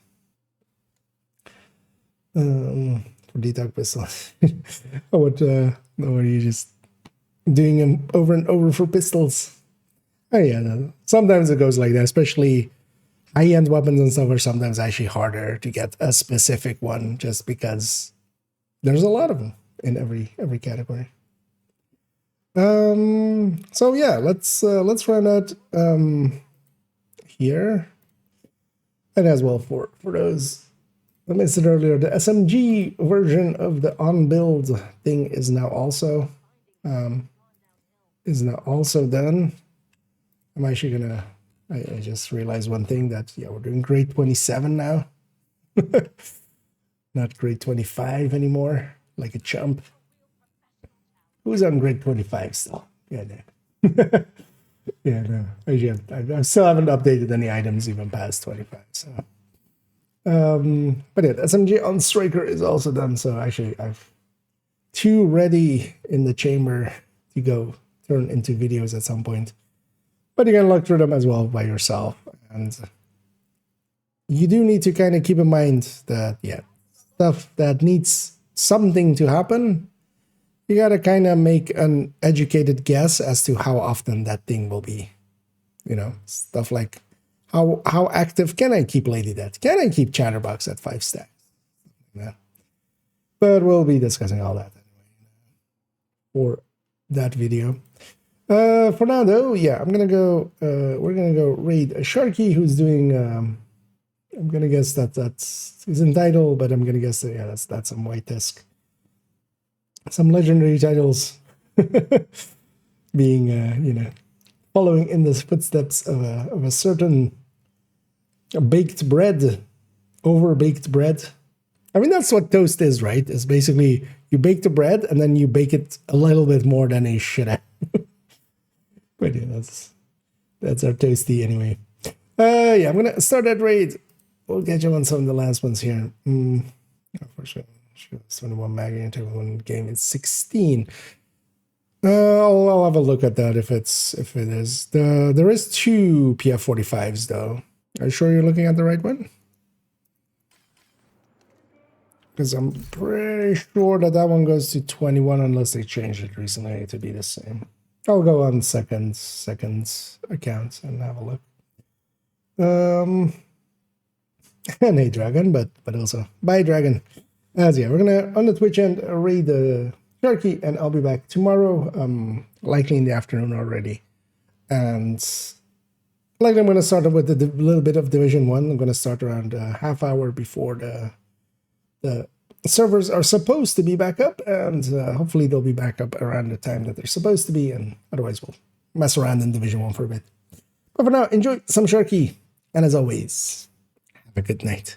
For detox pistol, what are you just doing them over and over for pistols? Oh yeah, no. Sometimes it goes like that, especially high-end weapons and stuff are sometimes actually harder to get a specific one just because there's a lot of them in every category. So yeah, let's run out here, and as well for those I mentioned earlier, the SMG version of the on-build thing is now also done. I'm actually gonna. I just realized one thing that yeah, we're doing grade 27 now, not grade 25 anymore, like a chump. Who's on grade 25 still? Yeah, no. Yeah, no. I still haven't updated any items even past 25. So, but yeah, SMG on Striker is also done. So actually, I've 2 ready in the chamber to go turn into videos at some point. But you can look through them as well by yourself, and you do need to kind of keep in mind that yeah, stuff that needs something to happen. You gotta kind of make an educated guess as to how often that thing will be. You know, stuff like how active can I keep Lady Death? Can I keep Chatterbox at 5 stacks? Yeah. But we'll be discussing all that anyway for that video. For now though, yeah, I'm gonna go. We're gonna go raid a Sharky who's doing. I'm gonna guess that's he's entitled, but I'm gonna guess that yeah, that's some white disc. Some legendary titles being, you know, following in the footsteps of a certain baked bread, over-baked bread. I mean, that's what toast is, right? It's basically you bake the bread and then you bake it a little bit more than you should have. But yeah, that's our toasty anyway. Yeah, I'm gonna start that raid. We'll get you on some of the last ones here. For sure. 21 mag into one game is 16. I'll have a look at that if it is. There is 2 PF45s though. Are you sure you're looking at the right one? Because I'm pretty sure that one goes to 21 unless they changed it recently to be the same. I'll go on second account and have a look. And hey Dragon, but also bye Dragon. As yeah, we're gonna on the Twitch end raid the Sharky, and I'll be back tomorrow, likely in the afternoon already. And likely I'm gonna start with a little bit of Division 1. I'm gonna start around a half hour before the servers are supposed to be back up, and hopefully they'll be back up around the time that they're supposed to be, and otherwise we'll mess around in Division 1 for a bit. But for now, enjoy some Sharky, and as always, have a good night.